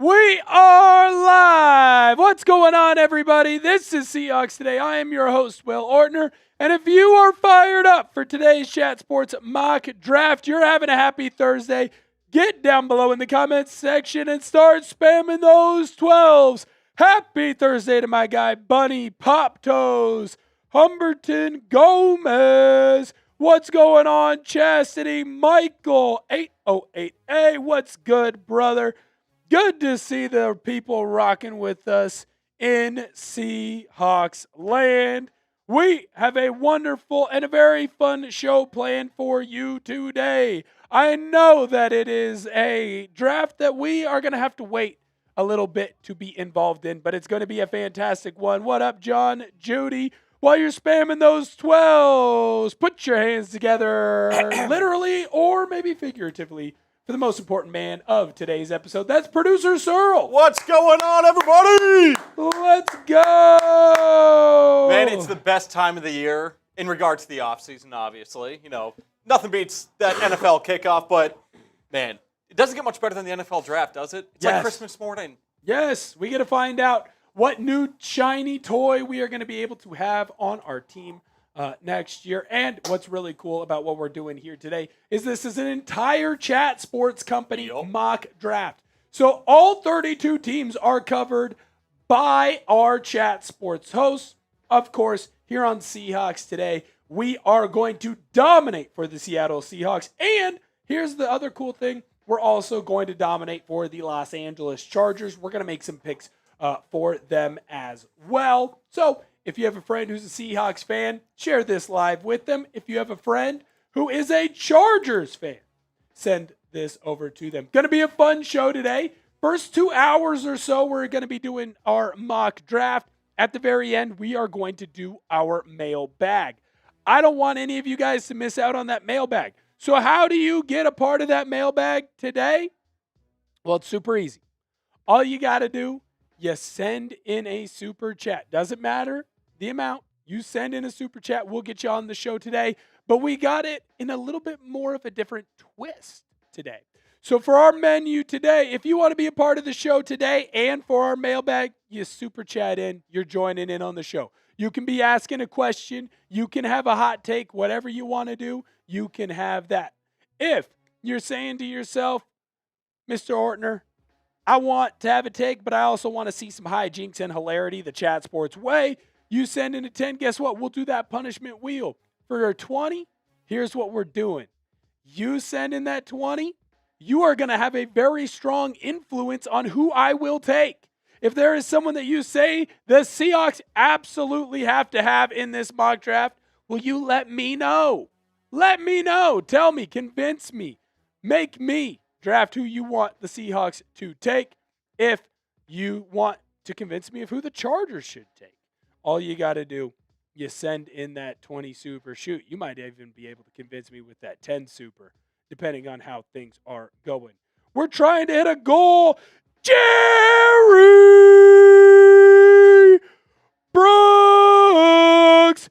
We are live! What's going on, everybody? This is Seahawks Today. I am your host, Will Ortner. And if you are fired up for today's Chat Sports mock draft, you're having a happy Thursday. Get down below in the comments section and start spamming those 12s. Happy Thursday to my guy, Bunny Pop Toes, Humberton Gomez. What's going on, Chastity Michael 808A? What's good, brother? Good to see the people rocking with us in Seahawks land. We have a wonderful and a very fun show planned for you today. I know that it is a draft that we are going to have to wait a little bit to be involved in, but it's going to be a fantastic one. What up, John, Judy? While you're spamming those 12s, put your hands together, literally or maybe figuratively, for the most important man of today's episode. That's producer Searle. What's going on, everybody? Let's go. Man, it's the best time of the year in regard to the offseason, obviously. You know, nothing beats that NFL kickoff, but, man, it doesn't get much better than the NFL draft, does it? It's like Christmas morning. Yes, we get to find out what new shiny toy we are going to be able to have on our team next year. And what's really cool about what we're doing here today is this is an entire Chat Sports Company mock draft. So all 32 teams are covered by our Chat Sports hosts. Of course, here on Seahawks Today, we are going to dominate for the Seattle Seahawks. And here's the other cool thing. We're also going to dominate for the Los Angeles Chargers. We're going to make some picks for them as well. So if you have a friend who's a Seahawks fan, share this live with them. If you have a friend who is a Chargers fan, send this over to them. Going to be a fun show today. First 2 hours or so, we're going to be doing our mock draft. At the very end, we are going to do our mailbag. I don't want any of you guys to miss out on that mailbag. So how do you get a part of that mailbag today? Well, it's super easy. All you got to do, you send in a super chat. Doesn't matter the amount. You send in a super chat, we'll get you on the show today. But we got it in a little bit more of a different twist today. So for our menu today, if you want to be a part of the show today and for our mailbag, you super chat in, you're joining in on the show. You can be asking a question. You can have a hot take, whatever you want to do, you can have that. If you're saying to yourself, Mr. Ortner, I want to have a take, but I also want to see some hijinks and hilarity the Chat Sports way. You send in a 10, guess what? We'll do that punishment wheel. For your 20, here's what we're doing. You send in that 20, you are going to have a very strong influence on who I will take. If there is someone that you say the Seahawks absolutely have to have in this mock draft, will you let me know? Let me know. Tell me. Convince me. Make me draft who you want the Seahawks to take. If you want to convince me of who the Chargers should take, all you got to do, you send in that 20 super. Shoot, you might even be able to convince me with that 10 super, depending on how things are going. We're trying to hit a goal. Jerry Brooks.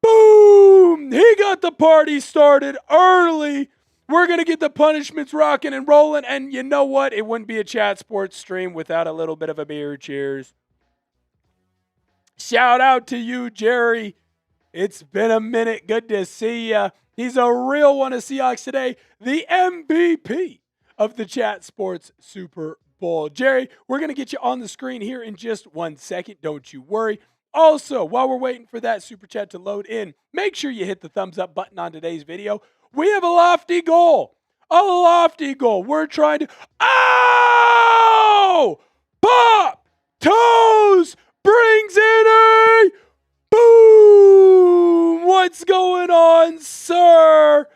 Boom! He got the party started early. We're going to get the punishments rocking and rolling. And you know what? It wouldn't be a Chat Sports stream without a little bit of a beer. Cheers. Shout out to you, Jerry. It's been a minute. Good to see you. He's a real one of Seahawks Today, the MVP of the Chat Sports Super Bowl. Jerry, we're going to get you on the screen here in just 1 second. Don't you worry. Also, while we're waiting for that super chat to load in, make sure you hit the thumbs up button on today's video. We have a lofty goal. A lofty goal. We're trying to... Oh! Pop! Toes! Brings in a... Boom! What's going on, sir?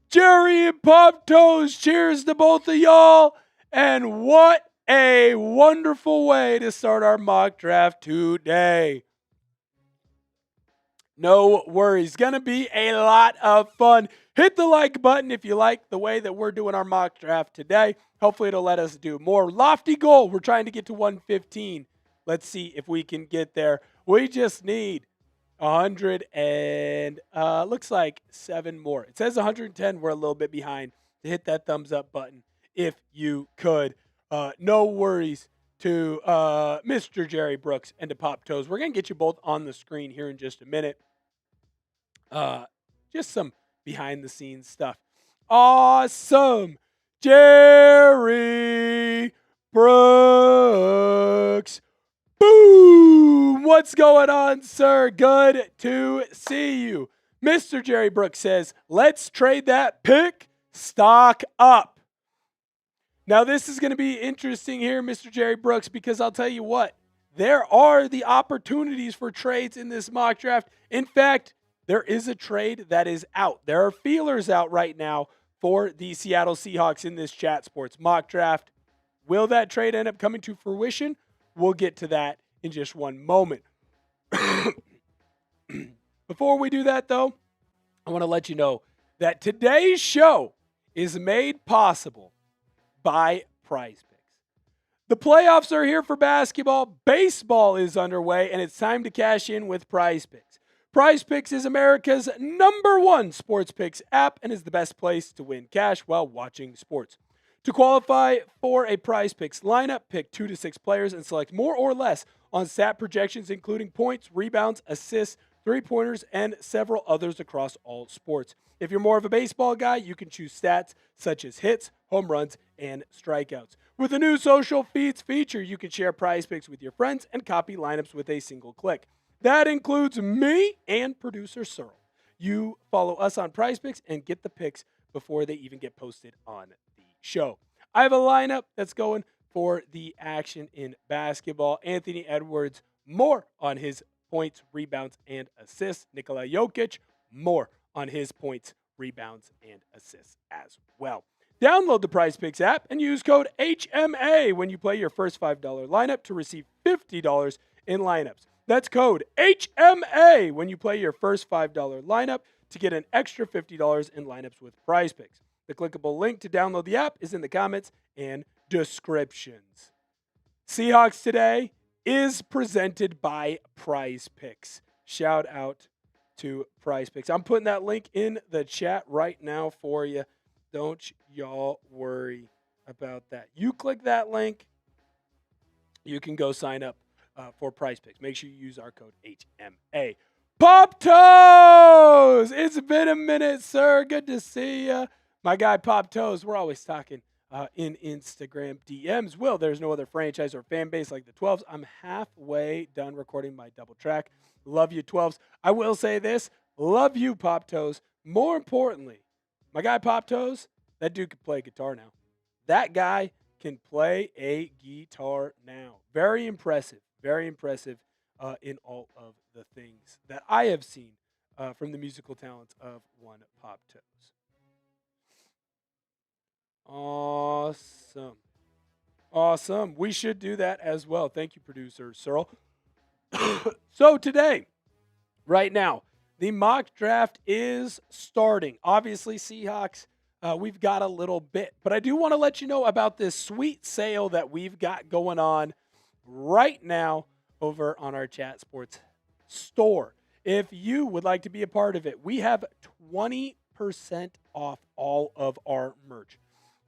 Jerry and Pop Toes, cheers to both of y'all. And what a wonderful way to start our mock draft today. No worries. Going to be a lot of fun. Hit the like button if you like the way that we're doing our mock draft today. Hopefully it'll let us do more. Lofty goal. We're trying to get to 115. Let's see if we can get there. We just need 100 and looks like 7 more. It says 110. We're a little bit behind. To hit that thumbs up button if you could. no worries to Mr. Jerry Brooks and to Pop Toes. We're going to get you both on the screen here in just a minute. Just some behind the scenes stuff. Awesome. Jerry Brooks. Boom! What's going on, sir? Good to see you. Mr. Jerry Brooks says, let's trade that pick. Stock up. Now, this is going to be interesting here, Mr. Jerry Brooks, because I'll tell you what, there are the opportunities for trades in this mock draft. In fact, there is a trade that is out. There are feelers out right now for the Seattle Seahawks in this Chat Sports mock draft. Will that trade end up coming to fruition? We'll get to that in just one moment. Before we do that, though, I want to let you know that today's show is made possible by Prize Picks. The playoffs are here for basketball. Baseball is underway, and it's time to cash in with Prize Picks. Prize Picks is America's #1 sports picks app and is the best place to win cash while watching sports. To qualify for a Prize Picks lineup, pick 2 to 6 players and select more or less on stat projections, including points, rebounds, assists, three-pointers, and several others across all sports. If you're more of a baseball guy, you can choose stats such as hits, home runs, and strikeouts. With the new social feeds feature, you can share Prize Picks with your friends and copy lineups with a single click. That includes me and producer Searle. You follow us on Prize Picks and get the picks before they even get posted on the show. I have a lineup that's going for the action in basketball. Anthony Edwards, more on his points, rebounds, and assists. Nikola Jokic, more on his points, rebounds, and assists as well. Download the Prize Picks app and use code HMA when you play your first $5 lineup to receive $50 in lineups. That's code HMA when you play your first $5 lineup to get an extra $50 in lineups with Prize Picks. The clickable link to download the app is in the comments and descriptions. Seahawks Today is presented by Prize Picks. Shout out to Prize Picks. I'm putting that link in the chat right now for you. Don't y'all worry about that. You click that link, you can go sign up for Prize Picks. Make sure you use our code HMA. Pop Toes! It's been a minute, sir. Good to see you. My guy Pop Toes, we're always talking in Instagram DMs. Will, there's no other franchise or fan base like the 12s. I'm halfway done recording my double track. Love you, 12s. I will say this. Love you, Pop Toes. More importantly, my guy Pop Toes, that dude can play guitar now. That guy can play a guitar now. Very impressive. Very impressive in all of the things that I have seen from the musical talents of one Pop Toes. Awesome. Awesome. We should do that as well. Thank you, producer Searle. So today, right now, the mock draft is starting. Obviously, Seahawks, we've got a little bit. But I do want to let you know about this sweet sale that we've got going on right now over on our Chat Sports store. If you would like to be a part of it, we have 20% off all of our merch.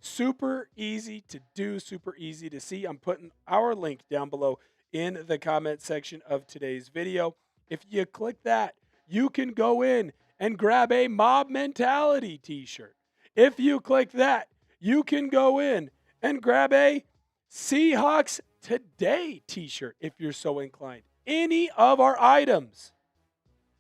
Super easy to do, super easy to see. I'm putting our link down below in the comment section of today's video. If you click that, you can go in and grab a Mob Mentality t-shirt. If you click that, you can go in and grab a Seahawks Today t-shirt if you're so inclined. Any of our items,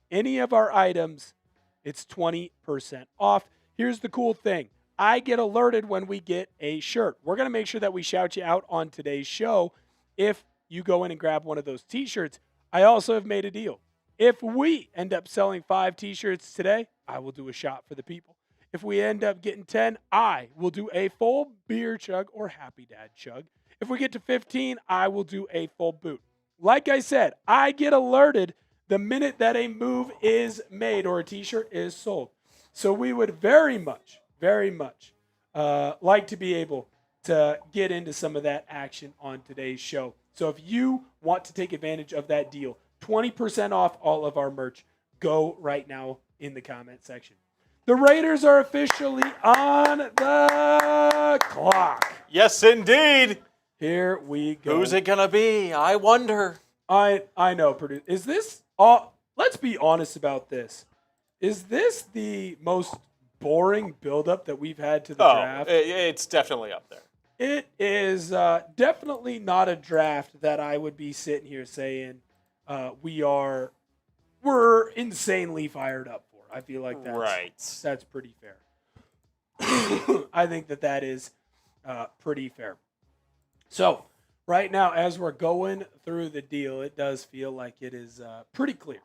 it's 20% off. Here's the cool thing. I get alerted when we get a shirt. We're going to make sure that we shout you out on today's show if you go in and grab one of those t-shirts. I also have made a deal. If we end up selling 5 t-shirts today, I will do a shot for the people. If we end up getting 10, I will do a full beer chug or Happy Dad chug. If we get to 15, I will do a full boot. Like I said, I get alerted the minute that a move is made or a t-shirt is sold. So we would very much like to be able to get into some of that action on today's show. So if you want to take advantage of that deal, 20% off all of our merch, go right now in the comment section. The Raiders are officially on the clock. Yes, indeed. Here we go. Who's it gonna be? I wonder. I know, Purdue. Is this? Let's be honest about this. Is this the most boring buildup that we've had to the draft? It's definitely up there. It is definitely not a draft that I would be sitting here saying we're insanely fired up for. I feel like that's pretty fair. I think that is pretty fair. So right now, as we're going through the deal, it does feel like it is pretty clear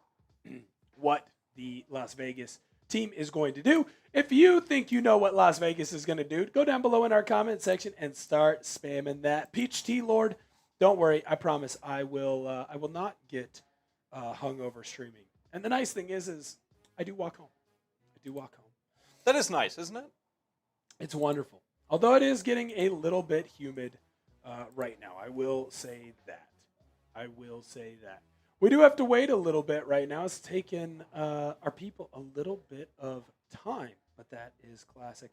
what the Las Vegas team is going to do. If you think you know what Las Vegas is going to do, go down below in our comment section and start spamming that. Peach Tea Lord, don't worry. I promise I will not get hungover streaming. And the nice thing is I do walk home. That is nice, isn't it? It's wonderful. Although it is getting a little bit humid right now. I will say that. We do have to wait a little bit right now. It's taken our people a little bit of time, but that is classic.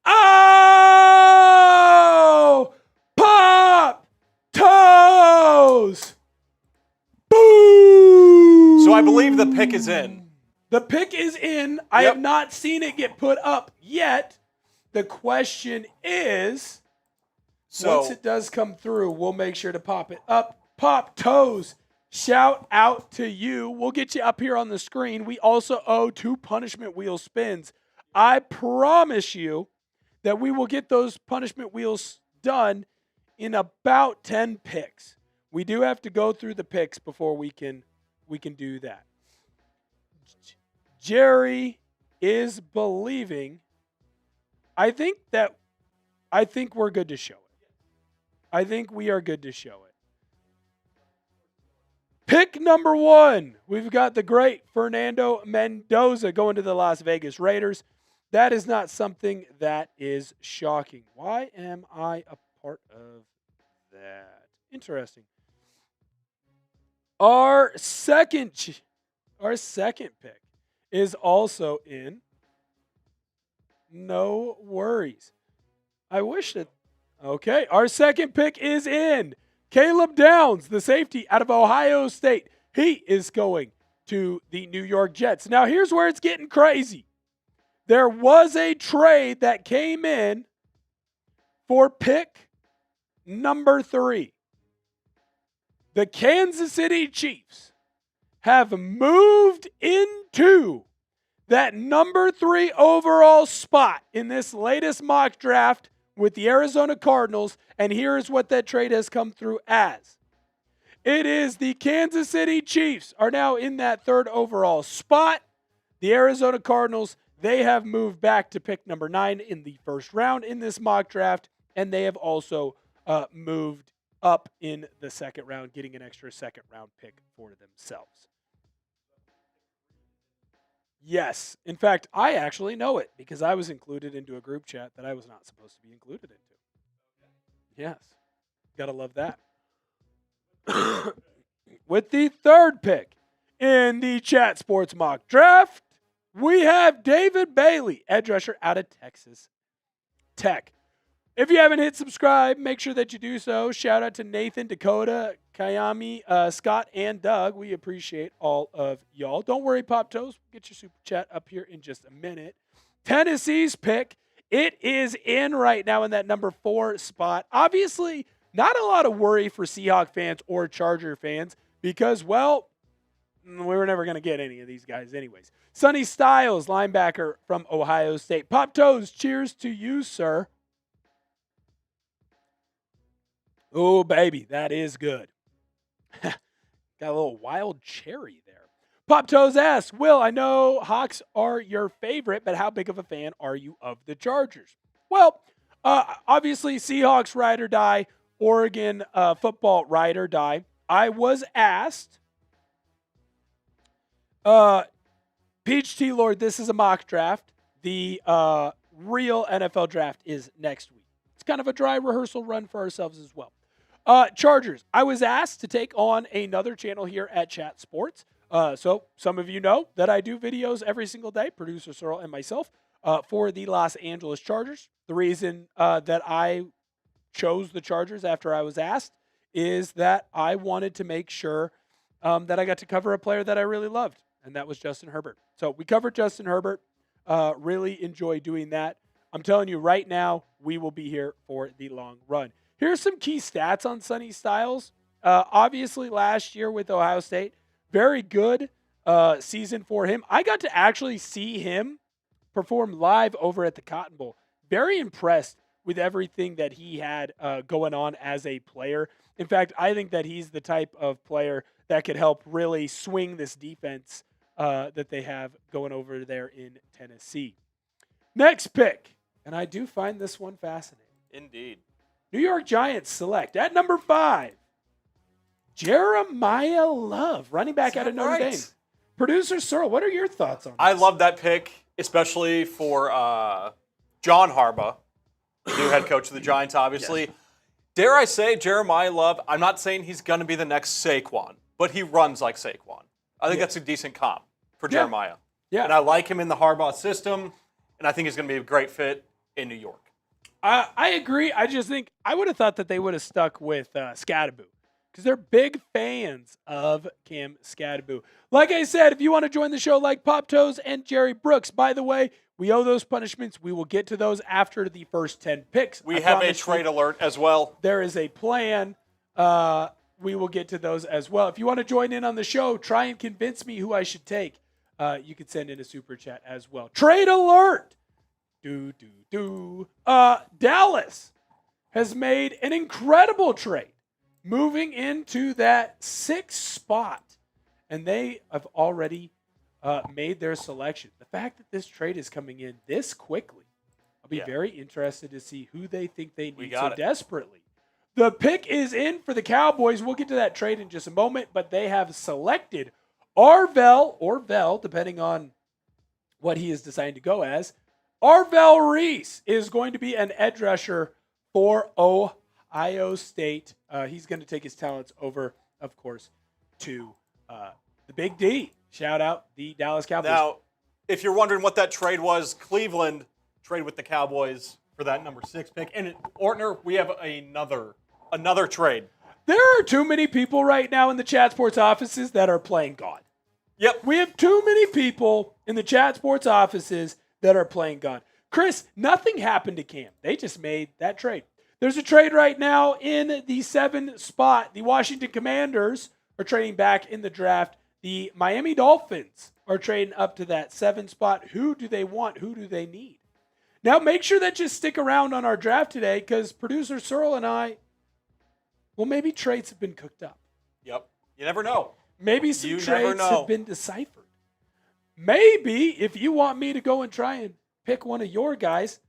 Oh! Pop! Toes! Boom! So I believe the pick is in. The pick is in. I have not seen it get put up yet. The question is, once it does come through, we'll make sure to pop it up. Pop Toes, shout out to you. We'll get you up here on the screen. We also owe 2 punishment wheel spins. I promise you that we will get those punishment wheels done in about 10 picks. We do have to go through the picks before we can do that. Jerry is believing. I think we're good to show it. I think we are good to show it. Pick number 1. We've got the great Fernando Mendoza going to the Las Vegas Raiders. That is not something that is shocking. Why am I a part of that? Interesting. Our second pick is also in. No worries. I wish that. Okay, our second pick is in. Caleb Downs, the safety out of Ohio State. He is going to the New York Jets. Now, here's where it's getting crazy. There was a trade that came in for pick number 3. The Kansas City Chiefs have moved into that number 3 overall spot in this latest mock draft with the Arizona Cardinals, and here's what that trade has come through as. It is the Kansas City Chiefs are now in that 3rd overall spot. The Arizona Cardinals, they have moved back to pick number 9 in the 1st round in this mock draft, and they have also moved up in the 2nd round, getting an extra 2nd round pick for themselves. Yes. In fact, I actually know it because I was included into a group chat that I was not supposed to be included into. Yes. Gotta love that. With the 3rd pick in the Chat Sports Mock Draft, we have David Bailey, edge rusher out of Texas Tech. If you haven't hit subscribe, make sure that you do so. Shout out to Nathan, Dakota, Kayami, Scott, and Doug. We appreciate all of y'all. Don't worry, Pop Toes. We'll get your super chat up here in just a minute. Tennessee's pick. It is in right now in that number 4 spot. Obviously, not a lot of worry for Seahawks fans or Charger fans because, well, we were never going to get any of these guys anyways. Sonny Styles, linebacker from Ohio State. Pop Toes, cheers to you, sir. Oh, baby, that is good. Got a little wild cherry there. Pop Toes asks, Will, I know Hawks are your favorite, but how big of a fan are you of the Chargers? Well, obviously, Seahawks ride or die, Oregon football ride or die. I was asked, Peach Tea Lord, this is a mock draft. The real NFL draft is next week. It's kind of a dry rehearsal run for ourselves as well. Chargers, I was asked to take on another channel here at Chat Sports. So some of you know that I do videos every single day, producer Searle and myself, for the Los Angeles Chargers. The reason that I chose the Chargers after I was asked is that I wanted to make sure that I got to cover a player that I really loved, and that was Justin Herbert. So we covered Justin Herbert. Really enjoy doing that. I'm telling you right now, we will be here for the long run. Here's some key stats on Sonny Styles. Obviously, last year with Ohio State, very good season for him. I got to actually see him perform live over at the Cotton Bowl. Very impressed with everything that he had going on as a player. In fact, I think that he's the type of player that could help really swing this defense that they have going over there in Tennessee. Next pick, and I do find this one fascinating. Indeed. New York Giants select at number 5, Jeremiah Love, running back out of Notre Dame. Producer Searle, what are your thoughts on this? I love that pick, especially for John Harbaugh, the new head coach of the Giants, obviously. Yes. Dare I say, Jeremiah Love, I'm not saying he's going to be the next Saquon, but he runs like Saquon. I think that's a decent comp for Jeremiah. Yeah. And I like him in the Harbaugh system, and I think he's going to be a great fit in New York. I agree. I just think I would have thought that they would have stuck with Scadaboo because they're big fans of Cam Scadaboo. Like I said, if you want to join the show like Pop Toes and Jerry Brooks, by the way, we owe those punishments. We will get to those after the first 10 picks. We have a trade alert as well. There is a plan. We will get to those as well. If you want to join in on the show, try and convince me who I should take. You could send in a super chat as well. Trade alert! Dallas has made an incredible trade, moving into that 6th spot, and they have already made their selection. The fact that this trade is coming in this quickly, I'll be very interested to see who they think they need so desperately. The pick is in for the Cowboys. We'll get to that trade in just a moment, but they have selected Arvell, or Vel, depending on what he is deciding to go as. Arvell Reese is going to be an edge rusher for Ohio State. He's going to take his talents over, of course, to the Big D. Shout out the Dallas Cowboys. Now, if you're wondering what that trade was, Cleveland traded with the Cowboys for that number 6 pick. And Ortner, we have another trade. There are too many people right now in the Chat Sports offices that are playing God. Yep. We have too many people in the Chat Sports offices that are playing God. Chris, nothing happened to Cam. They just made that trade. There's a trade right now in the 7 spot. The Washington Commanders are trading back in the draft. The Miami Dolphins are trading up to that 7 spot. Who do they want? Who do they need? Now, make sure that you stick around on our draft today because producer Searle and I, well, maybe trades have been cooked up. Yep. You never know. Maybe some trades have been deciphered. Maybe if you want me to go and try and pick one of your guys,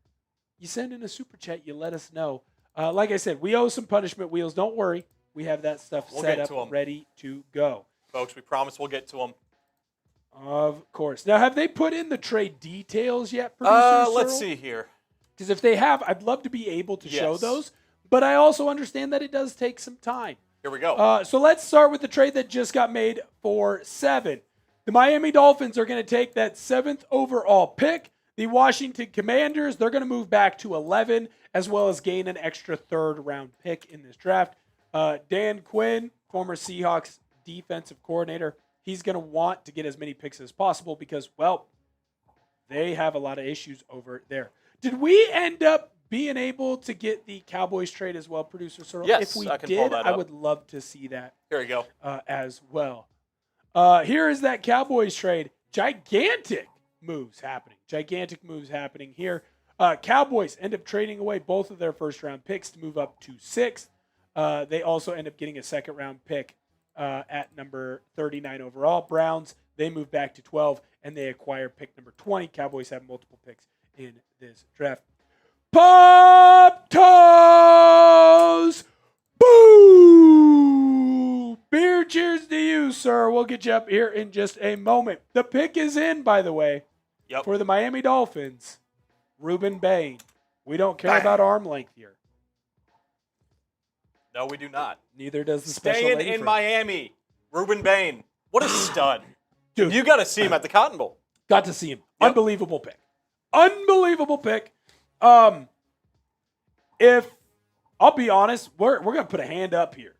you send in a super chat, you let us know. Like I said, we owe some punishment wheels. Don't worry. We have that stuff set up, ready to go. Folks, we promise we'll get to them. Of course. Now, have they put in the trade details yet, producer Searle? Let's see here. Because if they have, I'd love to be able to show those. But I also understand that it does take some time. Here we go. So let's start with the trade that just got made for 7. The Miami Dolphins are going to take that 7th overall pick. The Washington Commanders, they're going to move back to 11, as well as gain an extra 3rd round pick in this draft. Dan Quinn, former Seahawks defensive coordinator, he's going to want to get as many picks as possible because, well, they have a lot of issues over there. Did we end up being able to get the Cowboys trade as well, producer Searle? Yes, if we I can did, pull that up. I would love to see that. Here we go. As well. Here is that Cowboys trade. Gigantic moves happening here. Cowboys end up trading away both of their 1st round picks to move up to 6th. They also end up getting a 2nd round pick at number 39 overall. Browns, they move back to 12, and they acquire pick number 20. Cowboys have multiple picks in this draft. Pop Toes! Boo! Beer cheers to you, sir. We'll get you up here in just a moment. The pick is in, by the way, for the Miami Dolphins. Ruben Bain. We don't care about arm length here. No, we do not. Neither does the special lady lady in Miami. Ruben Bain. What a stud. Dude, you got to see him at the Cotton Bowl. Got to see him. Yep. Unbelievable pick. If I'll be honest. We're going to put a hand up here.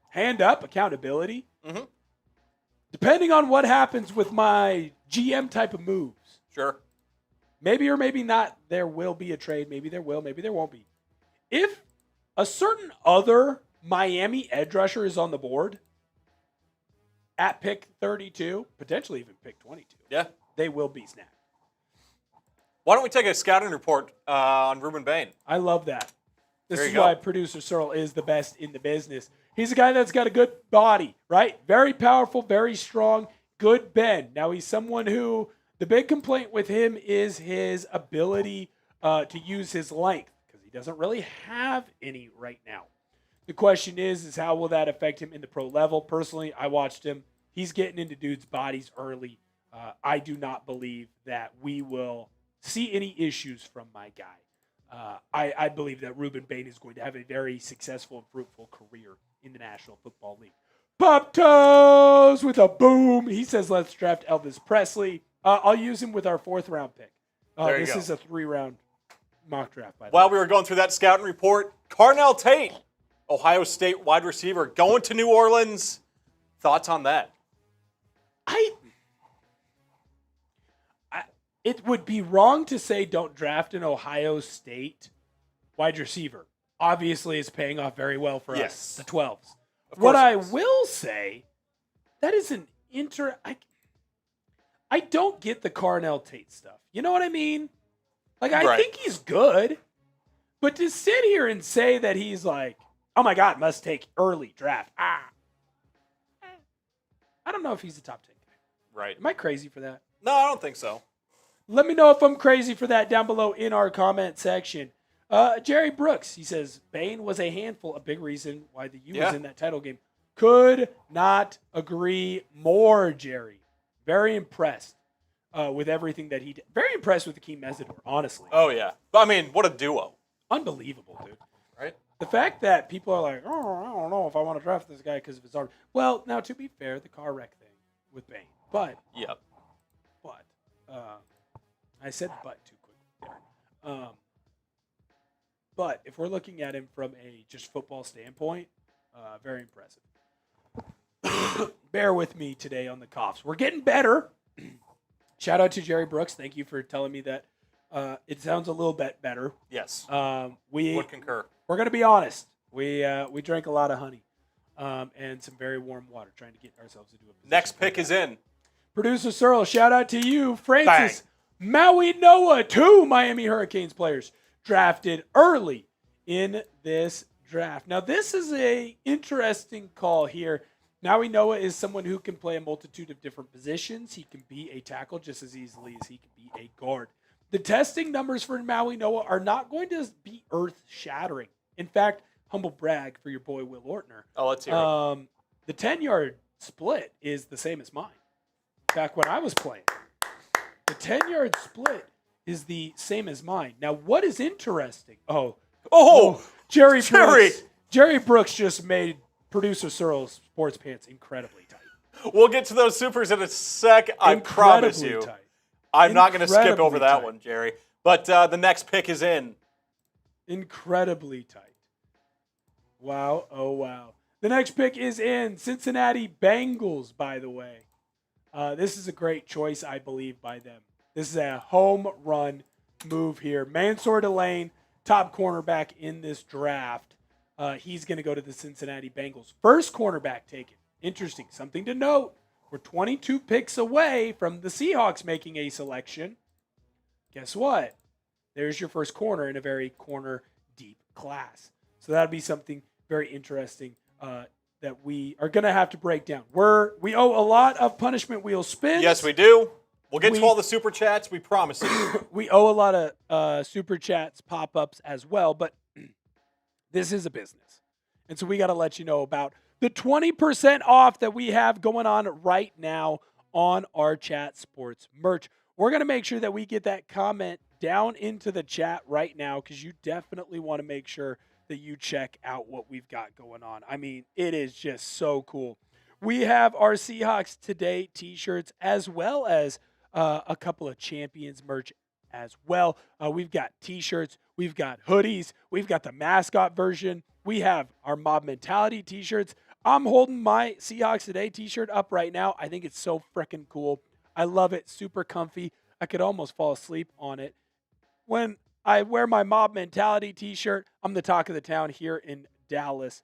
Hand up, accountability. Mm-hmm. Depending on what happens with my GM type of moves. Sure. Maybe or maybe not, there will be a trade. Maybe there will, maybe there won't be. If a certain other Miami edge rusher is on the board at pick 32, potentially even pick 22, they will be snapped. Why don't we take a scouting report on Ruben Bain? I love that. This is go. why producer Searle is the best in the business. He's a guy that's got a good body, right? Very powerful, very strong, good bend. Now, he's someone who, the big complaint with him is his ability to use his length, because he doesn't really have any right now. The question is how will that affect him in the pro level? Personally, I watched him. He's getting into dudes' bodies early. I do not believe that we will see any issues from my guy. I believe that Ruben Bain is going to have a very successful and fruitful career in the National Football League. Pop toes with a boom. He says, let's draft Elvis Presley. I'll use him with our 4th round pick. This is a 3-round mock draft, by the way. While we were going through that scouting report, Carnell Tate, Ohio State wide receiver, going to New Orleans. Thoughts on that? It would be wrong to say don't draft an Ohio State wide receiver. Obviously, it's paying off very well for us, the 12s. What I will say, that is an I don't get the Carnell Tate stuff. You know what I mean? Like, I think he's good. But to sit here and say that he's like, oh my God, must take early draft. I don't know if he's a top 10 guy. Right. Am I crazy for that? No, I don't think so. Let me know if I'm crazy for that down below in our comment section. Jerry Brooks, he says, Bain was a handful, a big reason why the U was in that title game. Could not agree more, Jerry. Very impressed with everything that he did. Very impressed with Akeem Mesidor, honestly. Oh, yeah. I mean, what a duo. Unbelievable, dude. Right? The fact that people are like, oh, I don't know if I want to draft this guy because of his arm. Well, now, to be fair, the car wreck thing with Bain. But, I said but too quick there. But if we're looking at him from a just football standpoint, very impressive. Bear with me today on the coughs. We're getting better. Shout out to Jerry Brooks. Thank you for telling me that it sounds a little bit better. Yes. We would concur. We're going to be honest. We drank a lot of honey and some very warm water trying to get ourselves into a position. Next pick is in. Producer Searle, shout out to you. Francis Maui Noah, 2 Miami Hurricanes players drafted early in this draft. Now, this is a interesting call here. Maui Noah is someone who can play a multitude of different positions. He can be a tackle just as easily as he can be a guard. The testing numbers for Maui Noah are not going to be earth-shattering. In fact, humble brag for your boy Will Ortner. Oh, let's hear it. The 10-yard split is the same as mine back when I was playing. The 10-yard split is the same as mine. Now, what is interesting? Jerry Brooks just made producer Searle's sports pants incredibly tight. We'll get to those supers in a sec. I promise you. Tight. I'm not going to skip over that tight. one, Jerry. But the next pick is in. Incredibly tight. Wow. Oh, wow. The next pick is in. Cincinnati Bengals, by the way. This is a great choice, I believe, by them. This is a home run move here. Mansour Delane, top cornerback in this draft. He's going to go to the Cincinnati Bengals. First cornerback taken. Interesting. Something to note. We're 22 picks away from the Seahawks making a selection. Guess what? There's your first corner in a very corner-deep class. So that'll be something very interesting that we are going to have to break down. We owe a lot of punishment wheel spins. Yes, we do. We'll get to all the super chats. We promise you. We owe a lot of super chats, pop-ups as well, but this is a business. And so we got to let you know about the 20% off that we have going on right now on our Chat Sports merch. We're going to make sure that we get that comment down into the chat right now because you definitely want to make sure that you check out what we've got going on. I mean, it is just so cool. We have our Seahawks Today t-shirts as well as a couple of Champions merch as well. We've got t-shirts, we've got hoodies, we've got the mascot version, we have our Mob Mentality t-shirts. I'm holding my Seahawks Today t-shirt up right now. I think it's so freaking cool. I love it. Super comfy. I could almost fall asleep on it. When I wear my Mob Mentality t-shirt, I'm the talk of the town here in Dallas.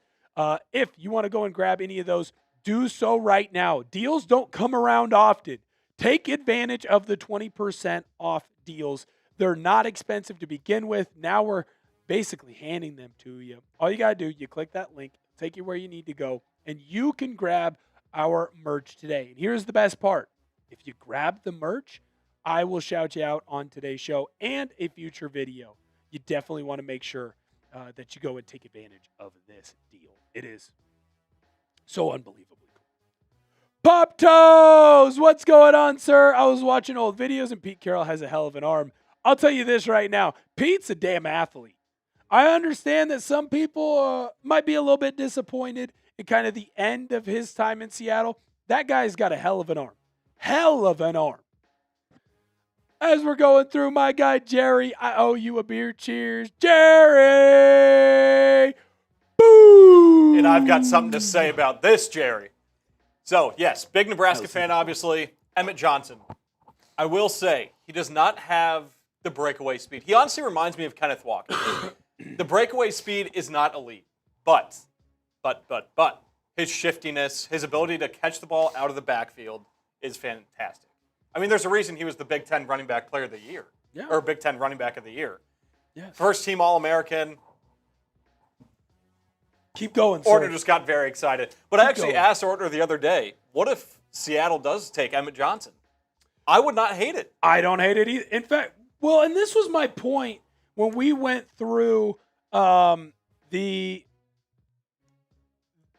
If you want to go and grab any of those, do so right now. Deals don't come around often. Take advantage of the 20% off deals. They're not expensive to begin with. Now we're basically handing them to you. All you got to do, you click that link, take you where you need to go, and you can grab our merch today. And here's the best part. If you grab the merch, I will shout you out on today's show and a future video. You definitely want to make sure that you go and take advantage of this deal. It is so unbelievably cool. Pop Toes! What's going on, sir? I was watching old videos, and Pete Carroll has a hell of an arm. I'll tell you this right now. Pete's a damn athlete. I understand that some people might be a little bit disappointed in kind of the end of his time in Seattle. That guy's got a hell of an arm. Hell of an arm. As we're going through, my guy Jerry, I owe you a beer. Cheers, Jerry! Boo! And I've got something to say about this, Jerry. So, yes, big Nebraska fan, obviously. Emmett Johnson. I will say, he does not have the breakaway speed. He honestly reminds me of Kenneth Walker. The breakaway speed is not elite. But, his shiftiness, his ability to catch the ball out of the backfield is fantastic. I mean, there's a reason he was the Big Ten running back player of the year. Yeah. Or Big Ten running back of the year. Yes. First team All-American. Keep going, sir. Ortner just got very excited. But I actually asked Ortner the other day, what if Seattle does take Emmett Johnson? I would not hate it. I don't hate it either. In fact, well, and this was my point when we went through the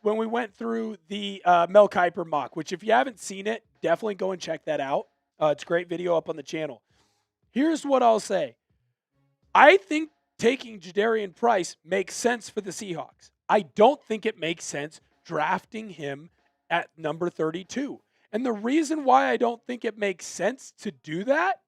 Mel Kiper mock, which if you haven't seen it, definitely go and check that out. It's a great video up on the channel. Here's what I'll say. I think taking Jadarian Price makes sense for the Seahawks. I don't think it makes sense drafting him at number 32. And the reason why I don't think it makes sense to do that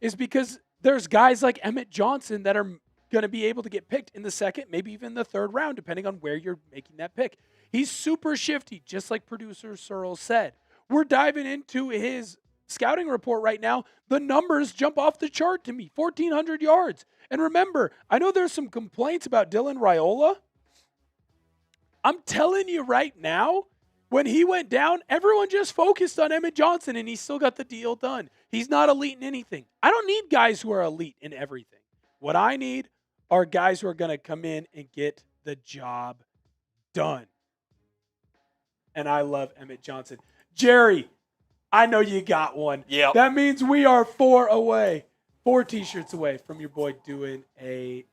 is because there's guys like Emmett Johnson that are going to be able to get picked in the second, maybe even the third round, depending on where you're making that pick. He's super shifty, just like producer Searle said. We're diving into his scouting report right now. The numbers jump off the chart to me, 1,400 yards. And remember, I know there's some complaints about Dylan Raiola. I'm telling you right now, when he went down, everyone just focused on Emmett Johnson, and he still got the deal done. He's not elite in anything. I don't need guys who are elite in everything. What I need are guys who are going to come in and get the job done. And I love Emmett Johnson. Jerry, I know you got one. Yep. That means we are 4 t-shirts away from your boy doing a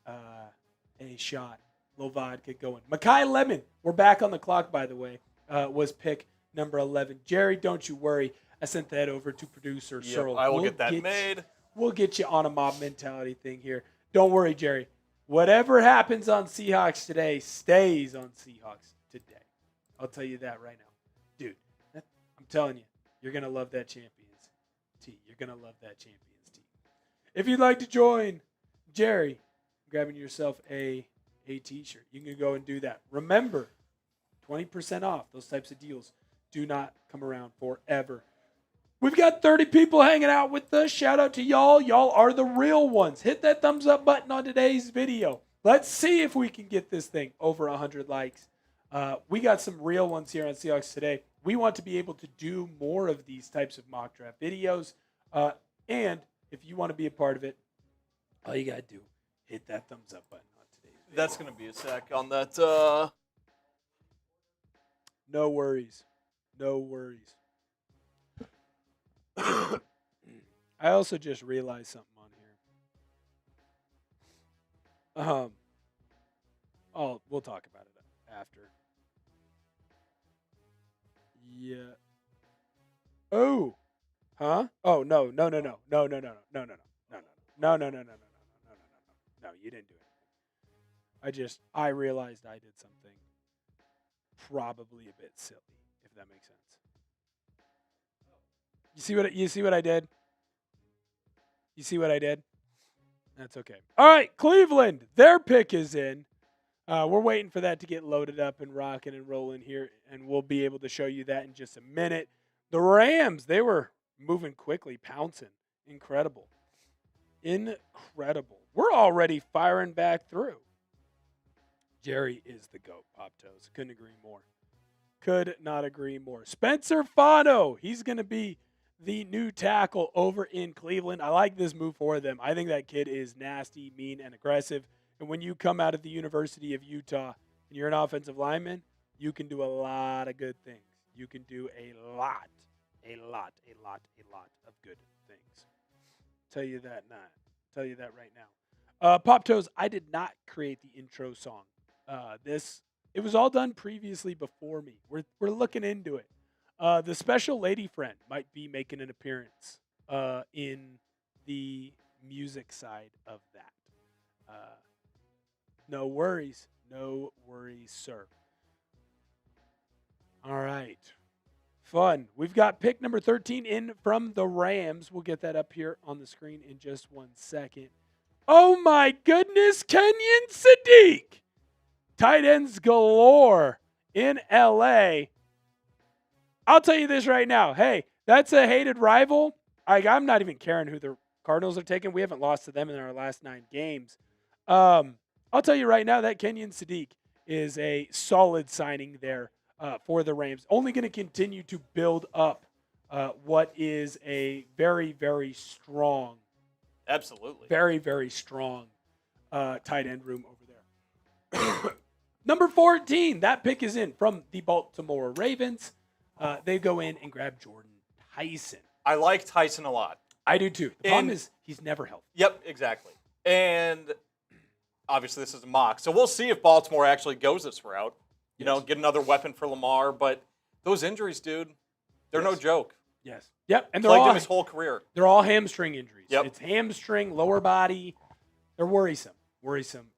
shot. Little vodka going. Makai Lemon, we're back on the clock, by the way, was pick number 11. Jerry, don't you worry. I sent that over to producer Searle. I will get that made. We'll get you on a mob mentality thing here. Don't worry, Jerry. Whatever happens on Seahawks Today stays on Seahawks Today. I'll tell you that right now. Dude, I'm telling you, you're going to love that Champions tee. You're going to love that Champions tee. If you'd like to join Jerry, grabbing yourself a t-shirt, you can go and do that. Remember, 20% off. Those types of deals do not come around forever. We've got 30 people hanging out with us. Shout out to y'all. Y'all are the real ones. Hit that thumbs up button on today's video. Let's see if we can get this thing over 100 likes. We got some real ones here on Seahawks Today. We want to be able to do more of these types of mock draft videos. And if you want to be a part of it, all you got to do, hit that thumbs up button on today's video. That's going to be a sack on that. No worries. No worries. I also just realized something on here. We'll talk about it after. Yeah. Oh. Huh? Oh, no. No, you didn't do it. I realized I did something probably a bit silly, if that makes sense. You see what I did? You see what I did? That's okay. All right, Cleveland, their pick is in. We're waiting for that to get loaded up and rocking and rolling here, and we'll be able to show you that in just a minute. The Rams, they were moving quickly, pouncing. Incredible. We're already firing back through. Jerry is the GOAT, Pop Toes. Couldn't agree more. Could not agree more. Spencer Fano, he's going to be the new tackle over in Cleveland. I like this move for them. I think that kid is nasty, mean, and aggressive. And when you come out of the University of Utah and you're an offensive lineman, you can do a lot of good things. You can do a lot of good things. Tell you that right now. Pop Toes, I did not create the intro song. It was all done previously before me. We're looking into it. The special lady friend might be making an appearance in the music side of that. No worries, sir. All right. Fun. We've got pick number 13 in from the Rams. We'll get that up here on the screen in just 1 second. Oh my goodness, Kenyon Sadiq. Tight ends galore in LA. I'll tell you this right now. Hey, that's a hated rival. I'm not even caring who the Cardinals are taking. We haven't lost to them in our last 9 games. I'll tell you right now that Kenyon Sadiq is a solid signing there for the Rams. Only going to continue to build up what is a very, very strong, absolutely, very, very strong tight end room over there. Number 14, that pick is in from the Baltimore Ravens. They go in and grab Jordan Tyson. I like Tyson a lot. I do too. The problem is he's never healthy. Yep, exactly. And obviously this is a mock, so we'll see if Baltimore actually goes this route. You know, get another weapon for Lamar. But those injuries, dude, they're no joke. Yes. Yep. And they're plagued all him his whole career. They're all hamstring injuries. Yep. It's hamstring, lower body. They're worrisome.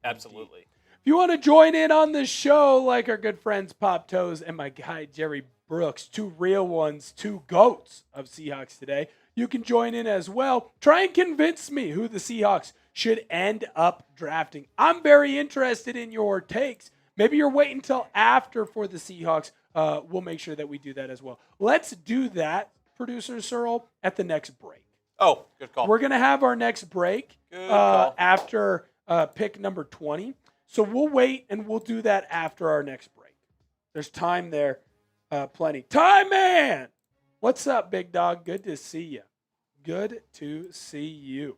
Absolutely. Indeed. If you want to join in on the show, like our good friends Pop Toes and my guy Jerry Brooks, 2 real ones, 2 goats of Seahawks Today, you can join in as well. Try and convince me who the Seahawks should end up drafting. I'm very interested in your takes. Maybe you're waiting until after for the Seahawks. We'll make sure that we do that as well. Let's do that, producer Searle, at the next break. Oh, good call. We're going to have our next break after pick number 20. So we'll wait and we'll do that after our next break. There's time there, plenty. Time, man! What's up, big dog? Good to see you. Good to see you.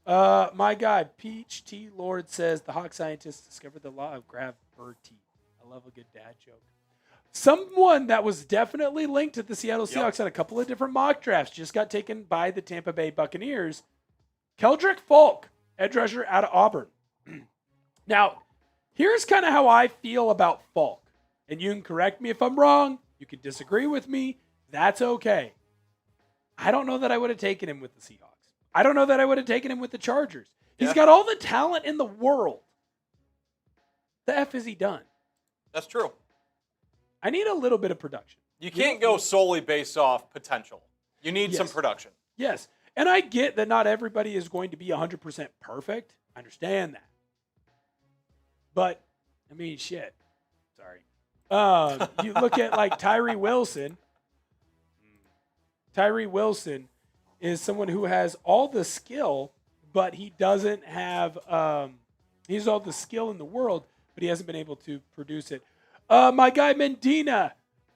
My guy, Peach T. Lord says, the Hawk scientists discovered the law of gravity. I love a good dad joke. Someone that was definitely linked to the Seattle Seahawks on a couple of different mock drafts just got taken by the Tampa Bay Buccaneers. Keldrick Falk, edge rusher out of Auburn. Now, here's kind of how I feel about Falk. And you can correct me if I'm wrong. You can disagree with me. That's okay. I don't know that I would have taken him with the Seahawks. I don't know that I would have taken him with the Chargers. He's got all the talent in the world. The F is he done? That's true. I need a little bit of production. You can't go solely based off potential. You need some production. Yes. And I get that not everybody is going to be 100% perfect. I understand that. But, I mean, shit. Sorry. You look at like Tyree Wilson. Tyree Wilson is someone who has all the skill, but he doesn't have he has all the skill in the world, but he hasn't been able to produce it. My guy Mendina,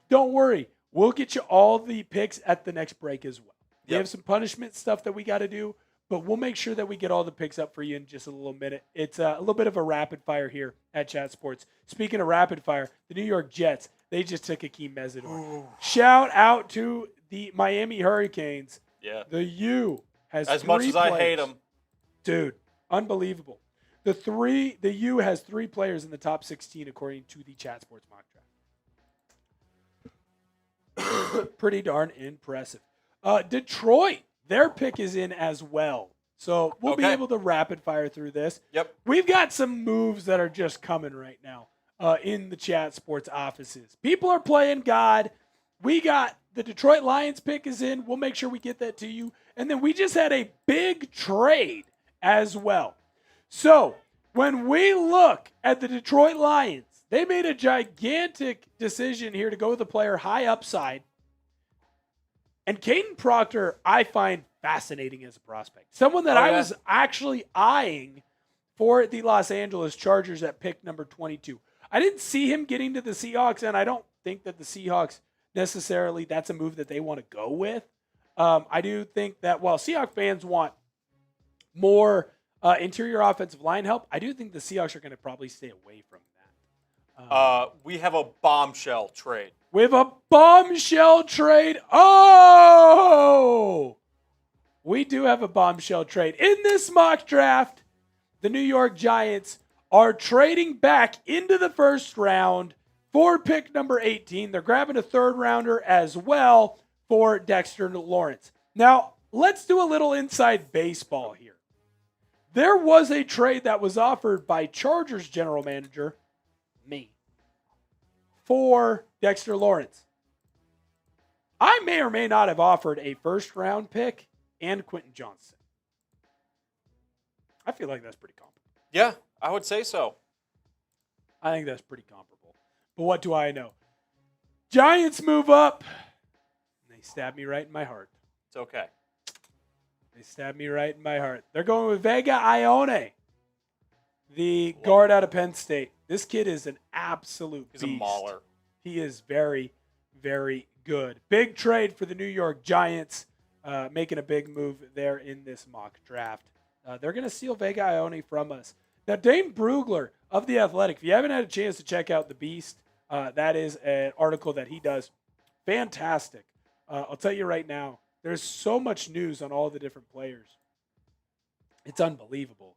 don't worry. We'll get you all the picks at the next break as well. We have some punishment stuff that we got to do, but we'll make sure that we get all the picks up for you in just a little minute. It's a little bit of a rapid fire here at Chat Sports. Speaking of rapid fire, the New York Jets, they just took Akeem Mesidor. Shout out to the Miami Hurricanes. Yeah. The U has as 3 much as players. I hate them. Dude, unbelievable. The U has 3 players in the top 16 according to the Chat Sports mock draft. Pretty darn impressive. Detroit, their pick is in as well. So we'll be able to rapid fire through this. Yep. We've got some moves that are just coming right now in the Chat Sports offices. People are playing God. We got the Detroit Lions pick is in. We'll make sure we get that to you. And then we just had a big trade as well. So when we look at the Detroit Lions, they made a gigantic decision here to go with a player high upside. And Caden Proctor, I find fascinating as a prospect. Someone that I was actually eyeing for the Los Angeles Chargers at pick number 22. I didn't see him getting to the Seahawks, and I don't think that the Seahawks necessarily, that's a move that they want to go with. I do think that while Seahawks fans want more interior offensive line help, I do think the Seahawks are going to probably stay away from that. We have a bombshell trade. We have a bombshell trade. Oh! We do have a bombshell trade. In this mock draft, the New York Giants are trading back into the first round for pick number 18. They're grabbing a third rounder as well for Dexter Lawrence. Now, let's do a little inside baseball here. There was a trade that was offered by Chargers general manager, me, for Dexter Lawrence. I may or may not have offered a first round pick and Quentin Johnston. I feel like that's pretty comparable. Yeah, I would say so. I think that's pretty comparable. But what do I know? Giants move up. And they stab me right in my heart. It's okay. They stab me right in my heart. They're going with Vega Ione, the guard out of Penn State. This kid is an absolute beast. He's a mauler. He is very, very good. Big trade for the New York Giants, making a big move there in this mock draft. They're going to steal Vega Ione from us. Now, Dane Brugler of The Athletic, if you haven't had a chance to check out The Beast, that is an article that he does. Fantastic. I'll tell you right now, there's so much news on all the different players. It's unbelievable.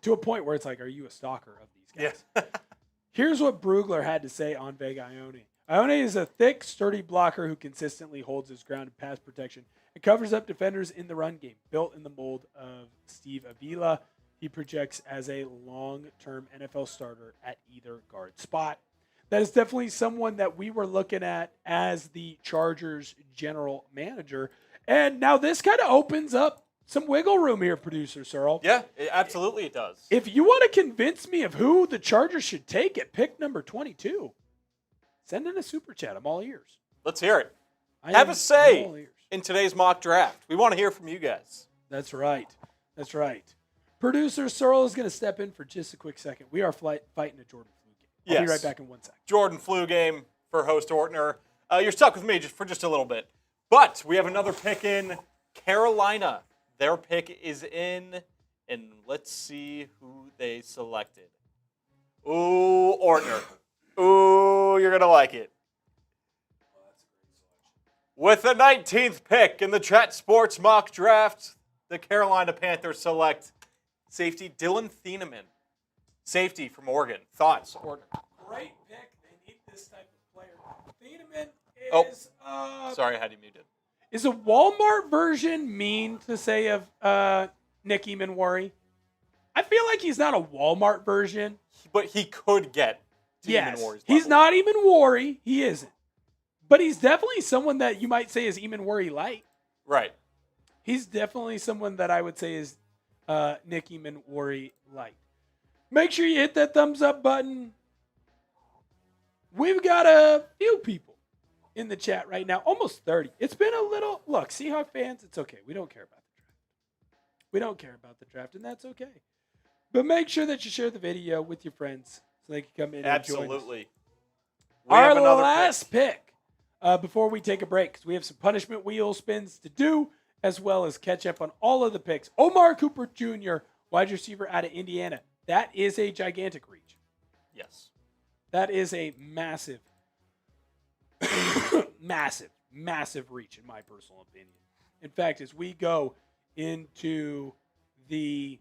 To a point where it's like, are you a stalker of these guys? Yeah. Here's what Brugler had to say on Vega Ione. Ione is a thick, sturdy blocker who consistently holds his ground in pass protection and covers up defenders in the run game. Built in the mold of Steve Avila, he projects as a long-term NFL starter at either guard spot. That is definitely someone that we were looking at as the Chargers general manager. And now this kind of opens up some wiggle room here, producer Searle. Yeah, absolutely it does. If you want to convince me of who the Chargers should take at pick number 22, send in a super chat. I'm all ears. Let's hear it. Have a say in today's mock draft. We want to hear from you guys. That's right. That's right. Producer Searle is going to step in for just a quick second. We are fighting a Jordan flu game. I'll be right back in 1 second. Jordan flu game for host Ortner. You're stuck with me for just a little bit. But we have another pick in Carolina. Their pick is in, and let's see who they selected. Ooh, Ortner. Ooh, you're going to like it. With the 19th pick in the Chat Sports mock draft, the Carolina Panthers select safety Dylan Thieneman. Safety from Oregon. Thoughts, Ortner? Great pick. They need this type of player. Thieneman is... sorry, I had you muted. Is a Walmart version mean to say of Nick Emanwari? I feel like he's not a Walmart version. But he could get to yes, Emanwari's he's level. not Emanwari. He isn't. But he's definitely someone that you might say is Emanwari light. Right. He's definitely someone that I would say is Nick Emanwari light. Make sure you hit that thumbs up button. We've got a few people in the chat right now, almost 30. It's been a little, look, Seahawks fans, it's okay. We don't care about the draft. We don't care about the draft, and that's okay. But make sure that you share the video with your friends so they can come in and join us. Absolutely. Our last pick before we take a break, because we have some punishment wheel spins to do, as well as catch up on all of the picks. Omar Cooper Jr., wide receiver out of Indiana. That is a gigantic reach. Yes. That is a massive, massive reach, in my personal opinion. In fact, as we go into the,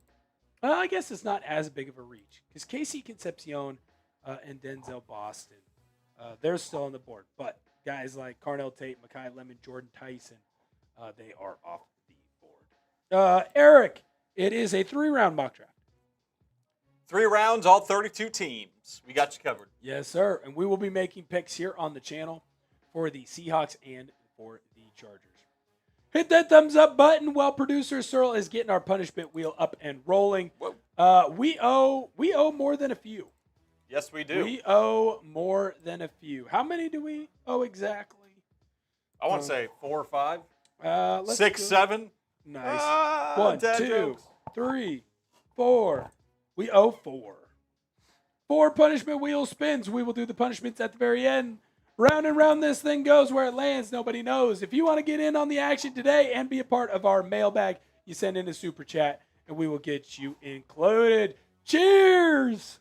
well, I guess it's not as big of a reach, because Casey Concepcion and Denzel Boston, they're still on the board. But guys like Carnell Tate, Mekhi Lemon, Jordan Tyson, they are off the board. Eric, it is a 3-round mock draft. 3 rounds, all 32 teams. We got you covered. Yes, sir. And we will be making picks here on the channel for the Seahawks and for the Chargers. Hit that thumbs up button while producer Searle is getting our punishment wheel up and rolling. We owe more than a few. Yes, we do. We owe more than a few. How many do we owe exactly? I want to say 4 or 5. Let's 6, 7. Nice. 1, 2, jokes. 3, 4. We owe 4. 4 punishment wheel spins. We will do the punishments at the very end. Round and round this thing goes. Where it lands, nobody knows. If you want to get in on the action today and be a part of our mailbag, you send in a super chat and we will get you included. Cheers!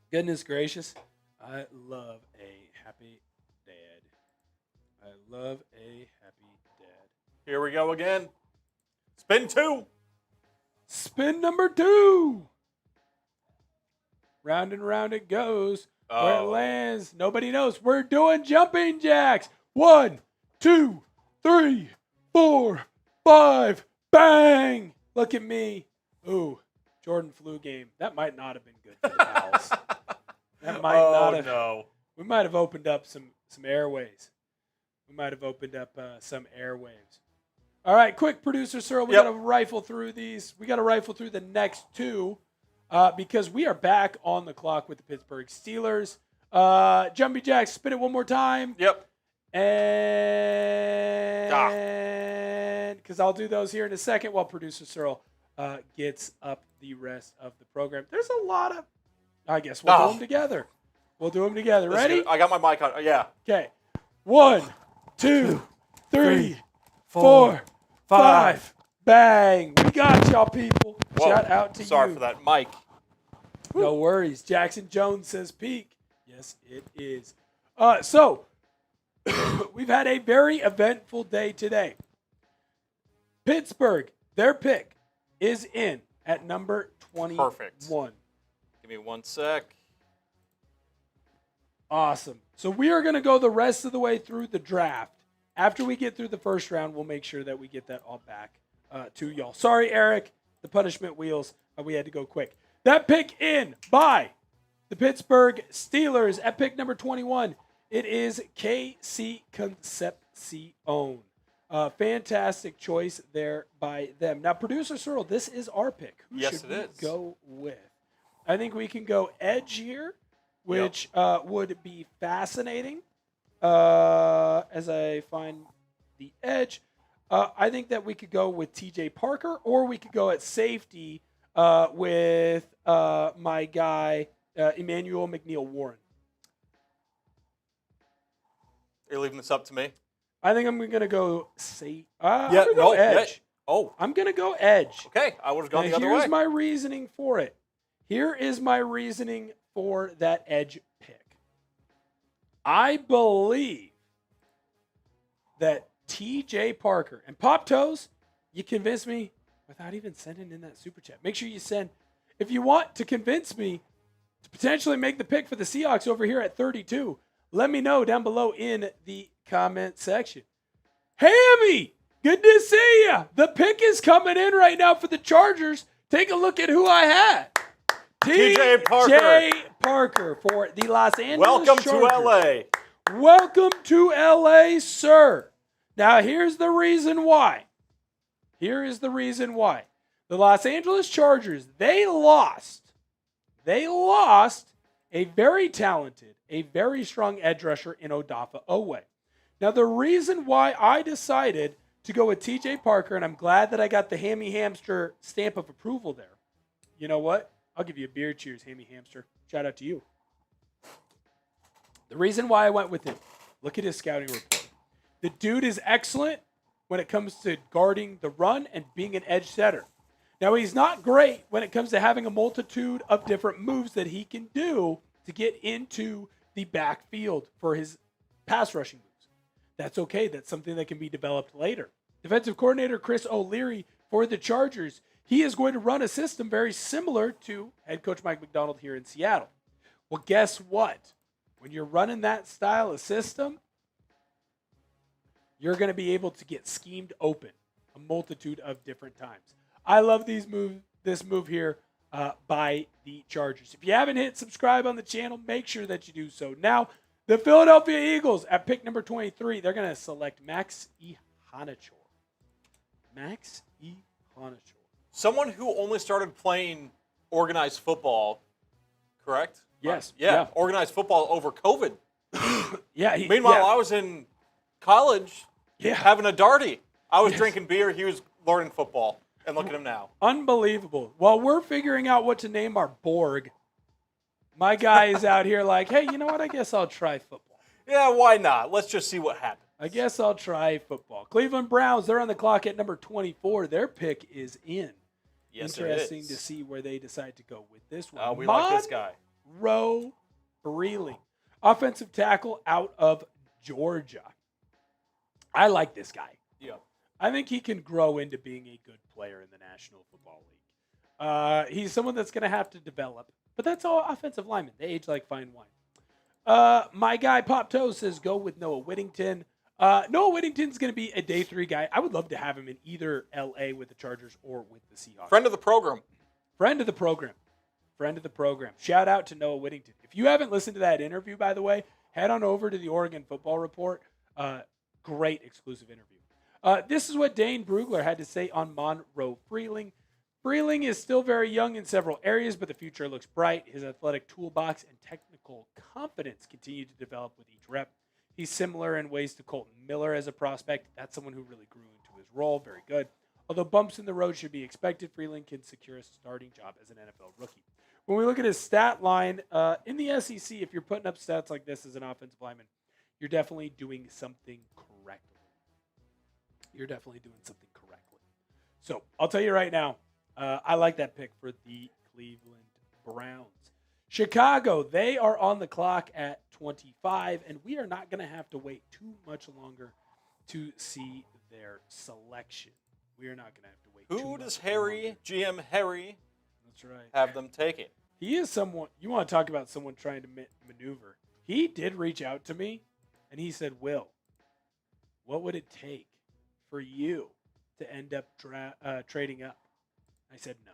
Goodness gracious. I love a happy dad. I love a happy dad. Here we go again. Spin 2. Spin number 2. Round and round it goes. Where it lands, nobody knows. We're doing jumping jacks. 1, 2, 3, 4, 5. Bang! Look at me. Ooh, Jordan flu game. That might not have been good for the Owls. That might not have. No. We might have opened up some airways. We might have opened up some airwaves. All right, quick, producer Searle. We got to rifle through these. We got to rifle through the next 2 because we are back on the clock with the Pittsburgh Steelers. Jumpy Jacks, spin it one more time. Yep. And because I'll do those here in a second while producer Searle gets up the rest of the program. There's a lot of, I guess we'll do them together. We'll do them together. Ready? I got my mic on. Yeah. Okay. 1, 2, 3, 4, 5. Bang. We got y'all, people. Whoa. Shout out to you. Sorry for that mic. No worries. Jackson Jones says peak. Yes, it is. So, we've had a very eventful day today. Pittsburgh, their pick is in at number 21. Perfect. Give me 1 sec. Awesome. So we are going to go the rest of the way through the draft. After we get through the first round, we'll make sure that we get that all back to y'all. Sorry, Eric. The punishment wheels. We had to go quick. That pick in by the Pittsburgh Steelers at pick number 21. It is Cisse Concepcion. Fantastic choice there by them. Now, producer Searle, this is our pick. Who should we go with? I think we can go edge here, which would be fascinating as I find the edge. I think that we could go with TJ Parker, or we could go at safety with my guy, Emmanuel McNeil-Warren. Are you leaving this up to me? I think I'm going to go edge. I'm going to go edge. Okay, I would have gone the other way. Here's my reasoning for it. Here is my reasoning for that edge pick. I believe that TJ Parker and Pop Toes, you convinced me without even sending in that super chat. Make sure you send, if you want to convince me to potentially make the pick for the Seahawks over here at 32, let me know down below in the comment section. Hammy, good to see ya. The pick is coming in right now for the Chargers. Take a look at who I had. TJ Parker for the Los Angeles Welcome Chargers. to LA. Welcome to LA, sir. Now, here's the reason why. The Los Angeles Chargers, they lost a very talented, a very strong edge rusher in Odafe Oweh. Now, the reason why I decided to go with TJ Parker, and I'm glad that I got the Hammy Hamster stamp of approval there. You know what? I'll give you a beer cheers, Hammy Hamster. Shout out to you. The reason why I went with him, look at his scouting report. The dude is excellent when it comes to guarding the run and being an edge setter. Now, he's not great when it comes to having a multitude of different moves that he can do to get into the backfield for his pass rushing moves. That's okay. That's something that can be developed later. Defensive coordinator Chris O'Leary for the Chargers, he is going to run a system very similar to head coach Mike McDonald here in Seattle. Well, guess what? When you're running that style of system, you're going to be able to get schemed open a multitude of different times. I love this move here by the Chargers. If you haven't hit subscribe on the channel, make sure that you do so now. The Philadelphia Eagles at pick number 23, they're going to select Max Ihanachor. Max Ihanachor. Someone who only started playing organized football, correct? Yes. Yeah. Organized football over COVID. Yeah. Meanwhile, I was in college having a darty. I was drinking beer. He was learning football. And look at him now. Unbelievable. While we're figuring out what to name our Borg, my guy is out here like, hey, you know what? I guess I'll try football. Yeah, why not? Let's just see what happens. I guess I'll try football. Cleveland Browns, they're on the clock at number 24. Their pick is in. Yes, Interesting to see where they decide to go with this one. We like this guy. Monroe Breeling, offensive tackle out of Georgia. I like this guy. Yeah. I think he can grow into being a good player in the National Football League. He's someone that's going to have to develop, but that's all offensive linemen. They age like fine wine. My guy Pop Toe says go with Noah Whittington. Noah Whittington's going to be a day 3 guy. I would love to have him in either LA with the Chargers or with the Seahawks. Friend of the program. Friend of the program. Friend of the program. Shout out to Noah Whittington. If you haven't listened to that interview, by the way, head on over to the Oregon Football Report. Great exclusive interview. This is what Dane Brugler had to say on Monroe Breeling. Breeling is still very young in several areas, but the future looks bright. His athletic toolbox and technical confidence continue to develop with each rep. He's similar in ways to Colton Miller as a prospect. That's someone who really grew into his role. Very good. Although bumps in the road should be expected, Breeling can secure a starting job as an NFL rookie. When we look at his stat line, in the SEC, if you're putting up stats like this as an offensive lineman, you're definitely doing something correctly. You're definitely doing something correctly. So I'll tell you right now, I like that pick for the Cleveland Browns. Chicago, they are on the clock at 25, and we are not going to have to wait too much longer to see their selection. We are not going to have to wait too much longer. Who does Harry, GM Harry, that's right, have them taking? He is someone, you want to talk about someone trying to maneuver. He did reach out to me, and he said, Will, what would it take for you to end up trading up? I said no.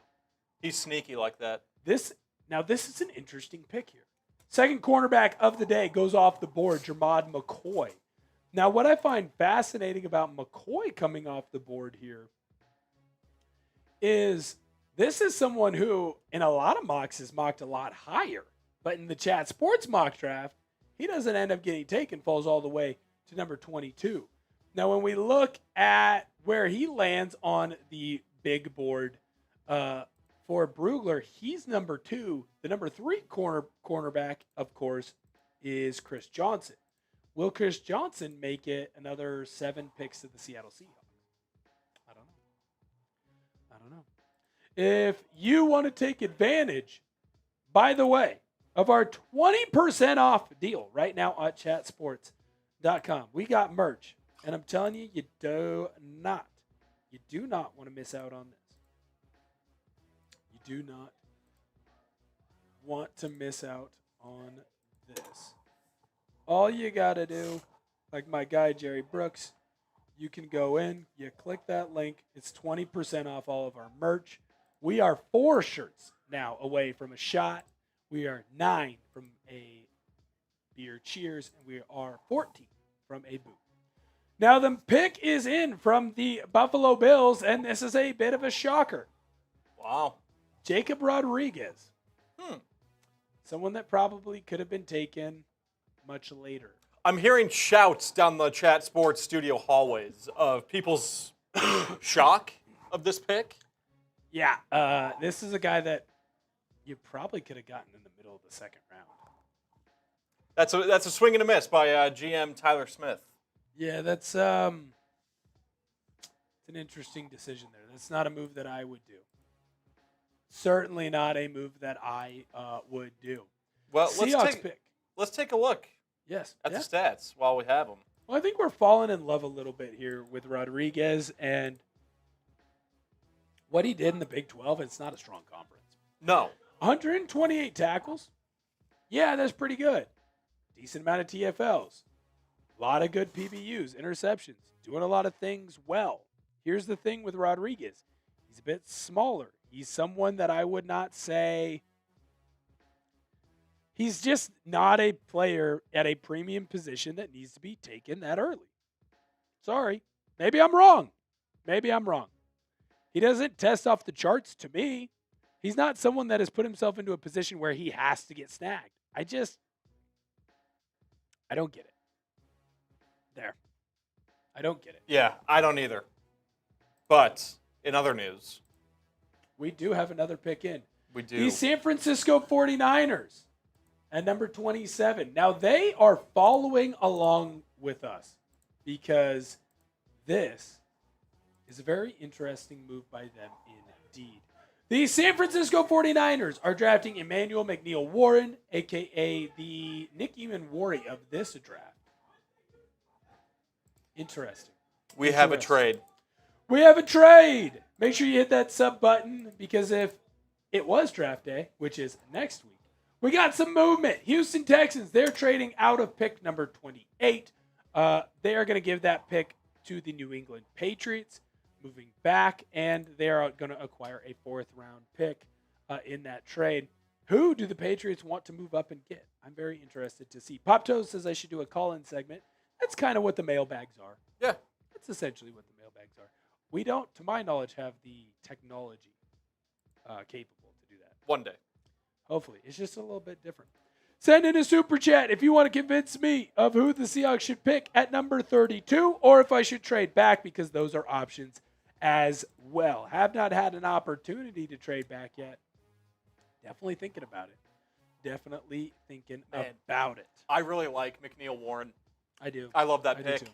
He's sneaky like that. This is an interesting pick here. Second cornerback of the day goes off the board, Jermod McCoy. Now, what I find fascinating about McCoy coming off the board here is this is someone who, in a lot of mocks, is mocked a lot higher. But in the Chat Sports mock draft, he doesn't end up getting taken, falls all the way to number 22. Now, when we look at where he lands on the big board for Brugler, he's number 2. The number 3 cornerback, of course, is Chris Johnson. Will Chris Johnson make it another 7 picks to the Seattle Seahawks? I don't know. If you want to take advantage, by the way, of our 20% off deal right now at chatsports.com, we got merch. And I'm telling you, you do not want to miss out on this. You do not want to miss out on this. All you got to do, like my guy Jerry Brooks, you can go in, you click that link. It's 20% off all of our merch. We are 4 shirts now away from a shot. We are 9 from a beer cheers, and we are 14 from a boot. Now, the pick is in from the Buffalo Bills, and this is a bit of a shocker. Wow. Jacob Rodriguez. Someone that probably could have been taken much later. I'm hearing shouts down the Chat Sports studio hallways of people's shock of this pick. Yeah, this is a guy that you probably could have gotten in the middle of the second round. That's a swing and a miss by GM Tyler Smith. Yeah, that's it's an interesting decision there. That's not a move that I would do. Certainly not a move that I would do. Well, let's take a look. Yes, at the stats while we have them. Well, I think we're falling in love a little bit here with Rodriguez and what he did in the Big 12. It's not a strong conference. No. 128 tackles. Yeah, that's pretty good. Decent amount of TFLs. A lot of good PBUs, interceptions. Doing a lot of things well. Here's the thing with Rodriguez. He's a bit smaller. He's someone that I would not say He's just not a player at a premium position that needs to be taken that early. Sorry. Maybe I'm wrong. He doesn't test off the charts to me. He's not someone that has put himself into a position where he has to get snagged. I don't get it. There. I don't get it. Yeah, I don't either. But in other news, We do have another pick in. we do. The San Francisco 49ers at number 27. Now, they are following along with us because this is a very interesting move by them indeed. The San Francisco 49ers are drafting Emmanuel McNeil Warren, a.k.a. the Nick Eamon of this draft. Interesting. We have a trade. We have a trade. Make sure you hit that sub button because if it was draft day, which is next week, we got some movement. Houston Texans, they're trading out of pick number 28. They are going to give that pick to the New England Patriots, moving back, and they are going to acquire a 4th-round pick in that trade. Who do the Patriots want to move up and get? I'm very interested to see. Pop Toast says I should do a call-in segment. That's kind of what the mailbags are. Yeah. That's essentially what the mailbags are. We don't, to my knowledge, have the technology capable to do that. One day. Hopefully. It's just a little bit different. Send in a super chat if you want to convince me of who the Seahawks should pick at number 32 or if I should trade back because those are options as well. Have not had an opportunity to trade back yet. Definitely thinking about it. Definitely thinking about it. I really like McNeil Warren. I do. I love that I pick. do too.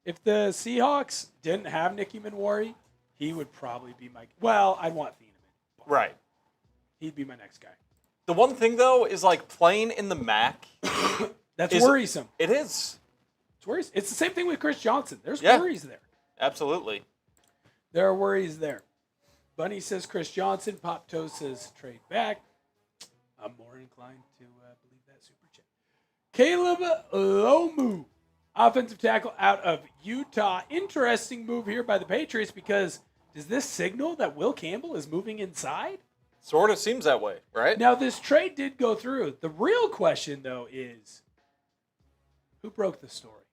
If the Seahawks didn't have Nicky Manwari, he would probably be my... Well, I'd want Thieneman. Right. He'd be my next guy. The one thing, though, is like playing in the MAC. That's worrisome. It is. It's worrisome. It's the same thing with Chris Johnson. There's Yeah. worries there. Absolutely. There are worries there. Bunny says Chris Johnson. Pop Toe says trade back. I'm more inclined to believe that super chat. Caleb Lomu, offensive tackle out of Utah. Interesting move here by the Patriots because does this signal that Will Campbell is moving inside? Sort of seems that way, right? Now, this trade did go through. The real question, though, is who broke the story?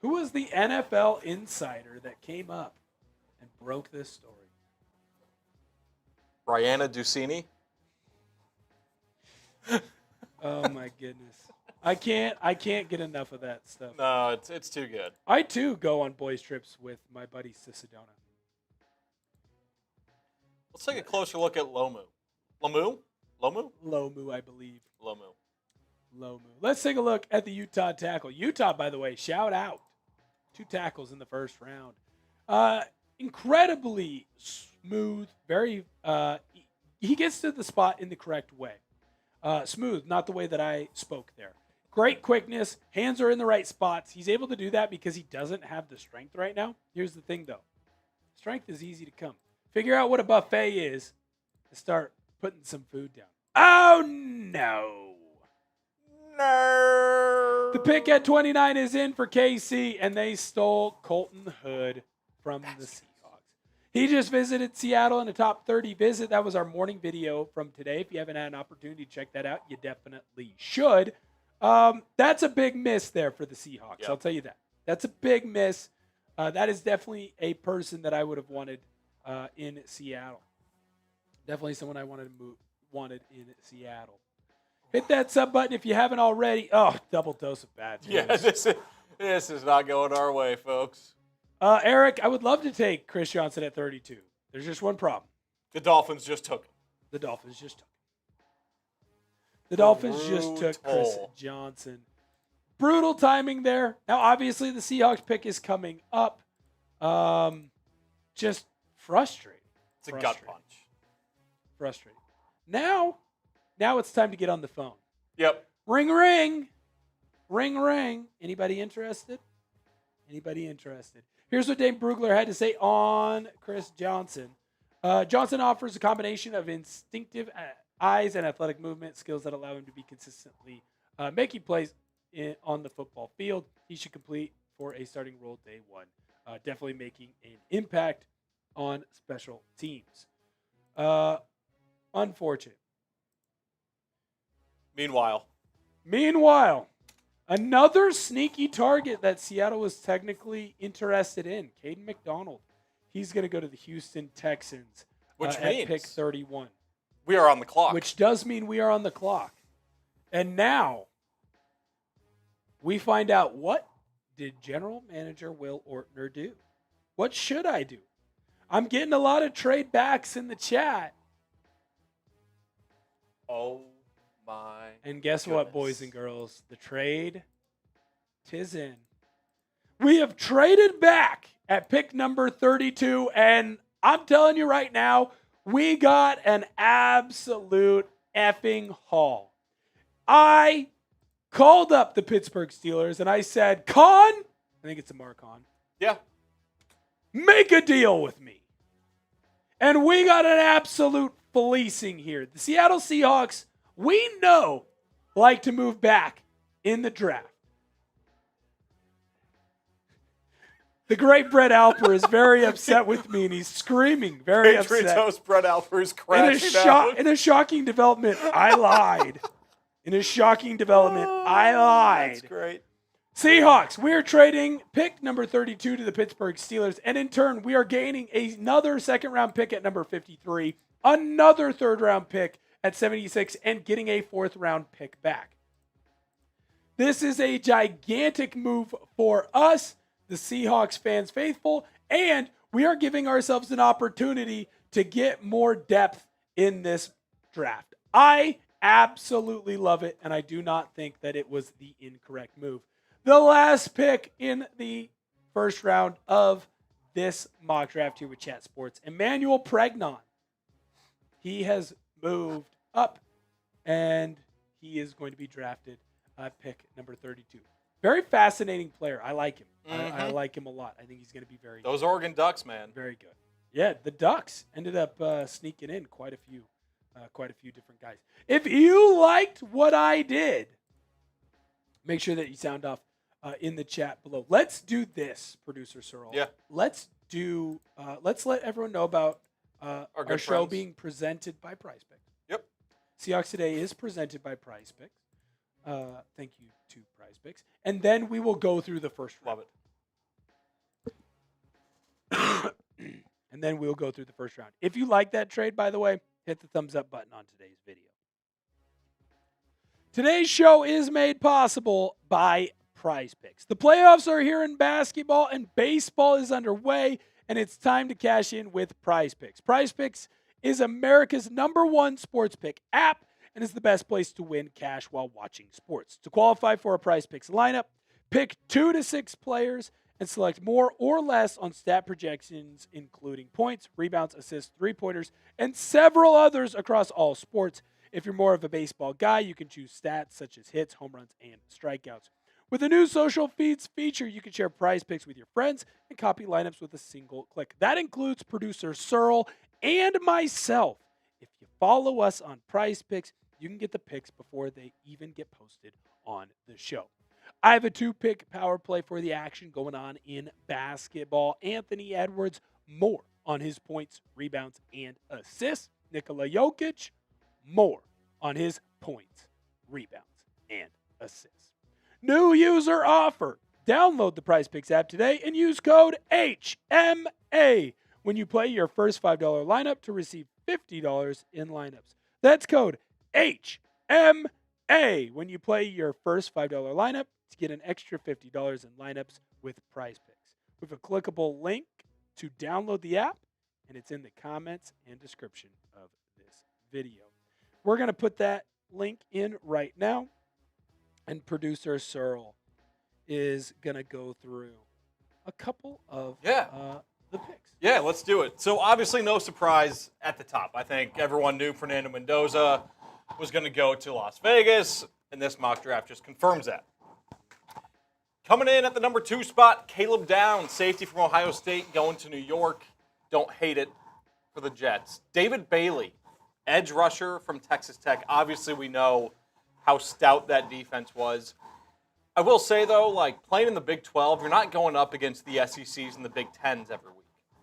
Who was the NFL insider that came up and broke this story? Brianna Ducini. Oh my goodness. I can't get enough of that stuff. No, it's too good. I too go on boys trips with my buddy Cisse. Let's take a closer look at Lomu. Lomu? Lomu, I believe. Lomu. Let's take a look at the Utah tackle. Utah, by the way, shout out. 2 tackles in the first round. Incredibly smooth, very he gets to the spot in the correct way. Smooth, not the way that I spoke there. Great quickness, hands are in the right spots. He's able to do that because he doesn't have the strength right now. Here's the thing though. Strength is easy to come. Figure out what a buffet is and start putting some food down. Oh no. No. The pick at 29 is in for KC, and they stole Colton Hood from the Seahawks. He just visited Seattle in a top 30 visit. That was our morning video from today. If you haven't had an opportunity to check that out, you definitely should. That's a big miss there for the Seahawks. Yep. I'll tell you that. That's a big miss. That is definitely a person that I would have wanted in Seattle. Definitely someone I wanted in Seattle. Hit that sub button if you haven't already. Oh, double dose of bad news. Yeah, this is not going our way, folks. Eric, I would love to take Chris Johnson at 32. There's just one problem. The Dolphins just took him. The Dolphins just took Chris Johnson. Brutal timing there. Now, obviously, the Seahawks pick is coming up. Just frustrating. It's a gut punch. Frustrating. Now it's time to get on the phone. Yep. Ring, ring. Ring, ring. Anybody interested? Here's what Dave Brugler had to say on Chris Johnson. Johnson offers a combination of instinctive eyes and athletic movement skills that allow him to be consistently making plays on the football field. He should complete for a starting role day one. Definitely making an impact on special teams. Unfortunate. Meanwhile, another sneaky target that Seattle was technically interested in, Caden McDonald. He's going to go to the Houston Texans which at means pick 31. we are on the clock. Which does mean we are on the clock. And now we find out, what did General Manager Will Ortner do? What should I do? I'm getting a lot of trade backs in the chat. Oh my. And guess goodness. what, boys and girls? The trade, 'tis in. We have traded back at pick number 32, and I'm telling you right now, we got an absolute effing haul. I called up the Pittsburgh Steelers, and I said, Con, I think it's a Marcon. Yeah. Make a deal with me. And we got an absolute fleecing here. The Seattle Seahawks, we know, like to move back in the draft. The great Brett Alper is very upset with me, and he's screaming, very upset. Patriots Brett Alper is crashing out. In a shocking development, I lied. In a shocking development, I lied. That's great. Seahawks, we are trading pick number 32 to the Pittsburgh Steelers, and in turn, we are gaining another second-round pick at number 53, another third-round pick at 76, and getting a fourth-round pick back. This is a gigantic move for us, the Seahawks fans faithful, and we are giving ourselves an opportunity to get more depth in this draft. I absolutely love it, and I do not think that it was the incorrect move. The last pick in the first round of this mock draft here with Chat Sports, Emmanuel Pregnon. He has moved up, and he is going to be drafted at pick number 32. Very fascinating player. I like him. I like him a lot. I think he's going to be very Those Oregon Ducks, man. Very good. Yeah, the Ducks ended up sneaking in quite a few different guys. If you liked what I did, make sure that you sound off in the chat below. Let's do this, Producer Searle. Yeah. Let's let everyone know about our show friends. being presented by Prize Picks. Yep. Seahawks Today is presented by Prize Picks. Thank you to Prize Picks. And then we will go through the first round. Love it. And then we'll go through the first round. If you like that trade, by the way, hit the thumbs up button on today's video. Today's show is made possible by Prize Picks. The playoffs are here in basketball, and baseball is underway, and it's time to cash in with Prize Picks. Prize Picks is America's #1 sports pick app and is the best place to win cash while watching sports. To qualify for a Prize Picks lineup, pick 2 to 6 players and select more or less on stat projections, including points, rebounds, assists, three-pointers, and several others across all sports. If you're more of a baseball guy, you can choose stats such as hits, home runs, and strikeouts. With the new social feeds feature, you can share Prize Picks with your friends and copy lineups with a single click. That includes producer Searle and myself. If you follow us on Prize Picks, you can get the picks before they even get posted on the show. I have a 2-pick power play for the action going on in basketball. Anthony Edwards, more on his points, rebounds, and assists. Nikola Jokic, more on his points, rebounds, and assists. New user offer. Download the Prize Picks app today and use code HMA when you play your first $5 lineup to receive $50 in lineups. That's code HMA when you play your first $5 lineup to get an extra $50 in lineups with Prize Picks. We have a clickable link to download the app, and it's in the comments and description of this video. We're going to put that link in right now, and producer Searle is going to go through a couple of the picks. Yeah, let's do it. So obviously no surprise at the top. I think everyone knew Fernando Mendoza was going to go to Las Vegas, and this mock draft just confirms that. Coming in at the number 2 spot, Caleb Downs, safety from Ohio State, going to New York. Don't hate it for the Jets. David Bailey, edge rusher from Texas Tech. Obviously, we know how stout that defense was. I will say, though, like playing in the Big 12, you're not going up against the SECs and the Big 10s every week.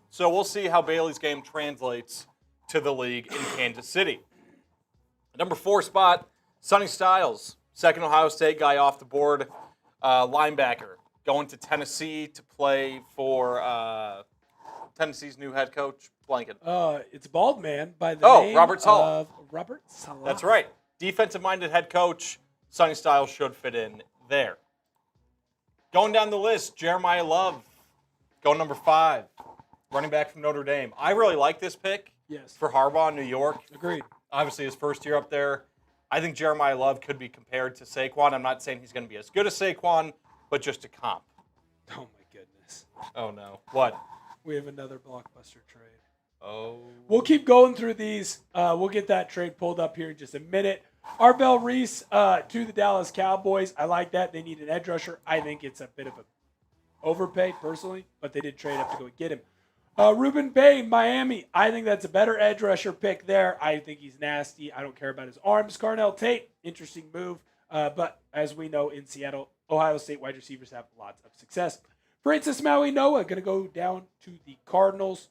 So we'll see how Bailey's game translates to the league in Kansas City. Number 4 spot, Sonny Styles, second Ohio State guy off the board, linebacker, going to Tennessee to play for Tennessee's new head coach, blanket. It's a bald man by the name Robert Saleh. of Robert Saleh. That's right. Defensive-minded head coach, Sonny Styles should fit in there. Going down the list, Jeremiah Love, going number 5, running back from Notre Dame. I really like this pick for Harbaugh in New York. Agreed. Obviously, his first year up there. I think Jeremiah Love could be compared to Saquon. I'm not saying he's going to be as good as Saquon, but just a comp. Oh, my goodness. Oh, no. What? We have another blockbuster trade. Oh. We'll keep going through these. We'll get that trade pulled up here in just a minute. Arvell Reese to the Dallas Cowboys. I like that. They need an edge rusher. I think it's a bit of an overpay, personally, but they did trade up to go get him. Ruben Bain, Miami. I think that's a better edge rusher pick there. I think he's nasty. I don't care about his arms. Carnell Tate, interesting move. But as we know in Seattle, Ohio State wide receivers have lots of success. Francis Maui Noah going to go down to the Cardinals.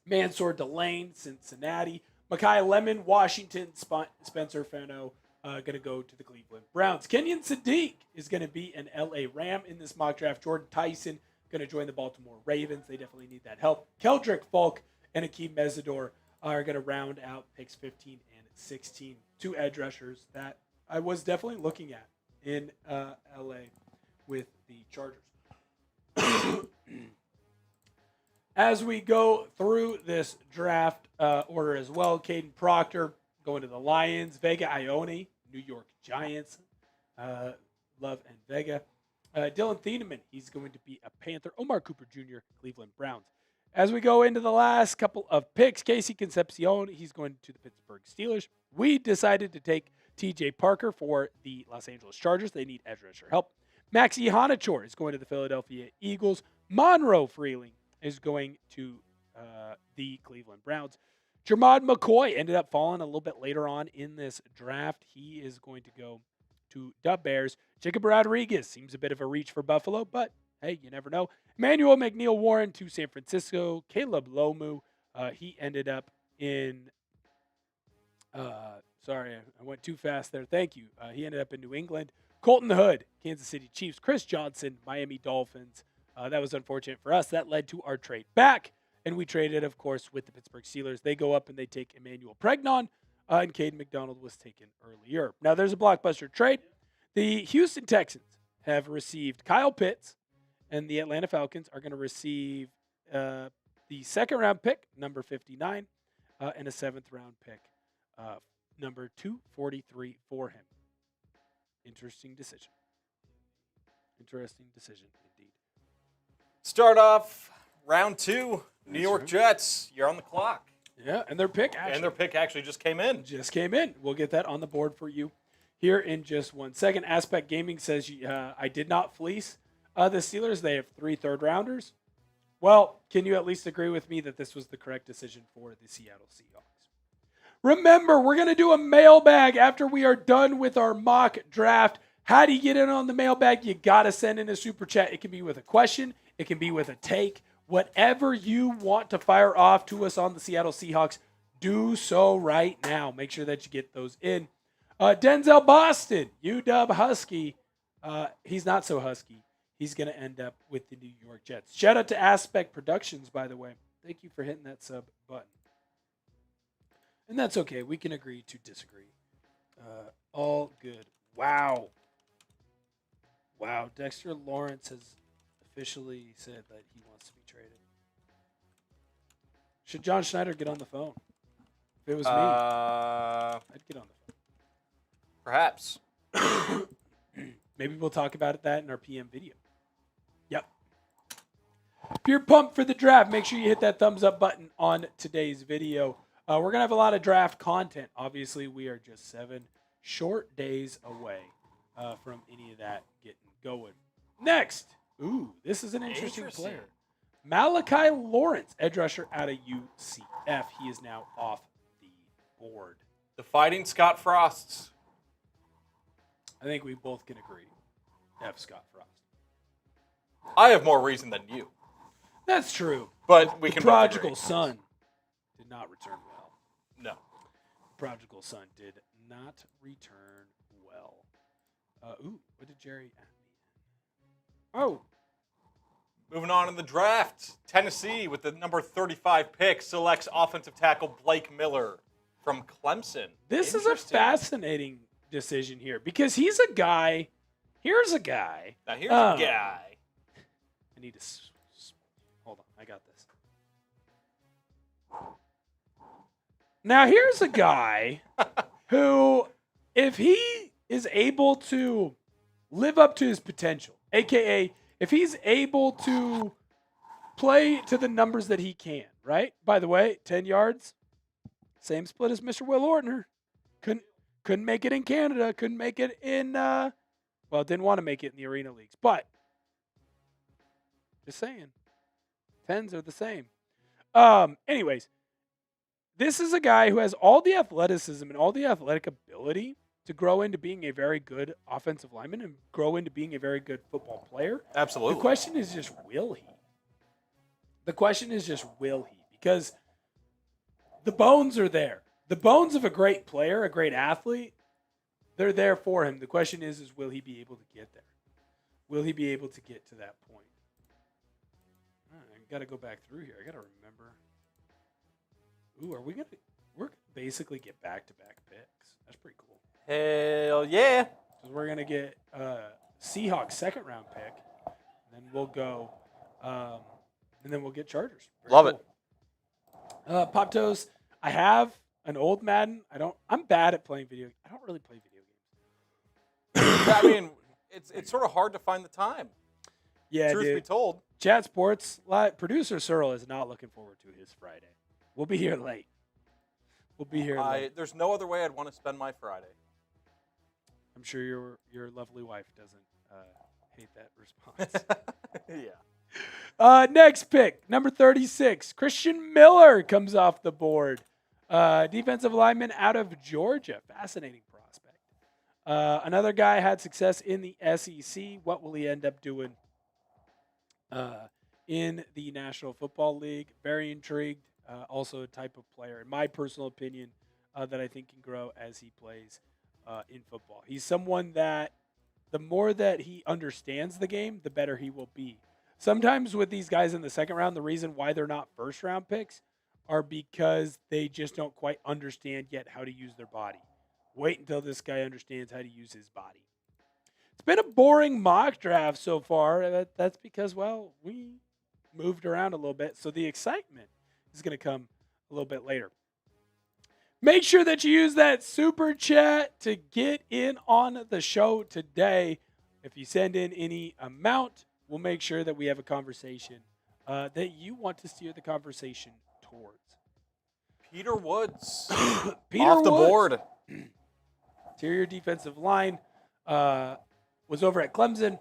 Mansour Delane, Cincinnati. Mekhi Lemon, Washington. Spencer Fano going to go to the Cleveland Browns. Kenyon Sadiq is going to be an LA Ram in this mock draft. Jordan Tyson going to join the Baltimore Ravens. They definitely need that help. Keldrick Falk and Akeem Mesidor are going to round out picks 15 and 16. 2 edge rushers that I was definitely looking at in LA with the Chargers. As we go through this draft order as well, Caden Proctor going to the Lions, Vega Ione, New York Giants, Love and Vega. Dylan Thieneman, he's going to be a Panther. Omar Cooper Jr., Cleveland Browns. As we go into the last couple of picks, Casey Concepcion, he's going to the Pittsburgh Steelers. We decided to take T.J. Parker for the Los Angeles Chargers. They need edge rusher help. Maxi Hanachor is going to the Philadelphia Eagles. Monroe Freeling is going to the Cleveland Browns. Jermod McCoy ended up falling a little bit later on in this draft. He is going to go to the Bears. Jacob Rodriguez seems a bit of a reach for Buffalo, but hey, you never know. Emmanuel McNeil Warren to San Francisco. Caleb Lomu, he ended up in sorry, I went too fast there. Thank you. He ended up in New England. Colton Hood, Kansas City Chiefs. Chris Johnson, Miami Dolphins. That was unfortunate for us. That led to our trade back, and we traded, of course, with the Pittsburgh Steelers. They go up and they take Emmanuel Pregnon, and Caden McDonald was taken earlier. Now, there's a blockbuster trade. The Houston Texans have received Kyle Pitts, and the Atlanta Falcons are going to receive the second-round pick, number 59, and a seventh-round pick, number 243 for him. Interesting decision. Interesting decision indeed. Start off round 2, New York Jets. You're on the clock. Yeah, and their pick actually just came in. We'll get that on the board for you here in just 1 second. Aspect Gaming says I did not fleece the Steelers. They have 3 third-rounders. Well, can you at least agree with me that this was the correct decision for the Seattle Seahawks? Remember, we're going to do a mailbag after we are done with our mock draft. How do you get in on the mailbag? You got to send in a super chat. It can be with a question. It can be with a take. Whatever you want to fire off to us on the Seattle Seahawks, do so right now. Make sure that you get those in. Denzel Boston, UW Husky. He's not so husky. He's going to end up with the New York Jets. Shout out to Aspect Productions, by the way. Thank you for hitting that sub button. And that's okay. We can agree to disagree. All good. Wow. Dexter Lawrence has officially said that he wants to be traded. Should John Schneider get on the phone? If it was me, I'd get on the phone. Perhaps. Maybe we'll talk about that in our PM video. Yep. If you're pumped for the draft, make sure you hit that thumbs up button on today's video. We're going to have a lot of draft content. Obviously, we are just 7 short days away from any of that getting going. Next. Ooh, this is an interesting player. Malachi Lawrence, edge rusher out of UCF. He is now off the board. The Fighting Scott Frosts. I think we both can agree. F. Scott Frost. I have more reason than you. That's true. But we the can prodigal son did not return well. No. Prodigal son did not return well. What did Jerry at me? Oh, Moving on in the draft, Tennessee with the number 35 pick selects offensive tackle Blake Miller from Clemson. this is a fascinating decision here because he's a guy. Here's a guy. Now here's a guy. I need to hold on. I got this. Now here's a guy who, if he is able to live up to his potential, aka if he's able to play to the numbers that he can, right? By the way, 10 yards, same split as Mr. Will Ortner. Couldn't make it in Canada. Couldn't make it in, didn't want to make it in the arena leagues. But, just saying, 10s are the same. Anyways, this is a guy who has all the athleticism and all the athletic ability to grow into being a very good offensive lineman and grow into being a very good football player. Absolutely. The question is just, will he? The question is just, will he? Because the bones are there. The bones of a great player, a great athlete, they're there for him. The question is will he be able to get there? Will he be able to get to that point? I got to go back through here. I got to remember. We're going to basically get back-to-back picks. That's pretty cool. Hell yeah. So we're going to get Seahawks second-round pick, and then we'll go, and then we'll get Chargers. Love it. Pop Toes, I have an old Madden. I'm bad at playing video. I don't really play video games. I mean, it's sort of hard to find the time. Yeah, Truth dude. be told. Chat Sports Live producer Searle is not looking forward to his Friday. We'll be here late. Late. There's no other way I'd want to spend my Friday. I'm sure your lovely wife doesn't hate that response. Yeah. Next pick, number 36, Christian Miller comes off the board. Defensive lineman out of Georgia. Fascinating prospect. Another guy had success in the SEC. What will he end up doing in the National Football League? Very intrigued. Also a type of player, in my personal opinion, that I think can grow as he plays in football. He's someone that the more that he understands the game, the better he will be. Sometimes with these guys in the second round, the reason why they're not first-round picks are because they just don't quite understand yet how to use their body. Wait until this guy understands how to use his body. It's been a boring mock draft so far. That's because, we moved around a little bit, so the excitement is going to come a little bit later. Make sure that you use that super chat to get in on the show today. If you send in any amount, we'll make sure that we have a conversation that you want to steer the conversation towards. Peter Woods. Off the board. Interior defensive line was over at Clemson.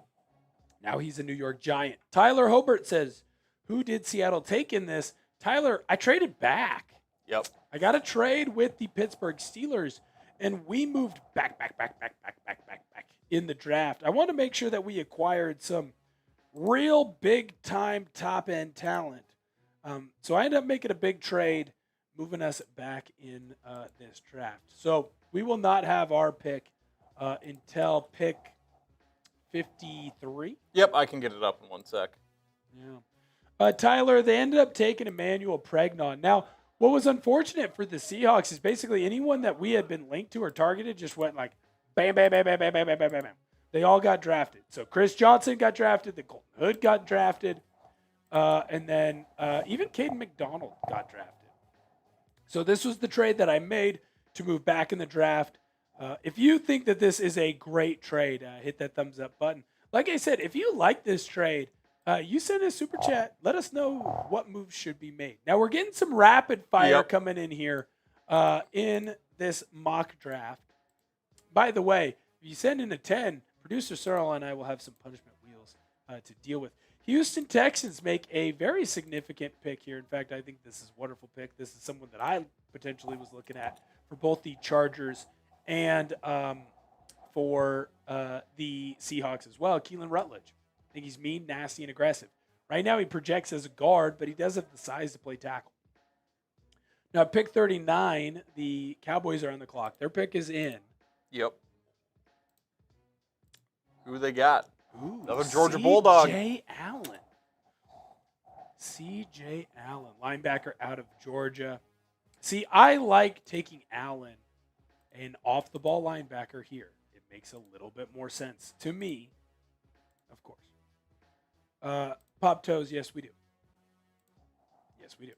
Now he's a New York Giant. Tyler Hobart says, who did Seattle take in this? Tyler, I traded back. Yep. I got a trade with the Pittsburgh Steelers, and we moved back in the draft. I want to make sure that we acquired some real big-time top-end talent. So I ended up making a big trade, moving us back in this draft. So we will not have our pick until pick 53. Yep, I can get it up in 1 sec. Yeah. Tyler, they ended up taking Emmanuel Pregnon. Now, what was unfortunate for the Seahawks is basically anyone that we had been linked to or targeted just went like bam, bam, bam, bam, bam, bam, bam, bam, bam. They all got drafted. So Chris Johnson got drafted. The Colton Hood got drafted. And then even Caden McDonald got drafted. So this was the trade that I made to move back in the draft. If you think that this is a great trade, hit that thumbs up button. Like I said, if you like this trade, you send a super chat. Let us know what moves should be made. Now, we're getting some rapid fire coming in here in this mock draft. By the way, if you send in a 10, producer Searle and I will have some punishment wheels to deal with. Houston Texans make a very significant pick here. In fact, I think this is a wonderful pick. This is someone that I potentially was looking at for both the Chargers and for the Seahawks as well. Keelan Rutledge. I think he's mean, nasty, and aggressive. Right now he projects as a guard, but he does have the size to play tackle. Now, pick 39, the Cowboys are on the clock. Their pick is in. Yep. Who they got? Ooh, Another Georgia Bulldog. C.J. Allen. C.J. Allen, linebacker out of Georgia. See, I like taking Allen, an off-the-ball linebacker here. It makes a little bit more sense to me, of course. Pop toes, yes, we do. Yes, we do.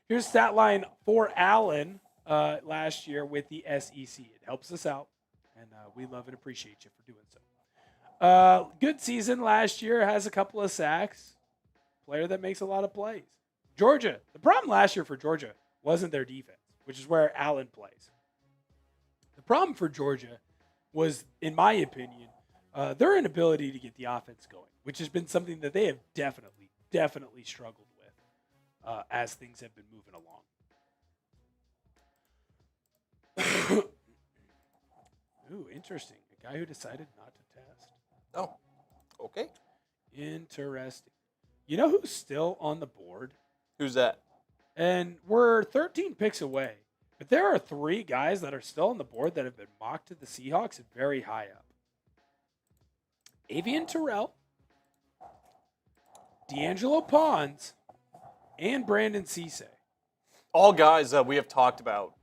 Here's stat line for Allen last year with the SEC. It helps us out, and we love and appreciate you for doing so. Good season last year, has a couple of sacks. Player that makes a lot of plays. Georgia, the problem last year for Georgia wasn't their defense, which is where Allen plays. The problem for Georgia was, in my opinion, their inability to get the offense going, which has been something that they have definitely struggled with as things have been moving along. Ooh, interesting. A guy who decided not to test. Oh, okay. Interesting. You know who's still on the board? Who's that? And we're 13 picks away. But there are 3 guys that are still on the board that have been mocked to the Seahawks and very high up. Avian Terrell, D'Angelo Pons, and Brandon Cisse. All guys that we have talked about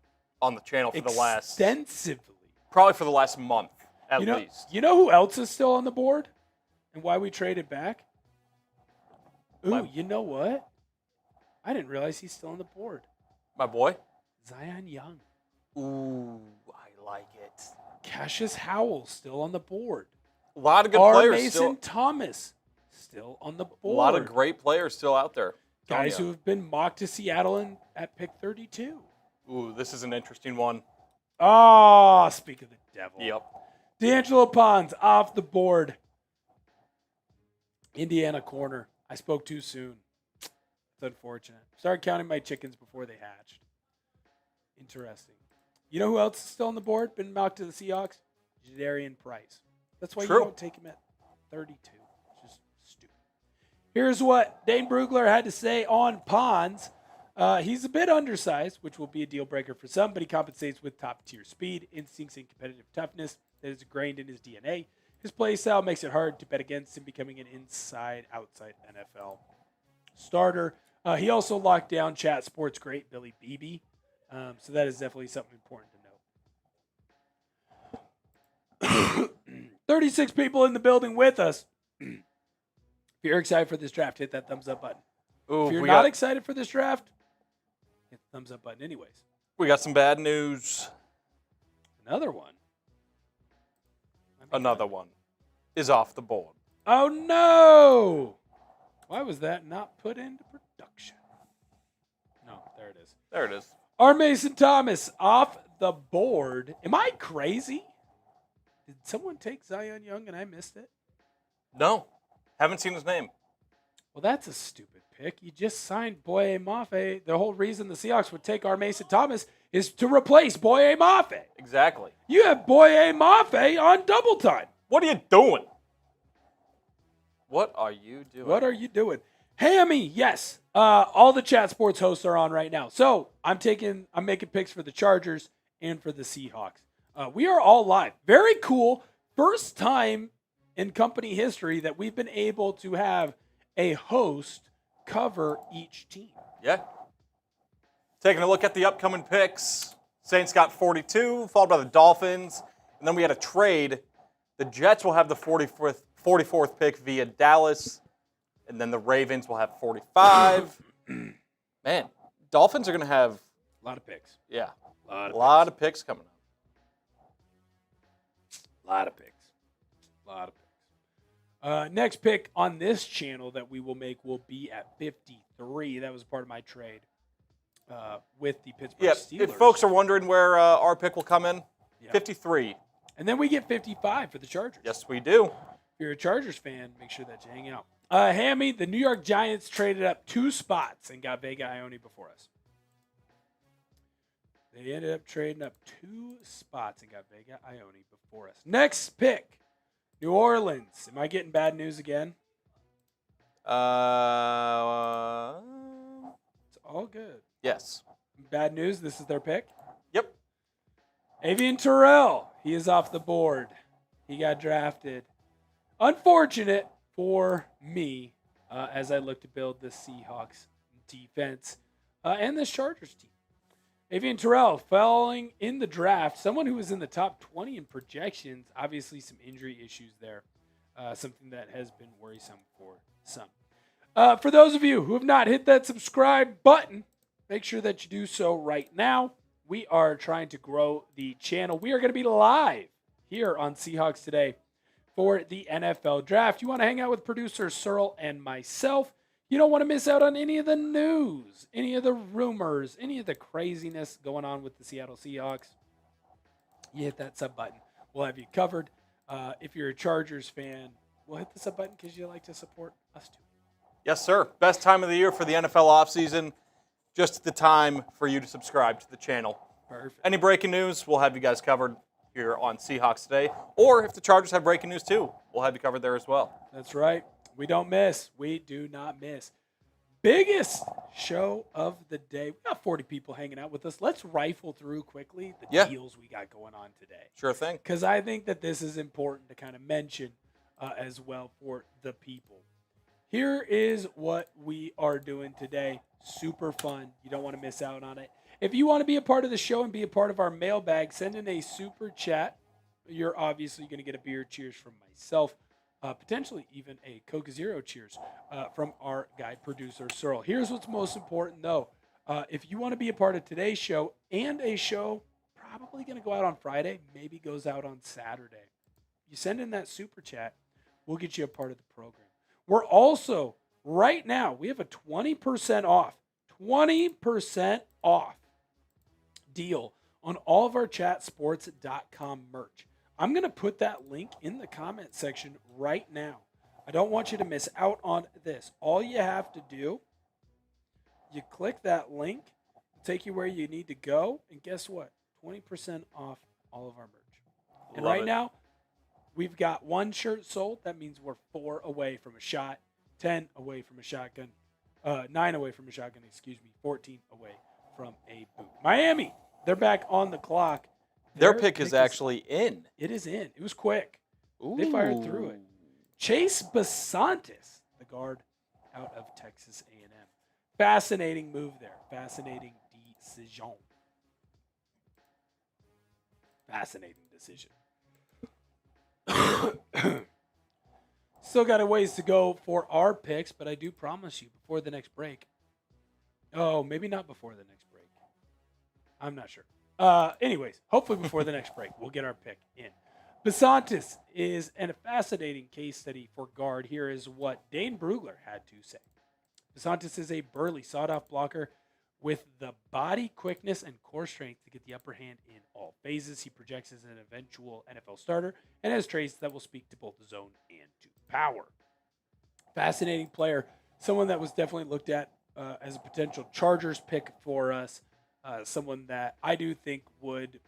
on the channel for the last... Extensively. Probably for the last month, at least. You know who else is still on the board? And why we traded back? Ooh, you know what? I didn't realize he's still on the board. My boy? Zion Young. Ooh, I like it. Cassius Howell still on the board. A lot of good players Mason still. Thomas still on the board. A lot of great players still out there. Guys who have been mocked to Seattle at pick 32. Ooh, this is an interesting one. Oh, speak of the devil. Yep. D'Angelo Pons off the board. Indiana corner. I spoke too soon. It's unfortunate. Started counting my chickens before they hatched. Interesting. You know who else is still on the board? Been mocked to the Seahawks? Jadarian Price. That's why you don't take him at 32. It's just stupid. Here's what Dane Brugler had to say on Pons. He's a bit undersized, which will be a deal breaker for some, but he compensates with top-tier speed, instincts, and competitive toughness that is ingrained in his DNA. His play style makes it hard to bet against him becoming an inside-outside NFL starter. He also locked down Chat Sports great Billy Beebe, so that is definitely something important to note. 36 people in the building with us. If you're excited for this draft, hit that thumbs up button. Ooh, if you're not excited for this draft, hit the thumbs up button anyways. We got some bad news. Another one. Another one is off the board. Oh, no. Why was that not put into production? No, there it is. There it is. R. Mason Thomas off the board. Am I crazy? Did someone take Zion Young and I missed it? No. Haven't seen his name. Well, that's a stupid pick. You just signed Boye Mafe. The whole reason the Seahawks would take R. Mason Thomas is to replace Boye Mafe. Exactly. You have Boye Mafe on double time. What are you doing? What are you doing? What are you doing? Hammy, yes. All the Chat Sports hosts are on right now. So I'm making picks for the Chargers and for the Seahawks. We are all live. Very cool. First time in company history that we've been able to have a host cover each team. Yeah. Taking a look at the upcoming picks. Saints got 42, followed by the Dolphins. And then we had a trade. The Jets will have the 44th pick via Dallas. And then the Ravens will have 45. Man, Dolphins are going to have... A lot of picks. Yeah. A lot of picks coming up. A lot of picks. Next pick on this channel that we will make will be at 53. That was part of my trade with the Pittsburgh Steelers. If folks are wondering where our pick will come in, 53. And then we get 55 for the Chargers. Yes, we do. If you're a Chargers fan, make sure that you hang out. Hammy, the New York Giants traded up 2 spots and got Vega Ione before us. They ended up trading up 2 spots and got Vega Ione before us. Next pick, New Orleans. Am I getting bad news again? It's all good. Yes. Bad news, this is their pick. Yep. Avian Terrell, he is off the board. He got drafted. Unfortunate for me as I look to build the Seahawks defense and the Chargers team. Avian Terrell falling in the draft. Someone who was in the top 20 in projections. Obviously, some injury issues there. Something that has been worrisome for some. For those of you who have not hit that subscribe button, make sure that you do so right now. We are trying to grow the channel. We are going to be live here on Seahawks Today for the NFL Draft. You want to hang out with producer Searle and myself. You don't want to miss out on any of the news, any of the rumors, any of the craziness going on with the Seattle Seahawks. You hit that sub button. We'll have you covered. If you're a Chargers fan, we'll hit the sub button because you like to support us too. Yes, sir. Best time of the year for the NFL offseason. Just the time for you to subscribe to the channel. Perfect. Any breaking news, we'll have you guys covered here on Seahawks Today. Or if the Chargers have breaking news too, we'll have you covered there as well. That's right. We don't miss. We do not miss. Biggest show of the day. We got 40 people hanging out with us. Let's rifle through quickly the deals we got going on today. Sure thing. Because I think that this is important to kind of mention as well for the people. Here is what we are doing today. Super fun. You don't want to miss out on it. If you want to be a part of the show and be a part of our mailbag, send in a super chat. You're obviously going to get a beer cheers from myself. Potentially even a Coke Zero cheers from our guy producer Searle. Here's what's most important though. If you want to be a part of today's show and a show probably going to go out on Friday, maybe goes out on Saturday, you send in that super chat, we'll get you a part of the program. We're also, right now, we have a 20% off deal on all of our chatsports.com merch. I'm going to put that link in the comment section right now. I don't want you to miss out on this. All you have to do, you click that link, take you where you need to go, and guess what? 20% off all of our merch. And right now, we've got 1 shirt sold. That means we're 4 away from a shot, 10 away from a shotgun, 9 away from a shotgun, 14 away from a boot. Miami, they're back on the clock. Their pick is actually in. It is in. It was quick. Ooh. They fired through it. Chase Basantis, the guard out of Texas A&M. Fascinating move there. Fascinating decision. Fascinating decision. Still got a ways to go for our picks, but I do promise you before the next break. Oh, maybe not before the next break. I'm not sure. Anyways, hopefully before the next break, we'll get our pick in. Basantis is a fascinating case study for guard. Here is what Dane Brugler had to say. Basantis is a burly, sawed-off blocker with the body quickness and core strength to get the upper hand in all phases. He projects as an eventual NFL starter and has traits that will speak to both the zone and to power. Fascinating player. Someone that was definitely looked at as a potential Chargers pick for us. Someone that I do think would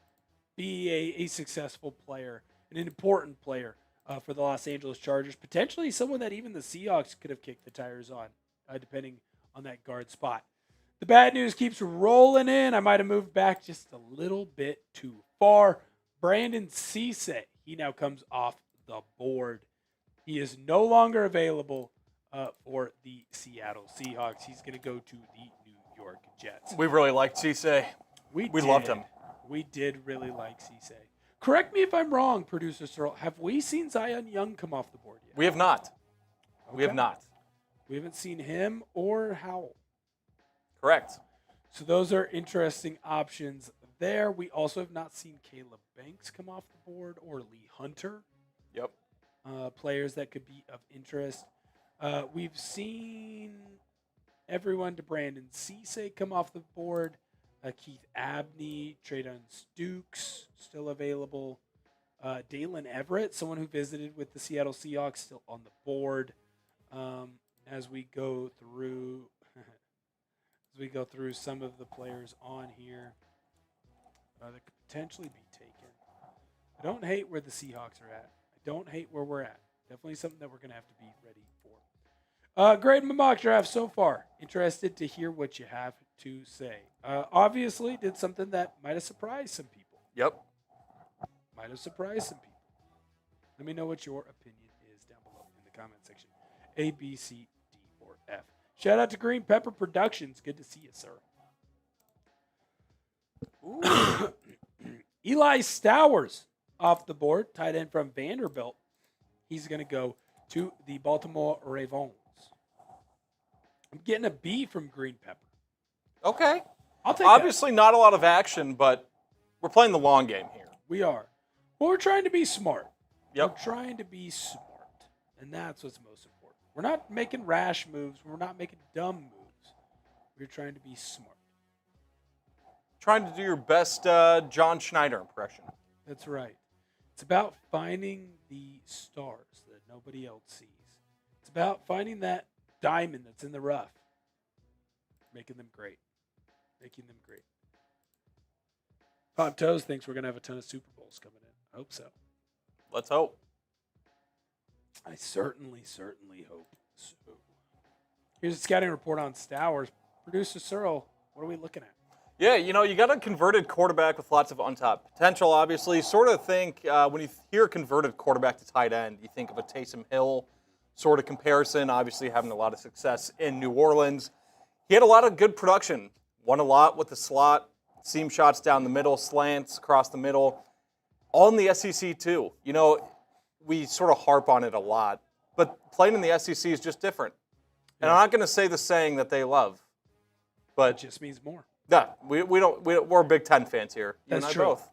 be a successful player, an important player for the Los Angeles Chargers. Potentially someone that even the Seahawks could have kicked the tires on, depending on that guard spot. The bad news keeps rolling in. I might have moved back just a little bit too far. Brandon Cisse, he now comes off the board. He is no longer available for the Seattle Seahawks. He's going to go to the New York Jets. We really liked Cisse. We loved him. We did really like Cisse. Correct me if I'm wrong, producer Searle. Have we seen Zion Young come off the board yet? We have not. Okay. We have not. We haven't seen him or Howell. Correct. So those are interesting options there. We also have not seen Caleb Banks come off the board or Lee Hunter. Yep. Players that could be of interest. We've seen everyone to Brandon Cisse come off the board. Keith Abney, Treydon Stukes still available. Dalen Everett, someone who visited with the Seattle Seahawks, still on the board. As we go through some of the players on here that could potentially be taken. I don't hate where the Seahawks are at. I don't hate where we're at. Definitely something that we're going to have to be ready for. Grade my mock draft so far. Interested to hear what you have to say. Obviously, did something that might have surprised some people. Yep. Might have surprised some people. Let me know what your opinion is down below in the comment section. A, B, C, D, or F. Shout out to Green Pepper Productions. Good to see you, sir. Eli Stowers off the board, tight end from Vanderbilt. He's going to go to the Baltimore Ravens. I'm getting a B from Green Pepper. Okay. I'll take Obviously, not a lot of action, but we're playing the long game here. We are. Well, we're trying to be smart. Yep. We're trying to be smart. And that's what's most important. We're not making rash moves. We're not making dumb moves. We're trying to be smart. Trying to do your best John Schneider impression. That's right. It's about finding the stars that nobody else sees. It's about finding that diamond that's in the rough. Making them great. Making them great. Pop Toes thinks we're going to have a ton of Super Bowls coming in. I hope so. Let's hope. I certainly hope so. Here's a scouting report on Stowers. Producer Searle, what are we looking at? Yeah, you got a converted quarterback with lots of untapped potential, obviously. Sort of think, when you hear converted quarterback to tight end, you think of a Taysom Hill sort of comparison, obviously having a lot of success in New Orleans. He had a lot of good production. Won a lot with the slot, seam shots down the middle, slants across the middle. All in the SEC, too. We sort of harp on it a lot, but playing in the SEC is just different. And I'm not going to say the saying that they love, but It just means more. yeah, we're Big Ten fans here. You That's and I true. both.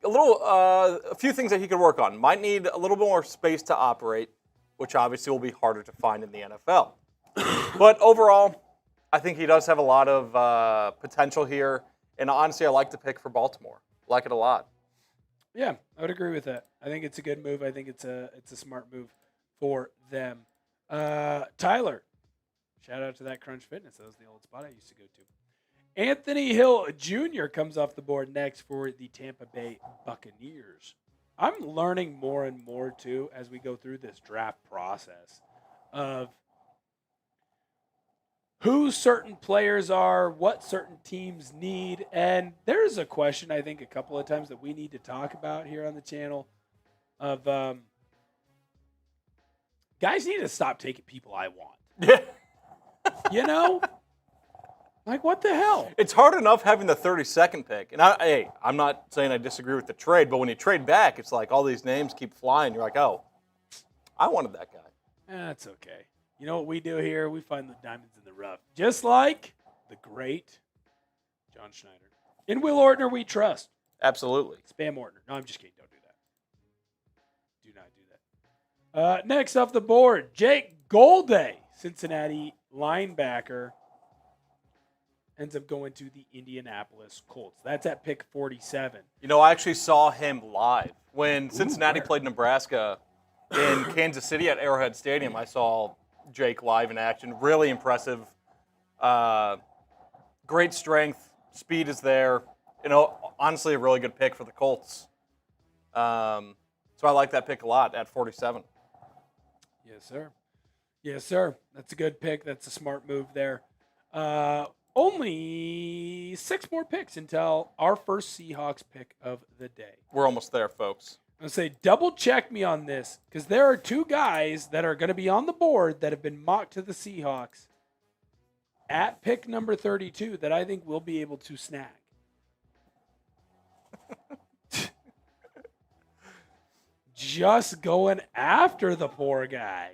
A few things that he could work on. Might need a little bit more space to operate, which obviously will be harder to find in the NFL. But overall, I think he does have a lot of potential here. And honestly, I like the pick for Baltimore. Like it a lot. Yeah, I would agree with that. I think it's a good move. I think it's a smart move for them. Tyler, shout out to that Crunch Fitness. That was the old spot I used to go to. Anthony Hill Jr. comes off the board next for the Tampa Bay Buccaneers. I'm learning more and more, too, as we go through this draft process of who certain players are, what certain teams need. And there's a question, I think, a couple of times that we need to talk about here on the channel of guys need to stop taking people I want. Yeah. Like, what the hell? It's hard enough having the 32nd pick. And I'm not saying I disagree with the trade, but when you trade back, it's like all these names keep flying. You're like, oh, I wanted that guy. That's okay. You know what we do here? We find the diamonds in the rough. Just like the great John Schneider. In Will Ortner, we trust. Absolutely. Spam Ortner. No, I'm just kidding. Don't do that. Do not do that. Next off the board, Jake Golday, Cincinnati linebacker, ends up going to the Indianapolis Colts. That's at pick 47. I actually saw him live. When Cincinnati played Nebraska in Kansas City at Arrowhead Stadium, I saw Jake live in action. Really impressive. Great strength. Speed is there. Honestly, a really good pick for the Colts. So I like that pick a lot at 47. Yes, sir. Yes, sir. That's a good pick. That's a smart move there. Only 6 more picks until our first Seahawks pick of the day. We're almost there, folks. I'm going to say double check me on this because there are 2 guys that are going to be on the board that have been mocked to the Seahawks at pick number 32 that I think we'll be able to snag. Just going after the poor guy.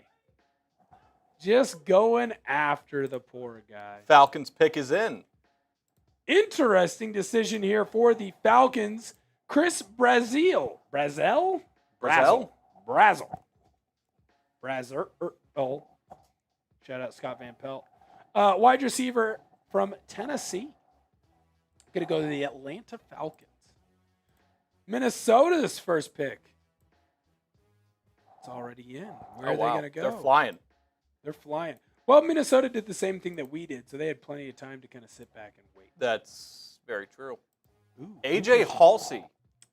Just going after the poor guy. Falcons pick is in. Interesting decision here for the Falcons. Chris Braziel. Brazel? Brazel? Oh. Shout out Scott Van Pelt. Wide receiver from Tennessee. Going to go to the Atlanta Falcons. Minnesota's first pick. It's already in. Where are they going to go? They're flying. They're flying. Well, Minnesota did the same thing that we did, so they had plenty of time to kind of sit back and wait. That's very true. Ooh, A.J. Halsey.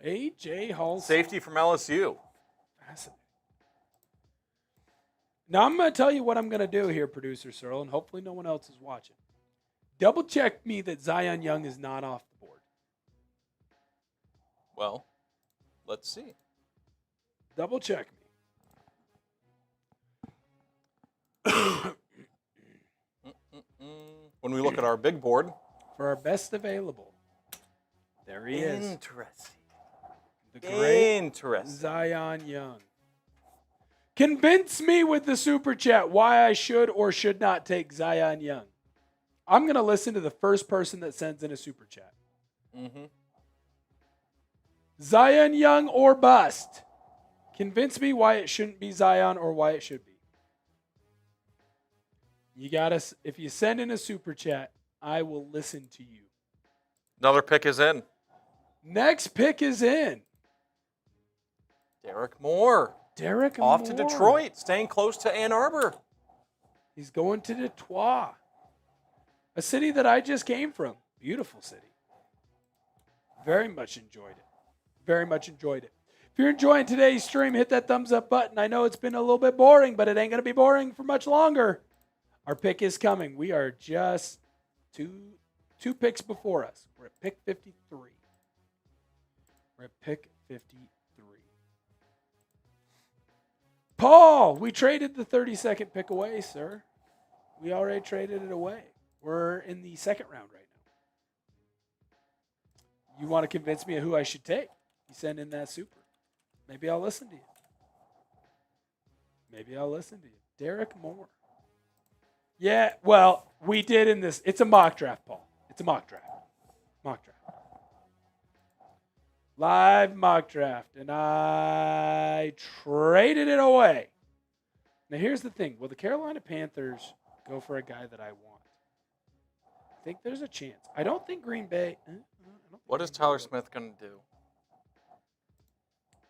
A.J. Halsey. Safety from LSU. Fascinating. Now, I'm going to tell you what I'm going to do here, Producer Searle, and hopefully no one else is watching. double check me that Zion Young is not off the board. Well, let's see. Double check me. When we look at our big board. For our best available. There he is. Interesting. The great Interesting. Zion Young. Convince me with the super chat why I should or should not take Zion Young. I'm going to listen to the first person that sends in a super chat. Mm-hmm. Zion Young or bust. Convince me why it shouldn't be Zion or why it should be. You got us. If you send in a super chat, I will listen to you. Another pick is in. Next pick is in. Derek Moore. Derek Off Moore. to Detroit, staying close to Ann Arbor. He's going to Detroit, a city that I just came from. Beautiful city. Very much enjoyed it. Very much enjoyed it. If you're enjoying today's stream, hit that thumbs up button. I know it's been a little bit boring, but it ain't going to be boring for much longer. Our pick is coming. We are just two picks before us. We're at pick 53. We're at pick 53. Paul, we traded the 32nd pick away, sir. We already traded it away. We're in the second round right now. You want to convince me of who I should take? You send in that super. Maybe I'll listen to you. Maybe I'll listen to you. Derek Moore. Yeah, well, we did in this. It's a mock draft, Paul. It's a mock draft. Mock draft. Live mock draft. And I traded it away. Now, here's the thing. Will the Carolina Panthers go for a guy that I want? I think there's a chance. I don't think Green Bay. What is Tyler Smith going to do?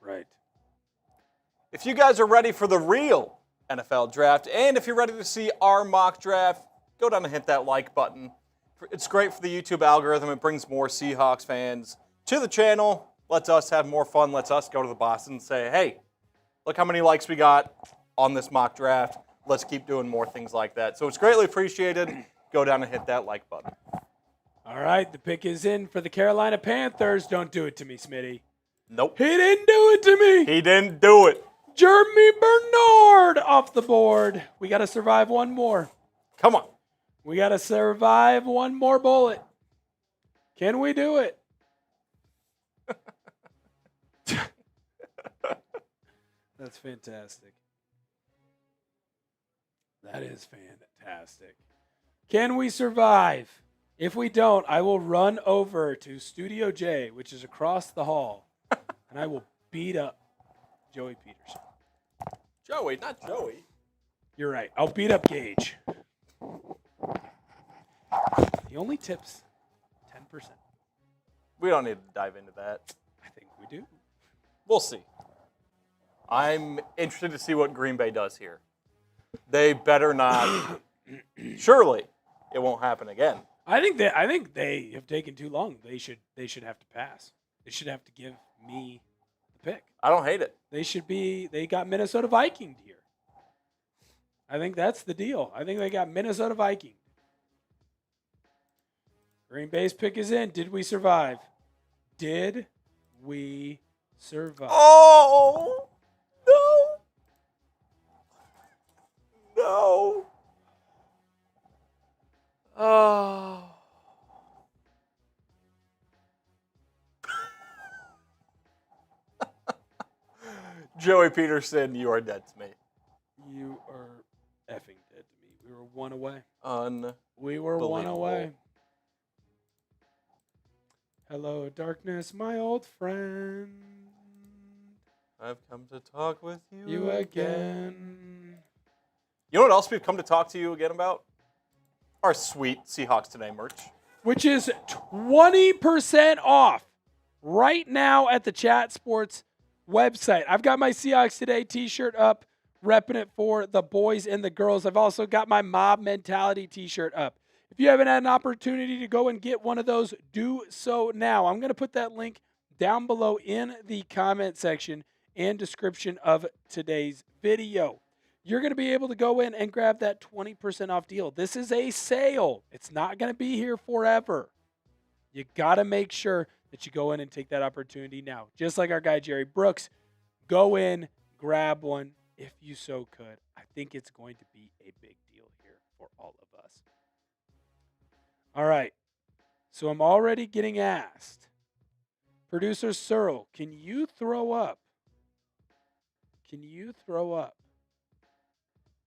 Right. If you guys are ready for the real NFL draft, and if you're ready to see our mock draft, go down and hit that like button. It's great for the YouTube algorithm. It brings more Seahawks fans to the channel, lets us have more fun, lets us go to the boss and say, hey, look how many likes we got on this mock draft. Let's keep doing more things like that. So it's greatly appreciated. Go down and hit that like button. All right, the pick is in for the Carolina Panthers. Don't do it to me, Smitty. Nope. He didn't do it to me. He didn't do it. Jeremy Bernard off the board. We got to survive one more. Come on. We got to survive one more bullet. Can we do it? That's fantastic. That is fantastic. Can we survive? If we don't, I will run over to Studio J, which is across the hall, and I will beat up Joey Peterson. Joey, not Joey. You're right. I'll beat up Gage. He only tips 10%. We don't need to dive into that. I think we do. We'll see. I'm interested to see what Green Bay does here. They better not. Surely, it won't happen again. I think they have taken too long. They should have to pass. They should have to give me the pick. I don't hate it. They got Minnesota Vikinged here. I think that's the deal. I think they got Minnesota Vikinged. Green Bay's pick is in. Did we survive? Did we survive? Oh, no. No. Oh. Joey Peterson, you are dead to me. You are effing dead to me. We were one away. Unbelievable. We were one away. Hello, darkness, my old friend. I've come to talk with you, You again. You know what else we've come to talk to you again about? Our sweet Seahawks Today merch. Which is 20% off right now at the Chat Sports website. I've got my Seahawks Today t-shirt up, repping it for the boys and the girls. I've also got my Mob Mentality t-shirt up. If you haven't had an opportunity to go and get one of those, do so now. I'm going to put that link down below in the comment section and description of today's video. you're going to be able to go in and grab that 20% off deal. This is a sale. It's not going to be here forever. You got to make sure that you go in and take that opportunity now. Just like our guy Jerry Brooks, go in, grab one if you so could. I think it's going to be a big deal here for all of us. All right. So I'm already getting asked. Producer Searle, can you throw up? Can you throw up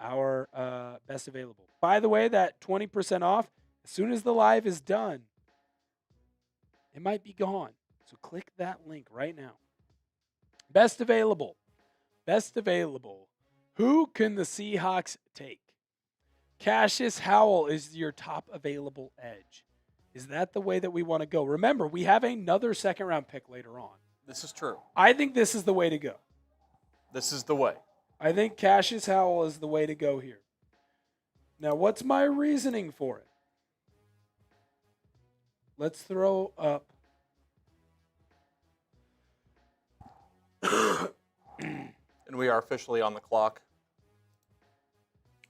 our best available? By the way, that 20% off, as soon as the live is done, it might be gone. So click that link right now. Best available. Best available. Who can the Seahawks take? Cassius Howell is your top available edge. Is that the way that we want to go? Remember, we have another second-round pick later on. This is true. I think this is the way to go. This is the way. I think Cassius Howell is the way to go here. Now, what's my reasoning for it? Let's throw up. And we are officially on the clock.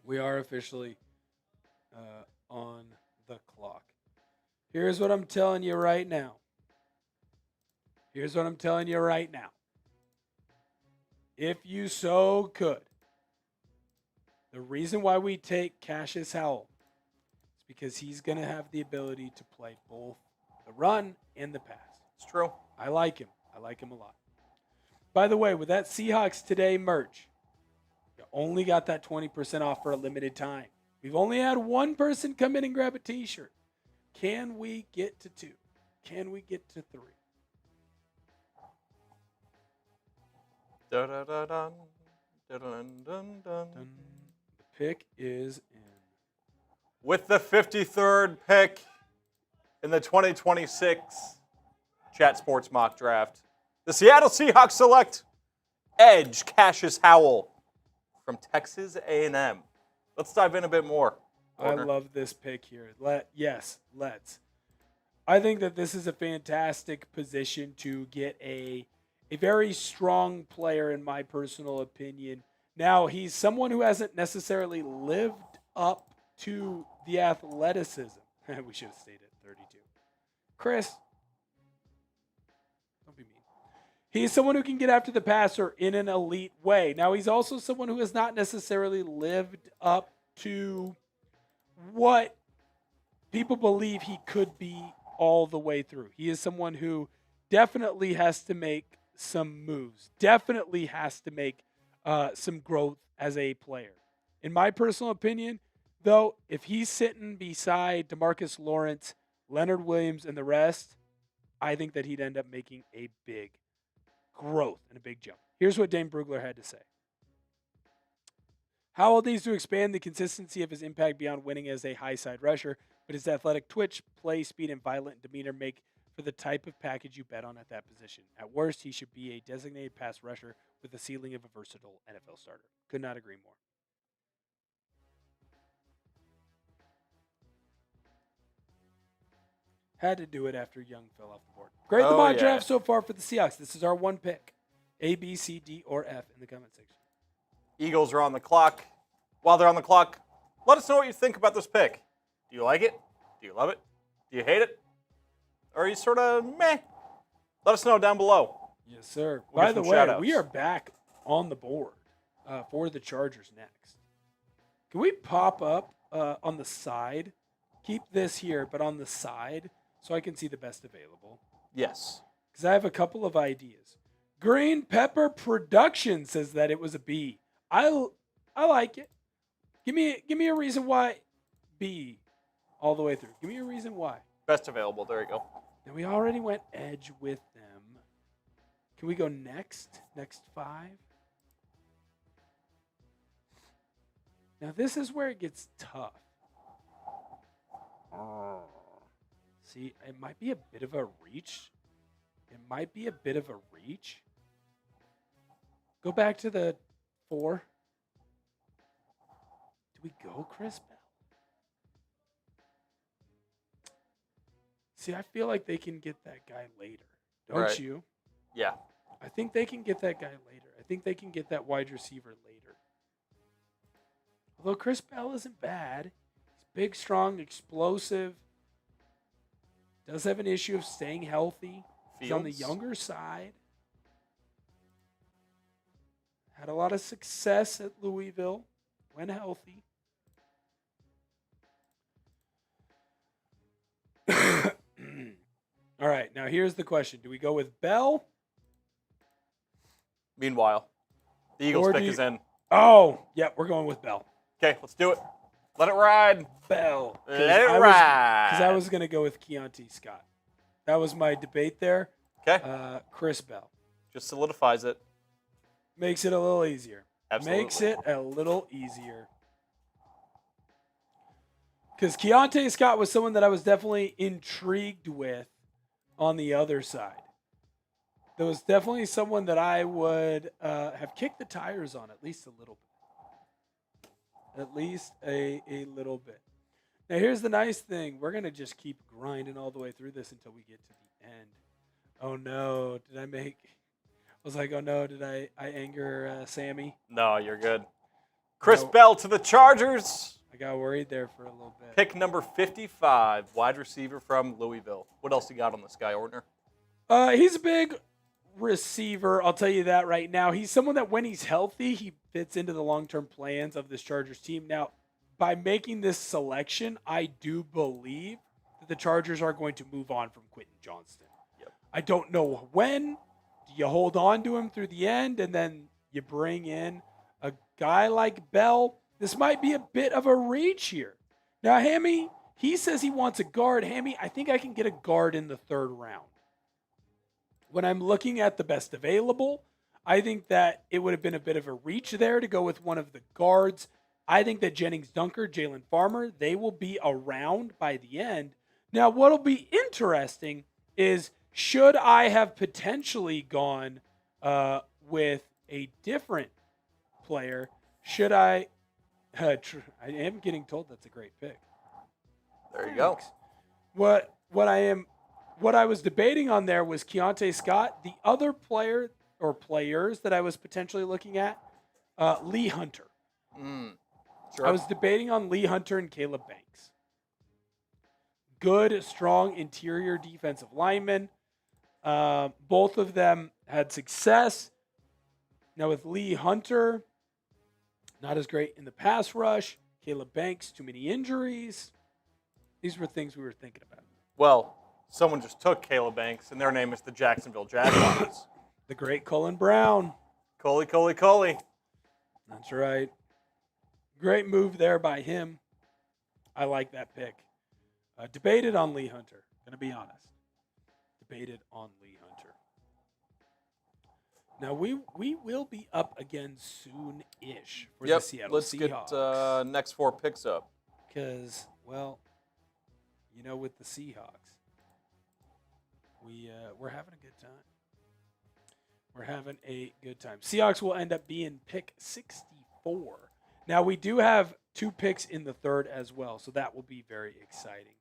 We are officially on the clock. Here's what I'm telling you right now. Here's what I'm telling you right now. If you so could, the reason why we take Cassius Howell is because he's going to have the ability to play both the run and the pass. It's true. I like him. I like him a lot. By the way, with that Seahawks Today merch, you only got that 20% off for a limited time. We've only had one person come in and grab a t-shirt. Can we get to 2? Can we get to 3? Da-da-da-dun, da-dun-dun-dun. The pick is in. With the 53rd pick in the 2026 Chat Sports Mock Draft, the Seattle Seahawks select edge Cassius Howell from Texas A&M. Let's dive in a bit more. Partner. I love this pick here. Let's. I think that this is a fantastic position to get a very strong player, in my personal opinion. Now, he's someone who hasn't necessarily lived up to the athleticism. We should have stayed at 32. Chris, don't be mean. He's someone who can get after the passer in an elite way. Now, he's also someone who has not necessarily lived up to what people believe he could be all the way through. He is someone who definitely has to make some moves, definitely has to make some growth as a player. In my personal opinion, though, if he's sitting beside DeMarcus Lawrence, Leonard Williams, and the rest, I think that he'd end up making a big growth and a big jump. Here's what Dane Brugler had to say. Howell needs to expand the consistency of his impact beyond winning as a high side rusher, but his athletic twitch, play speed, and violent demeanor make for the type of package you bet on at that position. At worst, he should be a designated pass rusher with the ceiling of a versatile NFL starter. Could not agree more. Had to do it after Young fell off the board. Grade the mock draft so far for the Seahawks. This is our one pick. A, B, C, D, or F in the comment section. Eagles are on the clock. While they're on the clock, let us know what you think about this pick. Do you like it? Do you love it? Do you hate it? Or are you sort of meh? Let us know down below. Yes, sir. By the way, we are back on the board for the Chargers next. Can we pop up on the side? Keep this here, but on the side so I can see the best available. Yes. Because I have a couple of ideas. Green Pepper Production says that it was a B. I like it. Give me a reason why B all the way through. Give me a reason why. Best available. There you go. Now we already went edge with them. Can we go next? Next 5? Now this is where it gets tough. See, it might be a bit of a reach. Go back to the 4. Do we go Chris Bell? See, I feel like they can get that guy later. Don't you? Yeah. I think they can get that guy later. I think they can get that wide receiver later. Although Chris Bell isn't bad. He's big, strong, explosive. Does have an issue of staying healthy. He's on the younger side. Had a lot of success at Louisville when healthy. All right, now here's the question. Do we go with Bell? Meanwhile, the Eagles pick is in. Oh, yeah, we're going with Bell. Okay, let's do it. Let it ride. Bell. Let it ride. Because I was going to go with Keontae Scott. That was my debate there. Okay. Chris Bell. Just solidifies it. Makes it a little easier. Absolutely. Makes it a little easier. Because Keontae Scott was someone that I was definitely intrigued with on the other side. There was definitely someone that I would have kicked the tires on at least a little bit. At least a little bit. Now, here's the nice thing. We're going to just keep grinding all the way through this until we get to the end. Oh, no. Did I make... I was like, oh, no. Did I anger Sammy? No, you're good. Chris Bell to the Chargers. I got worried there for a little bit. Pick number 55, wide receiver from Louisville. What else you got on this guy, Ortner? He's a big receiver. I'll tell you that right now. He's someone that when he's healthy, he fits into the long-term plans of this Chargers team. Now, by making this selection, I do believe that the Chargers are going to move on from Quentin Johnston. Yep. I don't know when. Do you hold on to him through the end and then you bring in a guy like Bell? This might be a bit of a reach here. Now, Hammy, he says he wants a guard. Hammy, I think I can get a guard in the third round. When I'm looking at the best available, I think that it would have been a bit of a reach there to go with one of the guards. I think that Jennings Dunker, Jalen Farmer, they will be around by the end. Now, what'll be interesting is should I have potentially gone with a different player? Should I? I am getting told that's a great pick. There you go. What I was debating on there was Keontae Scott. The other player or players that I was potentially looking at, Lee Hunter. Sure. I was debating on Lee Hunter and Caleb Banks. Good, strong interior defensive linemen. Both of them had success. Now with Lee Hunter, not as great in the pass rush. Caleb Banks, too many injuries. These were things we were thinking about. Well, someone just took Caleb Banks, and their name is the Jacksonville Jaguars. The great Cullen Brown. Coley. That's right. Great move there by him. I like that pick. Debated on Lee Hunter. Going to be honest. Debated on Lee Hunter. Now, we will be up again soon-ish for the Seattle Seahawks. Let's get next four picks up. Because, well, you know, with the Seahawks, we're having a good time. We're having a good time. Seahawks will end up being pick 64. Now, we do have 2 picks in the third as well, so that will be very exciting.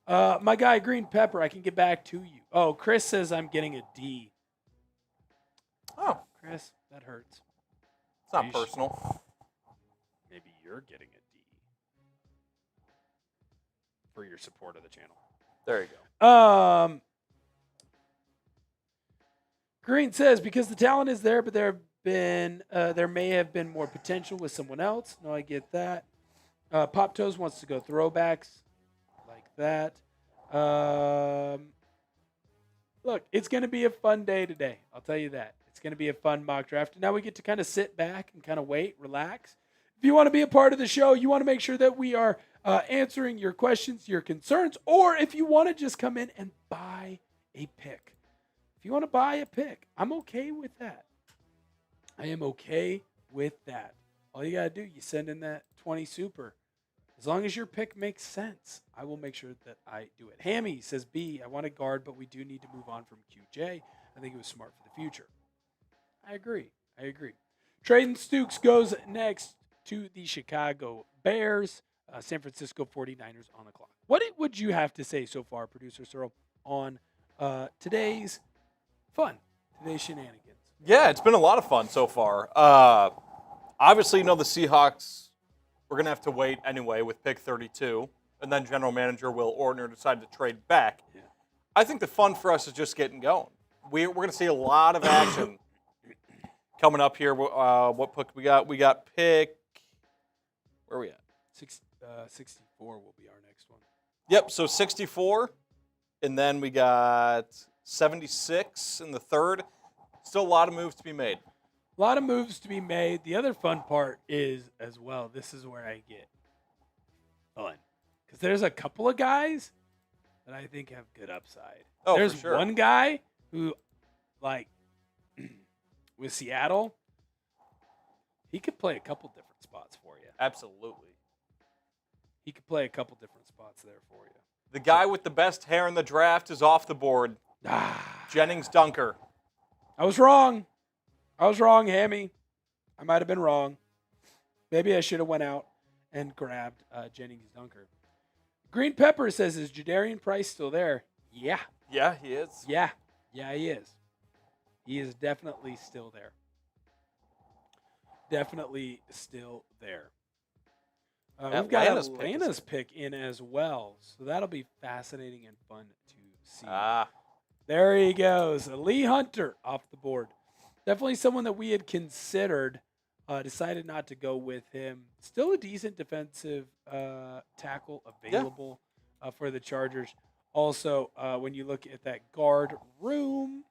My guy, Green Pepper, I can get back to you. Oh, Chris says I'm getting a D. Oh. Chris, that hurts. It's not personal. Maybe you're getting a D for your support of the channel. There you go. Green says, because the talent is there, but there may have been more potential with someone else. No, I get that. Pop Toes wants to go throwbacks like that. Look, it's going to be a fun day today. I'll tell you that. It's going to be a fun mock draft. Now we get to kind of sit back and kind of wait, relax. If you want to be a part of the show, you want to make sure that we are answering your questions, your concerns, or if you want to just come in and buy a pick. If you want to buy a pick, I'm okay with that. I am okay with that. All you got to do, you send in that 20 super. As long as your pick makes sense, I will make sure that I do it. Hammy says, B, I want a guard, but we do need to move on from QJ. I think it was smart for the future. I agree. Traden Stukes goes next to the Chicago Bears. San Francisco 49ers on the clock. What would you have to say so far, Producer Searle, on today's shenanigans? Yeah, it's been a lot of fun so far. Obviously, the Seahawks we're going to have to wait anyway with pick 32, and then general manager Will Ortner decide to trade back. Yeah. I think the fun for us is just getting going. We're going to see a lot of action coming up here. What pick we got? We got pick. Where are we at? 64 will be our next one. Yep, so 64, and then we got 76 in the third. Still a lot of moves to be made. A lot of moves to be made. The other fun part is, as well, this is where I get fun. Because there's a couple of guys that I think have good upside. Oh, there's for sure. one guy who, like, with Seattle, he could play a couple different spots for you. Absolutely. He could play a couple different spots there for you. The guy with the best hair in the draft is off the board. Jennings Dunker. I was wrong, Hammy. I might have been wrong. Maybe I should have went out and grabbed Jennings Dunker. Green Pepper says, is Jadarian Price still there? Yeah. Yeah, he is. Yeah, he is. He is definitely still there. Definitely still there. We've got Atlanta's pick in as well, so that'll be fascinating and fun to see. There he goes. Lee Hunter off the board. Definitely someone that we had considered. Decided not to go with him. Still a decent defensive tackle available for the Chargers. Also, when you look at that guard room,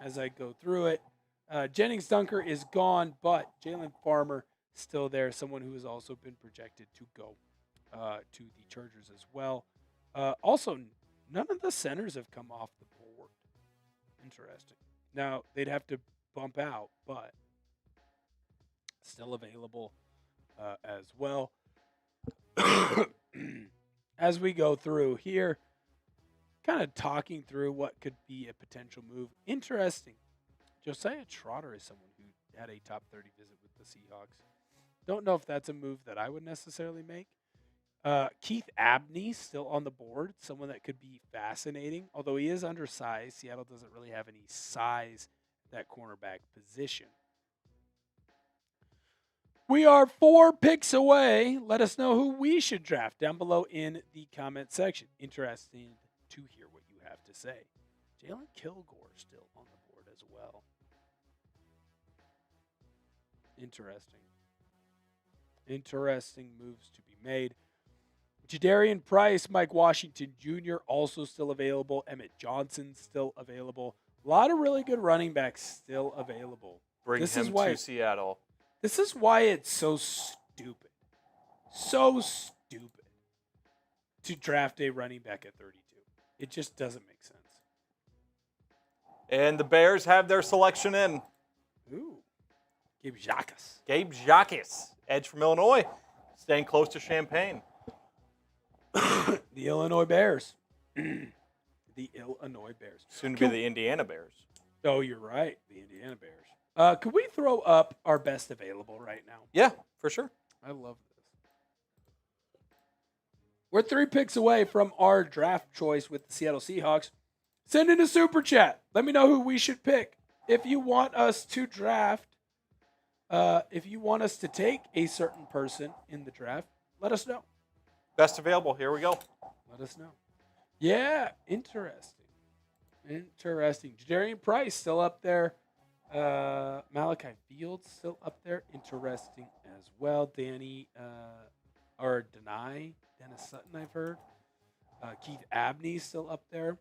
as I go through it, Jennings Dunker is gone, but Jalen Farmer still there. Someone who has also been projected to go to the Chargers as well. Also, none of the centers have come off the board. Interesting. Now, they'd have to bump out, but still available as well. As we go through here, kind of talking through what could be a potential move. Interesting. Josiah Trotter is someone who had a top 30 visit with the Seahawks. Don't know if that's a move that I would necessarily make. Keith Abney still on the board, someone that could be fascinating. Although he is undersized, Seattle doesn't really have any size at that cornerback position. We are 4 picks away. Let us know who we should draft down below in the comment section. Interesting to hear what you have to say. Jalen Kilgore still on the board as well. Interesting moves to be made. Jadarian Price, Mike Washington Jr. also still available. Emmett Johnson still available. A lot of really good running backs still available. Bring him to Seattle. This is why it's so stupid. So stupid to draft a running back at 32. It just doesn't make sense. And the Bears have their selection in. Ooh. Gabe Jacques. Gabe Jacques, edge from Illinois, staying close to Champaign. The Illinois Bears. The Illinois Bears. Soon to be the Indiana Bears. Oh, you're right. The Indiana Bears. Could we throw up our best available right now? Yeah, for sure. I love this. We're 3 picks away from our draft choice with the Seattle Seahawks. Send in a super chat. Let me know who we should pick. If you want us to draft, if you want us to take a certain person in the draft, let us know. Best available. Here we go. Let us know. Yeah, interesting. Jadarian Price still up there. Malachi Fields still up there. Interesting as well. Dennis Sutton, I've heard. Keith Abney still up there.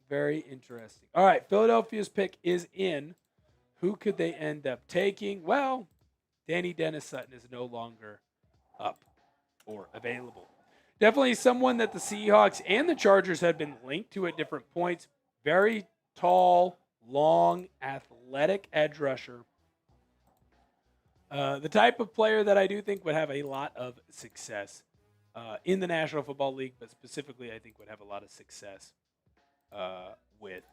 Very interesting. All right, Philadelphia's pick is in. Who could they end up taking? Well, Dennis Sutton is no longer up or available. Definitely someone that the Seahawks and the Chargers have been linked to at different points. Very tall, long, athletic edge rusher. The type of player that I do think would have a lot of success in the National Football League, but specifically I think would have a lot of success with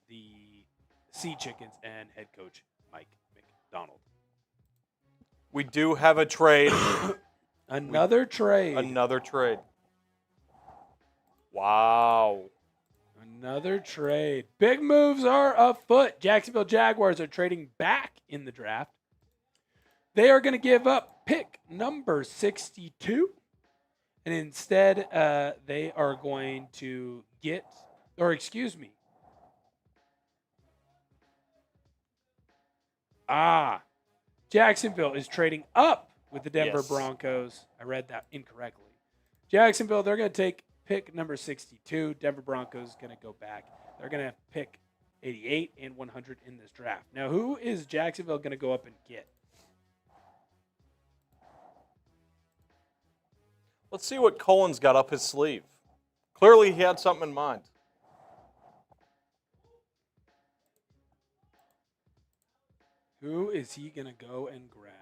the Sea Chickens and head coach Mike McDonald. We do have a trade. Another trade. Wow. Another trade. Big moves are afoot. Jacksonville Jaguars are trading back in the draft. They are going to give up pick number 62. And instead, they are going to get, or excuse me. Jacksonville is trading up with the Denver Broncos. I read that incorrectly. Jacksonville, they're going to take pick number 62. Denver Broncos going to go back. They're going to pick 88 and 100 in this draft. Now, who is Jacksonville going to go up and get? Let's see what Colin's got up his sleeve. Clearly, he had something in mind. Who is he going to go and grab?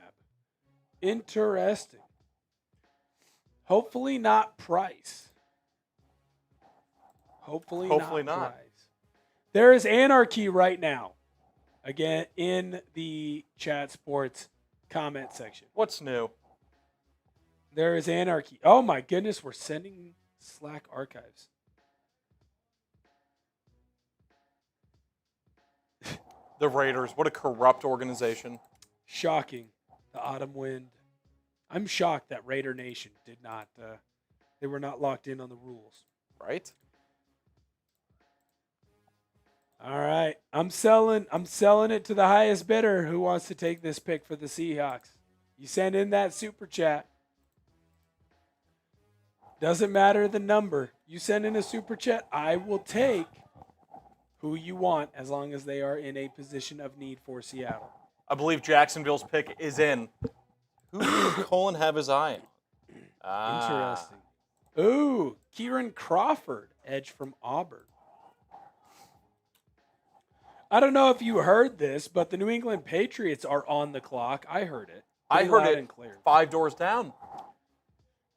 Interesting. Hopefully not Price. Hopefully not. Price. There is anarchy right now. Again, in the chat sports comment section. What's new? There is anarchy. Oh my goodness, we're sending Slack archives. The Raiders, what a corrupt organization. Shocking. The autumn wind. I'm shocked that Raider Nation did not, they were not locked in on the rules. Right? All right. I'm selling it to the highest bidder who wants to take this pick for the Seahawks. You send in that super chat. Doesn't matter the number. You send in a super chat, I will take who you want as long as they are in a position of need for Seattle. I believe Jacksonville's pick is in. Who did Colin have his eye on? Interesting. Ooh, Kieran Crawford, edge from Auburn. I don't know if you heard this, but the New England Patriots are on the clock. I heard it. I heard it 5 doors down.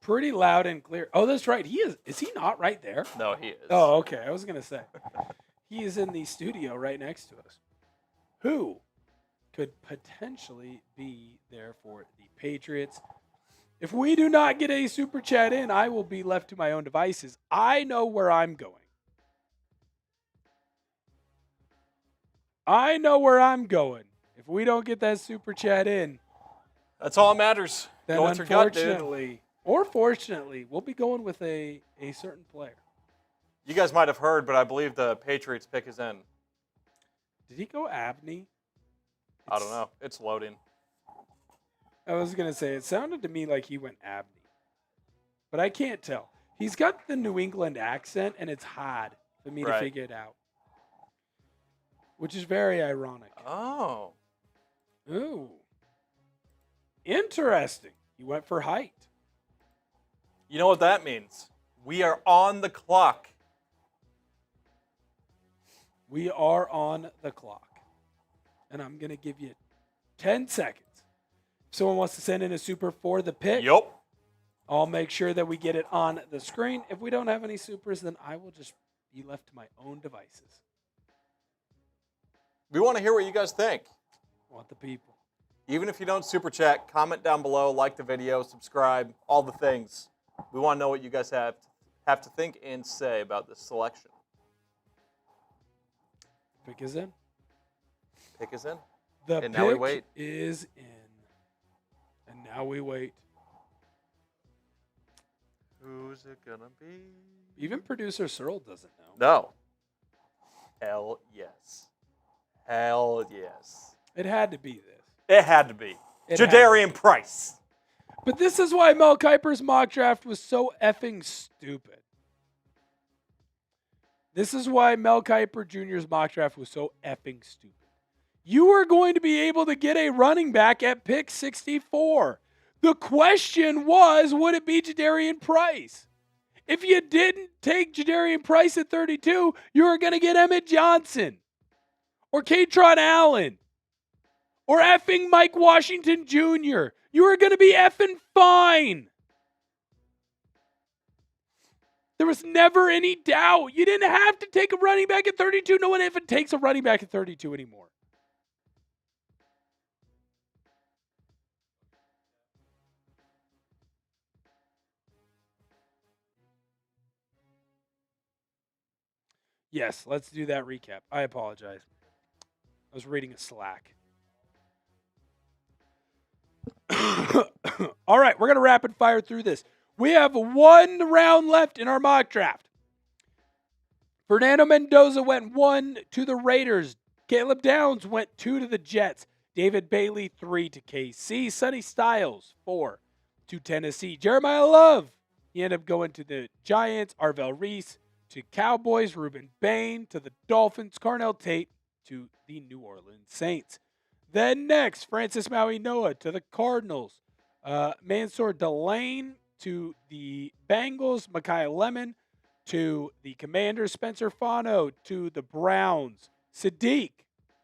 Pretty loud and clear. Oh, that's right. He is. Is he not right there? No, he is. Oh, okay. I was going to say. He is in the studio right next to us. Who could potentially be there for the Patriots? If we do not get a super chat in, I will be left to my own devices. I know where I'm going. If we don't get that super chat in, that's all that matters. Then go with your gut, dude. Or fortunately, we'll be going with a certain player. You guys might have heard, but I believe the Patriots pick is in. Did he go Abney? I don't know. It's loading. I was going to say, it sounded to me like he went Abney. But I can't tell. He's got the New England accent, and it's hard for me to figure it out. Which is very ironic. Oh. Ooh. Interesting. He went for height. You know what that means? We are on the clock. We are on the clock. And I'm going to give you 10 seconds. If someone wants to send in a super for the pick, I'll make sure that we get it on the screen. If we don't have any supers, then I will just be left to my own devices. We want to hear what you guys think. Want the people. Even if you don't super chat, comment down below, like the video, subscribe, all the things. We want to know what you guys have to think and say about this selection. Pick is in. Pick is in. The and pick now we wait. Is in. And now we wait. Who's it gonna be? Even producer Searle doesn't know. No. Hell yes. Hell yes. It had to be this. It had to be. Jadarian Price. But this is why Mel Kiper's mock draft was so effing stupid. This is why Mel Kiper Jr.'s mock draft was so effing stupid. You are going to be able to get a running back at pick 64. The question was, would it be Jadarian Price? If you didn't take Jadarian Price at 32, you were going to get Emmett Johnson or Katron Allen or effing Mike Washington Jr. You were going to be effing fine. There was never any doubt. You didn't have to take a running back at 32. No one even takes a running back at 32 anymore. Yes, let's do that recap. I apologize. I was reading a Slack. All right, we're going to rapid fire through this. We have one round left in our mock draft. Fernando Mendoza went 1 to the Raiders. Caleb Downs went 2 to the Jets. David Bailey, 3 to KC. Sonny Styles, 4 to Tennessee. Jeremiah Love, he ended up going to the Giants. Arvell Reese to Cowboys. Reuben Bain to the Dolphins. Carnell Tate to the New Orleans Saints. Then next, Francis Maui Noah to the Cardinals. Mansour Delane to the Bengals. Micaiah Lemon to the Commanders. Spencer Fano to the Browns. Sadiq,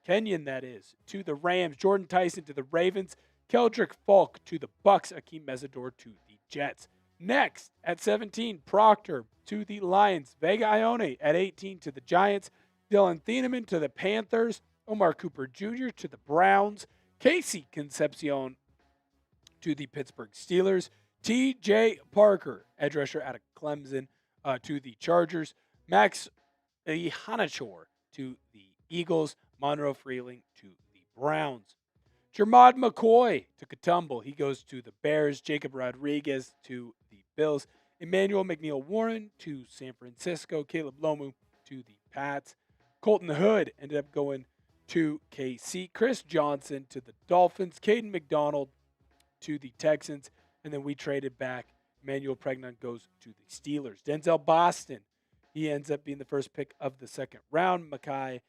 Kenyon that is, to the Rams. Jordan Tyson to the Ravens. Keldrick Falk to the Bucks. Akeem Mesidor to the Jets. Next, at 17, Proctor to the Lions. Vega Ione at 18 to the Giants. Dylan Thieneman to the Panthers. Omar Cooper Jr. to the Browns. Casey Concepcion to the Pittsburgh Steelers. T.J. Parker, edge rusher out of Clemson, to the Chargers. Max Ihanachor to the Eagles. Monroe Freeling to the Browns. Jermod McCoy took a tumble. He goes to the Bears. Jacob Rodriguez to the Bills. Emmanuel McNeil Warren to San Francisco. Caleb Lomu to the Pats. Colton Hood ended up going to KC. Chris Johnson to the Dolphins. Caden McDonald to the Texans. And then we traded back. Emmanuel Pregnant goes to the Steelers. Denzel Boston, he ends up being the first pick of the second round. Malachi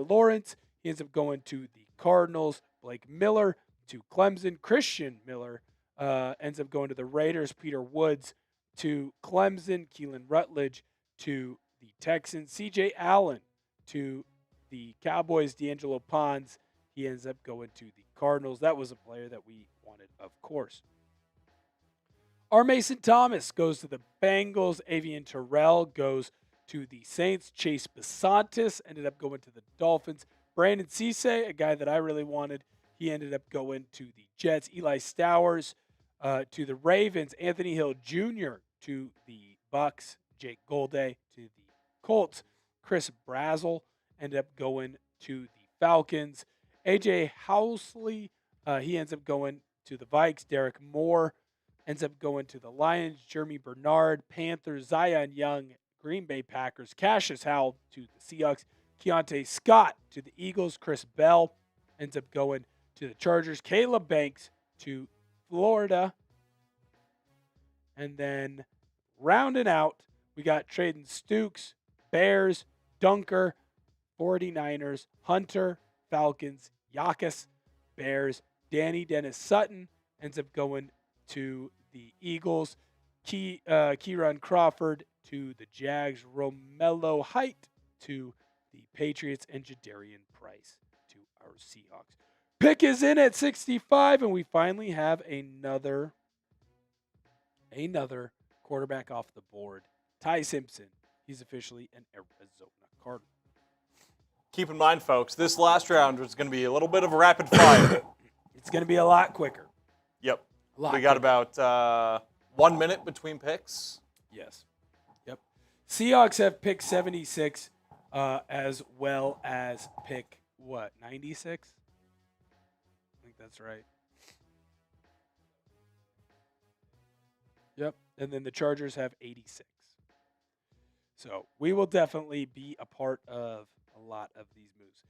Lawrence, he ends up going to the Cardinals. Blake Miller to Clemson. Christian Miller ends up going to the Raiders. Peter Woods to Clemson. Keelan Rutledge to the Texans. CJ Allen to the Cowboys. D'Angelo Pons, he ends up going to the Cardinals. That was a player that we wanted, of course. R. Mason Thomas goes to the Bengals. Avian Terrell goes to the Saints. Chase Besantis ended up going to the Dolphins. Brandon Cisse, a guy that I really wanted, he ended up going to the Jets. Eli Stowers to the Ravens. Anthony Hill Jr. to the Bucks. Jake Golday to the Colts. Chris Brazel ended up going to the Falcons. AJ Housley, he ends up going to the Vikes. Derek Moore ends up going to the Lions. Jeremy Bernard, Panthers. Zion Young, Green Bay Packers. Cassius Howell to the Seahawks. Keontae Scott to the Eagles. Chris Bell ends up going to the Chargers. Caleb Banks to Florida. And then rounding out, we got Traden Stukes, Bears, Dunker, 49ers, Hunter, Falcons, Yakas, Bears. Danny Dennis Sutton ends up going to the Eagles. Kieran Crawford to the Jags. Romello Height to the Patriots. And Jadarian Price to our Seahawks. Pick is in at 65, and we finally have another quarterback off the board. Ty Simpson. He's officially an Arizona Cardinal. Keep in mind, folks, this last round is going to be a little bit of a rapid fire. It's going to be a lot quicker. Yep. We got about 1 minute between picks. Yes. Yep. Seahawks have pick 76 as well as pick, 96? I think that's right. Yep. And then the Chargers have 86. So we will definitely be a part of a lot of these moves.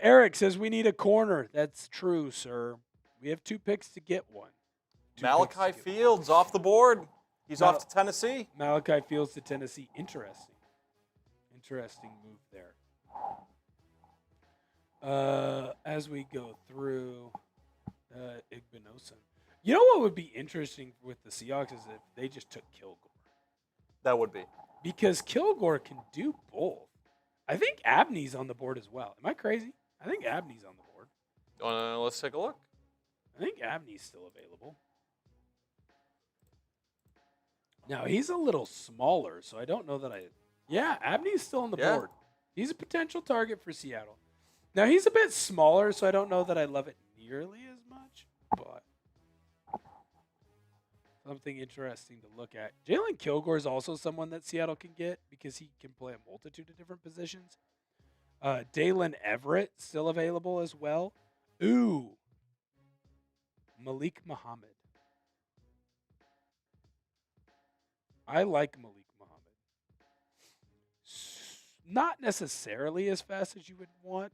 Eric says we need a corner. That's true, sir. We have 2 picks to get one. Malachi Fields off the board. He's off to Tennessee. Malachi Fields to Tennessee. Interesting move there. As we go through Igbinosun. You know what would be interesting with the Seahawks is if they just took Kilgore. That would be. Because Kilgore can do both. I think Abney's on the board as well. Am I crazy? I think Abney's on the board. Let's take a look. I think Abney's still available. Now, he's a little smaller, so I don't know that Yeah, Abney's still on the board. He's a potential target for Seattle. Now, he's a bit smaller, so I don't know that I love it nearly as much, but Something interesting to look at. Jalen Kilgore is also someone that Seattle can get because he can play a multitude of different positions. Dalen Everett still available as well. Ooh, Malik Muhammad. I like Malik Muhammad. Not necessarily as fast as you would want.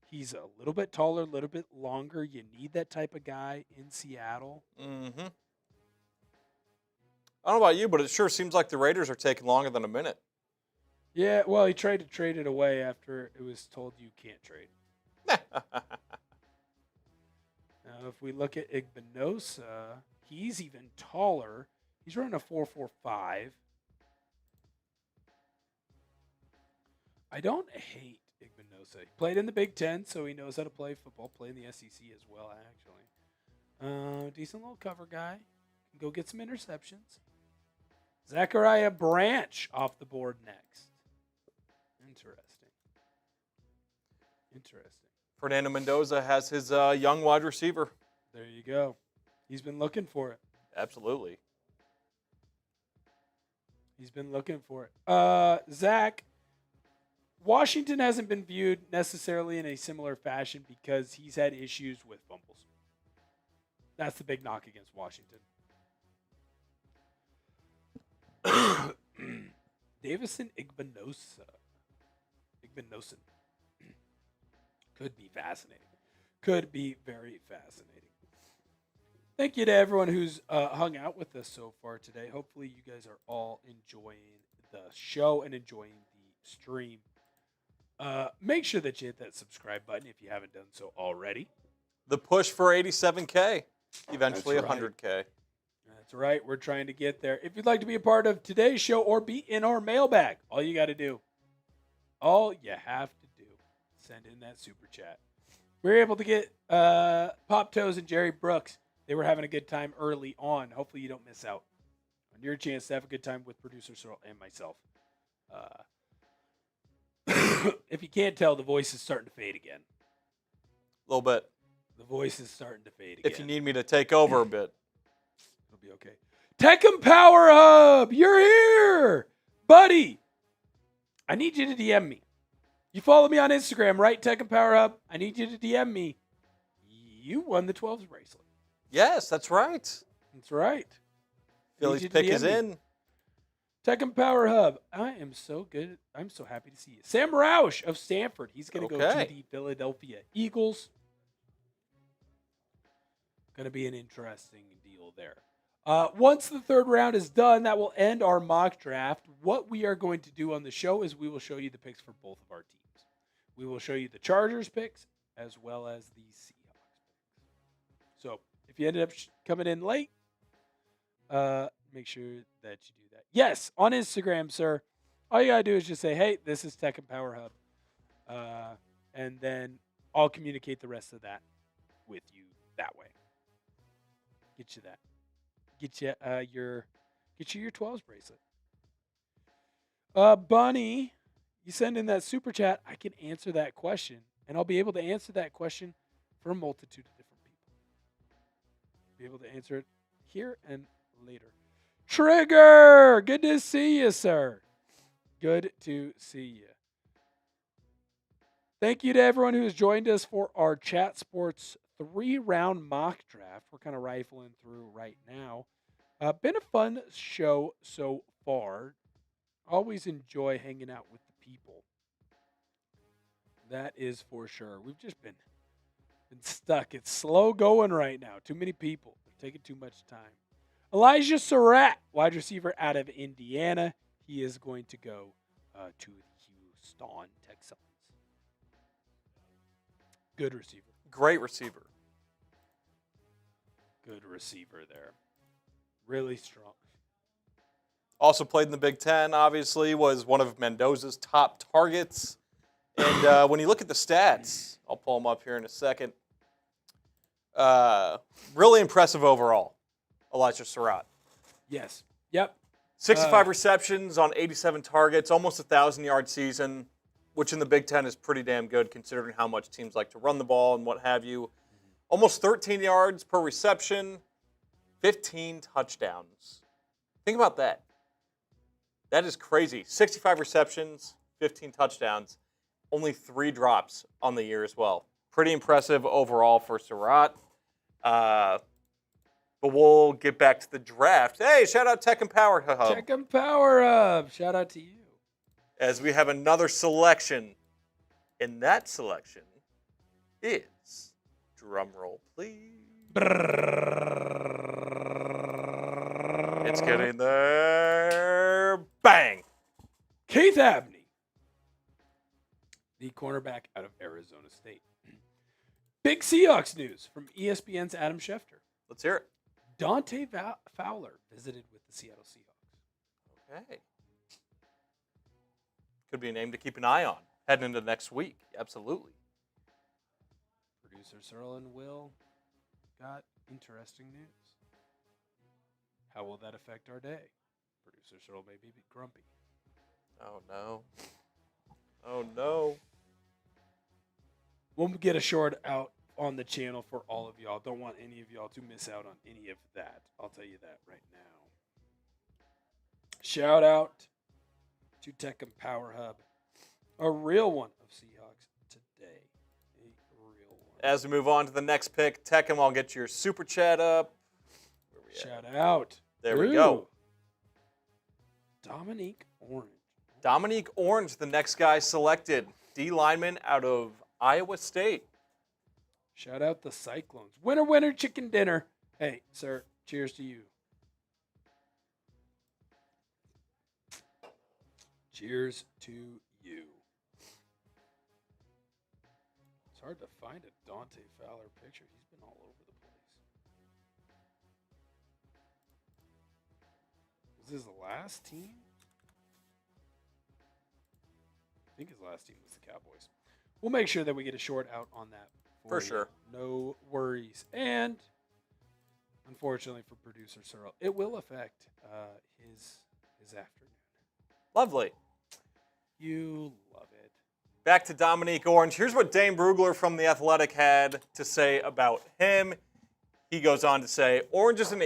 He's a little bit taller, a little bit longer. You need that type of guy in Seattle. Mm-hmm. I don't know about you, but it sure seems like the Raiders are taking longer than a minute. Yeah, well, he tried to trade it away after it was told you can't trade. Now, if we look at Igbinosa, he's even taller. He's running a 4.45. I don't hate Igbinosa. He played in the Big Ten, so he knows how to play football. Played in the SEC as well, actually. Decent little cover guy. Can go get some interceptions. Zachariah Branch off the board next. Interesting. Fernando Mendoza has his young wide receiver. There you go. He's been looking for it. Absolutely. He's been looking for it. Zach, Washington hasn't been viewed necessarily in a similar fashion because he's had issues with fumbles. That's the big knock against Washington. Davison Igbinosa. Could be fascinating. Could be very fascinating. Thank you to everyone who's hung out with us so far today. Hopefully you guys are all enjoying the show and enjoying the stream. Make sure that you hit that subscribe button if you haven't done so already. The push for 87K. Eventually That's right. 100K. That's right. We're trying to get there. If you'd like to be a part of today's show or be in our mailbag, all you have to do, send in that super chat. We were able to get Pop Toes and Jerry Brooks. They were having a good time early on. Hopefully you don't miss out on your chance to have a good time with producer Searle and myself. If you can't tell, the voice is starting to fade again. A little bit. The voice is starting to fade again. If you need me to take over a bit. It'll be okay. Tech and Power Hub, you're here, buddy. I need you to DM me. You follow me on Instagram, right? Tech and Power Hub. I need you to DM me. You won the 12s bracelet. Yes, that's right. That's right. Philly's pick is in. Tech and Power Hub. I am so good. I'm so happy to see you. Sam Roush of Stanford. He's going to go to the Philadelphia Eagles. Going to be an interesting deal there. Once the third round is done, that will end our mock draft. What we are going to do on the show is we will show you the picks for both of our teams. We will show you the Chargers picks as well as the Seahawks picks. So if you ended up coming in late, make sure that you do that. Yes, on Instagram, sir. All you got to do is just say, hey, this is Tech and Power Hub. And then I'll communicate the rest of that with you that way. Get you that. Get you your 12s bracelet. Bunny, you send in that super chat. I can answer that question, and I'll be able to answer that question for a multitude of different people. Be able to answer it here and later. Trigger, good to see you, sir. Good to see you. Thank you to everyone who has joined us for our Chat Sports 3-round mock draft. We're kind of rifling through right now. Been a fun show so far. Always enjoy hanging out with the people. That is for sure. We've just been stuck. It's slow going right now. Too many people. They're taking too much time. Elijah Surratt, wide receiver out of Indiana. He is going to go to the Houston Texans. Good receiver. Great receiver. Good receiver there. Really strong. Also played in the Big Ten, obviously, was one of Mendoza's top targets. And when you look at the stats, I'll pull them up here in a second. Really impressive overall, Elijah Surratt. Yes. Yep. 65 receptions on 87 targets, almost a 1,000-yard season, which in the Big Ten is pretty damn good considering how much teams like to run the ball and what have you. Almost 13 yards per reception, 15 touchdowns. Think about that. That is crazy. 65 receptions, 15 touchdowns, only 3 drops on the year as well. Pretty impressive overall for Surratt. But we'll get back to the draft. Hey, shout out Tech and Power Hub. Tech and Power Hub. Shout out to you. As we have another selection. And that selection is, drum roll please. It's getting there. Bang. Keith Abney, the cornerback out of Arizona State. Big Seahawks news from ESPN's Adam Schefter. Let's hear it. Dante Fowler visited with the Seattle Seahawks. Okay. Could be a name to keep an eye on heading into next week. Absolutely. Producer Searle and Will got interesting news. How will that affect our day? Producer Searle may be grumpy. Oh, no. Oh, no. We'll get a short out on the channel for all of y'all. Don't want any of y'all to miss out on any of that. I'll tell you that right now. Shout out to Tech and Power Hub. A real one of Seahawks Today. A real one. As we move on to the next pick, Tecum, I'll get your super chat up. Shout out. There we go. Dominique Orange. Dominique Orange, the next guy selected. D lineman out of Iowa State. Shout out the Cyclones. Winner, winner, chicken dinner. Hey, sir, cheers to you. Cheers to you. It's hard to find a Dante Fowler picture. He's been all over the place. Was his last team? I think his last team was the Cowboys. We'll make sure that we get a short out on that. For sure. No worries. And unfortunately for producer Searle, it will affect his afternoon. Lovely. You love it. Back to Dominique Orange. Here's what Dane Brugler from The Athletic had to say about him. He goes on to say, Orange is an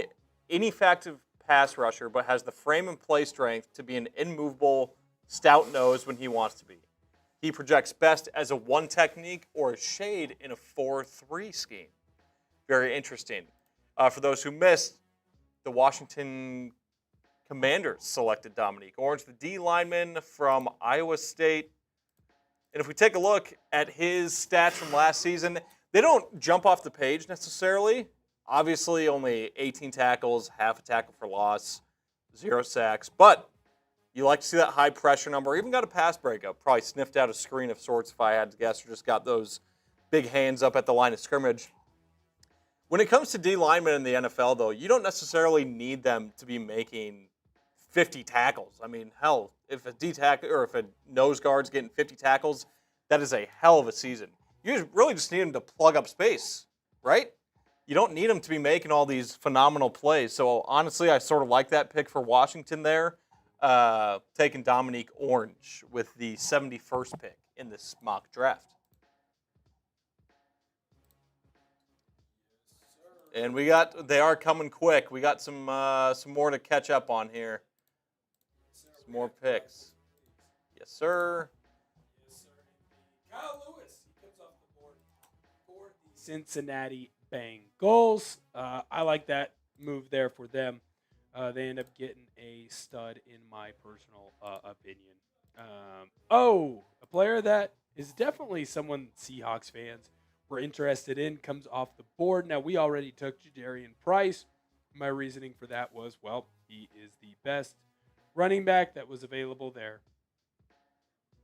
ineffective pass rusher, but has the frame and play strength to be an immovable, stout nose when he wants to be. He projects best as a one technique or a shade in a 4-3 scheme. Very interesting. For those who missed, the Washington Commanders selected Dominique Orange, the D lineman from Iowa State. And if we take a look at his stats from last season, they don't jump off the page necessarily. Obviously, only 18 tackles, half a tackle for loss, 0 sacks. But you like to see that high pressure number. Even got a pass breakup. Probably sniffed out a screen of sorts if I had to guess, or just got those big hands up at the line of scrimmage. When it comes to D linemen in the NFL, though, you don't necessarily need them to be making 50 tackles. I mean, hell, if a D tackle or if a nose guard's getting 50 tackles, that is a hell of a season. You really just need them to plug up space, right? You don't need them to be making all these phenomenal plays. So honestly, I sort of like that pick for Washington there. Taking Dominique Orange with the 71st pick in this mock draft. And they are coming quick. We got some more to catch up on here. Some more picks. Yes, sir. Yes, sir. Kyle Lewis, he comes off the board for the Cincinnati Bengals. I like that move there for them. They end up getting a stud, in my personal opinion. A player that is definitely someone Seahawks fans were interested in comes off the board. Now, we already took Jadarian Price. My reasoning for that was, well, he is the best running back that was available there.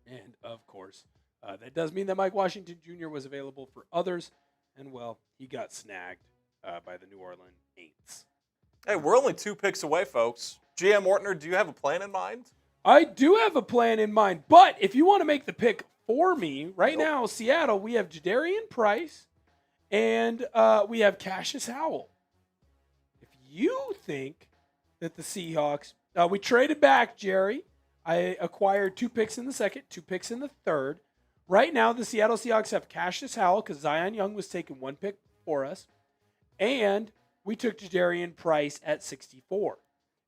And, of course, that does mean that Mike Washington Jr. was available for others. And, well, he got snagged by the New Orleans Saints. Hey, we're only 2 picks away, folks. GM Ortner, do you have a plan in mind? I do have a plan in mind, but if you want to make the pick for me, right now, Seattle, we have Jadarian Price and we have Cassius Howell. If you think that the Seahawks, we traded back, Jerry. I acquired 2 picks in the second, 2 picks in the third. Right now, the Seattle Seahawks have Cassius Howell because Zion Young was taking 1 pick for us, and we took Jadarian Price at 64.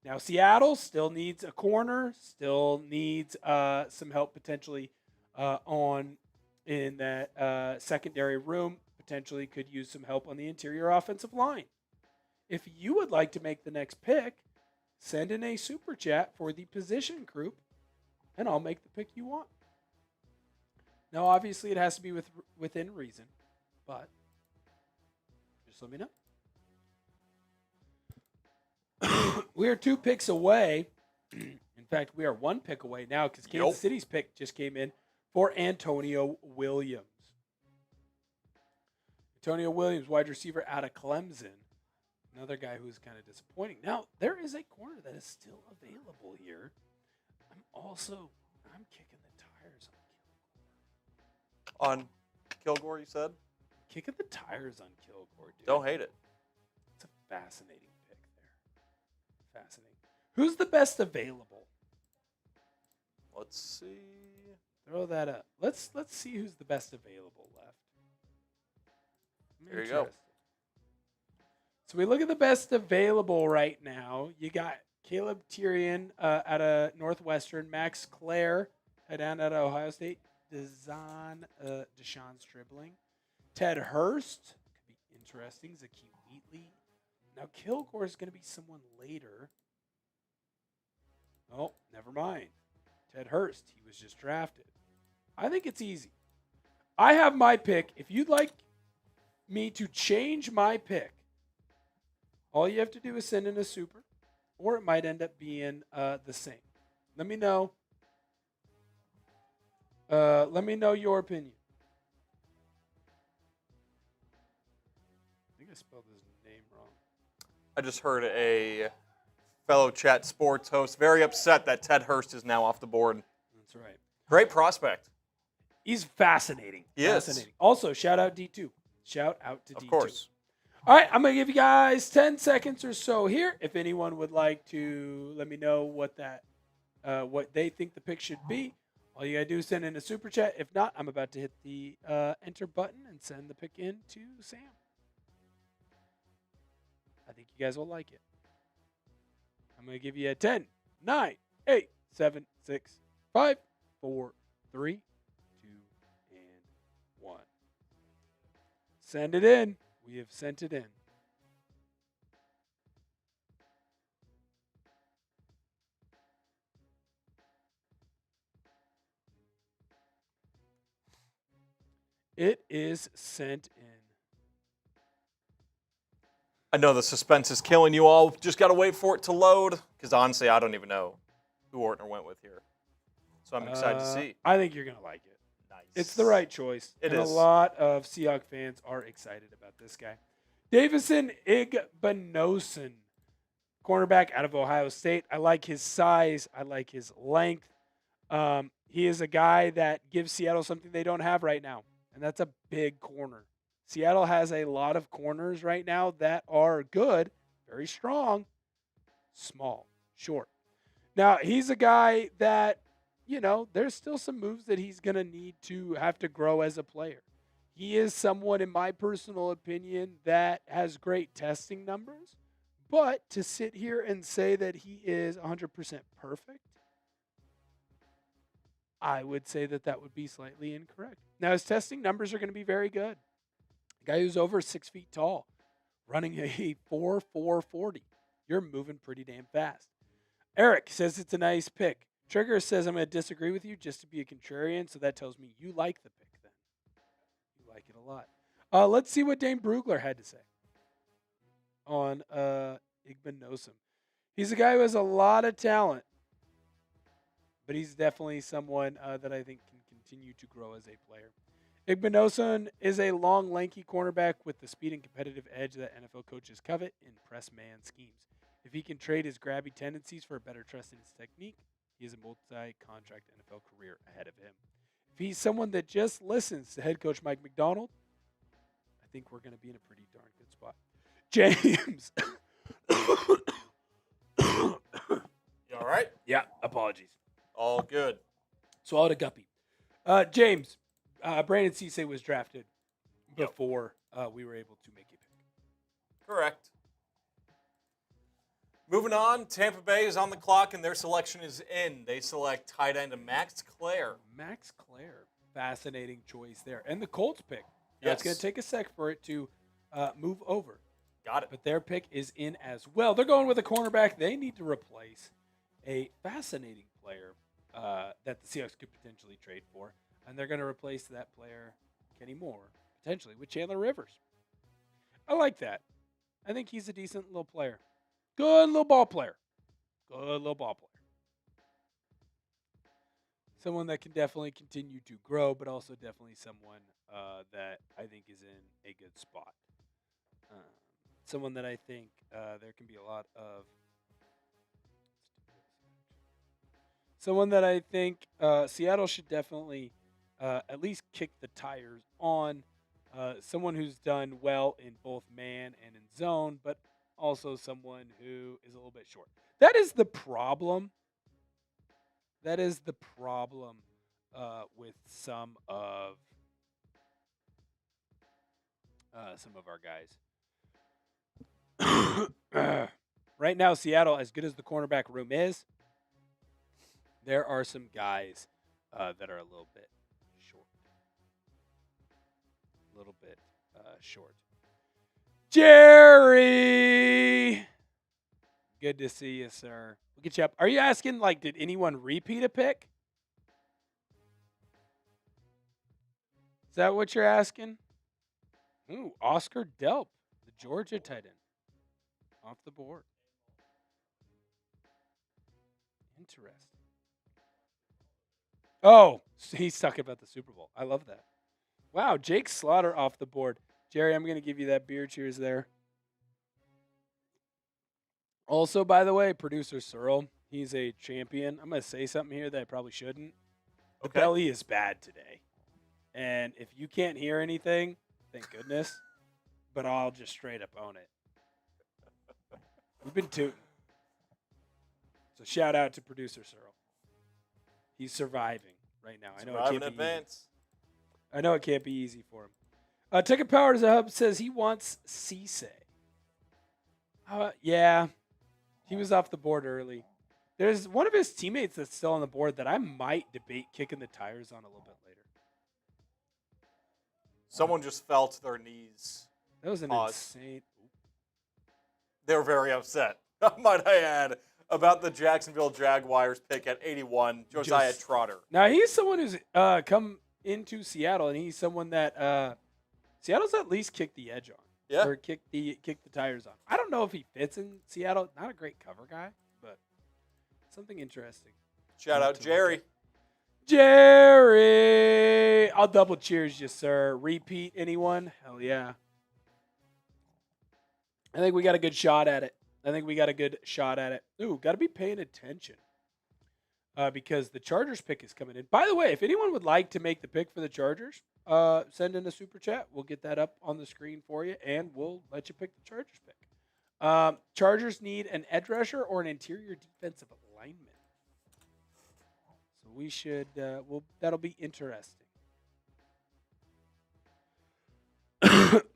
Now, Seattle still needs a corner, still needs some help potentially in that secondary room, potentially could use some help on the interior offensive line. If you would like to make the next pick, send in a super chat for the position group, and I'll make the pick you want. Now, obviously, it has to be within reason, but just let me know. We are 2 picks away. In fact, we are 1 pick away now because Kansas City's pick just came in for Antonio Williams. Antonio Williams, wide receiver out of Clemson. Another guy who's kind of disappointing. Now, there is a corner that is still available here. I'm kicking the tires On Kilgore, you said? Kicking the tires on Kilgore, dude. Don't hate it. It's a fascinating pick there. Fascinating. Who's the best available? Let's see. Throw that up. Let's see who's the best available left. There you go. So we look at the best available right now. You got Caleb Tyrion out of Northwestern, Max Clare out of Ohio State, Deshaun Stribling, Ted Hurst could be interesting. Zakeem Wheatley. Now Kilgore is going to be someone later. Oh, never mind. Ted Hurst. He was just drafted. I think it's easy. I have my pick. If you'd like me to change my pick, all you have to do is send in a super, or it might end up being the same. Let me know. Let me know your opinion. I think I spelled his name wrong. I just heard a fellow chat sports host very upset that Ted Hurst is now off the board. That's right. Great prospect. He's fascinating. He fascinating. Also, shout out D2. Shout out to D2. Of course. All right, I'm going to give you guys 10 seconds or so here. If anyone would like to let me know what they think the pick should be, all you got to do is send in a super chat. If not, I'm about to hit the enter button and send the pick in to Sam. I think you guys will like it. I'm going to give you a 10, 9, 8, 7, 6, 5, 4, 3, 2, and 1. Send it in. We have sent it in. It is sent in. I know the suspense is killing you all. Just got to wait for it to load because honestly, I don't even know who Ortner went with here. So I'm excited to see. I think you're going to like it. Nice. It's the right choice. It and is. A lot of Seahawks fans are excited about this guy. Davison Igbinosun, cornerback out of Ohio State. I like his size. I like his length. He is a guy that gives Seattle something they don't have right now, and that's a big corner. Seattle has a lot of corners right now that are good, very strong, small, short. Now, he's a guy that, there's still some moves that he's going to need to have to grow as a player. He is someone, in my personal opinion, that has great testing numbers. But to sit here and say that he is 100% perfect, I would say that would be slightly incorrect. Now, his testing numbers are going to be very good. A guy who's over 6 feet tall, running a 4.40. You're moving pretty damn fast. Eric says it's a nice pick. Trigger says I'm going to disagree with you just to be a contrarian, so that tells me you like the pick. Like it a lot. Let's see what Dane Brugler had to say on Igbinosun. He's a guy who has a lot of talent, but he's definitely someone that I think can continue to grow as a player. Igbinosun is a long, lanky cornerback with the speed and competitive edge that NFL coaches covet in press man schemes. If he can trade his grabby tendencies for a better trust in his technique, he has a multi-contract NFL career ahead of him. If he's someone that just listens to head coach Mike McDonald, I think we're going to be in a pretty darn good spot. James. You all right? Yeah, apologies. All good. Swallowed a guppy. James, Brandon Cisse was drafted before we were able to make a pick. Correct. Moving on, Tampa Bay is on the clock, and their selection is in. They select tight end Max Clare. Max Clare. Fascinating choice there. And the Colts pick. Now, Yes. it's going to take a sec for it to move over. Got it. But their pick is in as well. They're going with a cornerback. They need to replace a fascinating player that the Seahawks could potentially trade for. And they're going to replace that player, Kenny Moore, potentially, with Chandler Rivers. I like that. I think he's a decent little player. Good little ball player. Someone that can definitely continue to grow, but also definitely someone that I think is in a good spot. Someone that I think there can be a lot of. Someone that I think Seattle should definitely at least kick the tires on. Someone who's done well in both man and in zone, but also someone who is a little bit short. That is the problem. With some of our guys. Right now, Seattle, as good as the cornerback room is, there are some guys that are a little bit short. Jerry! Good to see you, sir. We'll get you up. Are you asking, did anyone repeat a pick? Is that what you're asking? Ooh, Oscar Delp, the Georgia tight end. Off the board. Interesting. Oh, he's talking about the Super Bowl. I love that. Wow, Jake Slaughter off the board. Jerry, I'm going to give you that beer cheers there. Also, by the way, producer Searle, he's a champion. I'm going to say something here that I probably shouldn't. The belly is bad today. And if you can't hear anything, thank goodness. But I'll just straight up own it. We've been tooting. So shout out to producer Searle. He's surviving right now. I know it can't be easy. I know it can't be easy for him. Ticket Powers Hub says he wants Cisse. Yeah, he was off the board early. There's one of his teammates that's still on the board that I might debate kicking the tires on a little bit later. Someone just fell to their knees. That was an insane. They were very upset, might I add, about the Jacksonville Jaguars pick at 81, Josiah Trotter. Now, he's someone who's come into Seattle, and he's someone that Seattle's at least kicked the edge on. Yeah. Or kick the tires on. I don't know if he fits in Seattle. Not a great cover guy, but something interesting. Shout out Jerry. Jerry! I'll double cheers you, sir. Repeat, anyone? Hell yeah. I think we got a good shot at it. Ooh, got to be paying attention because the Chargers pick is coming in. By the way, if anyone would like to make the pick for the Chargers, send in a super chat. We'll get that up on the screen for you, and we'll let you pick the Chargers pick. Chargers need an edge rusher or an interior defensive lineman. So we should, that'll be interesting.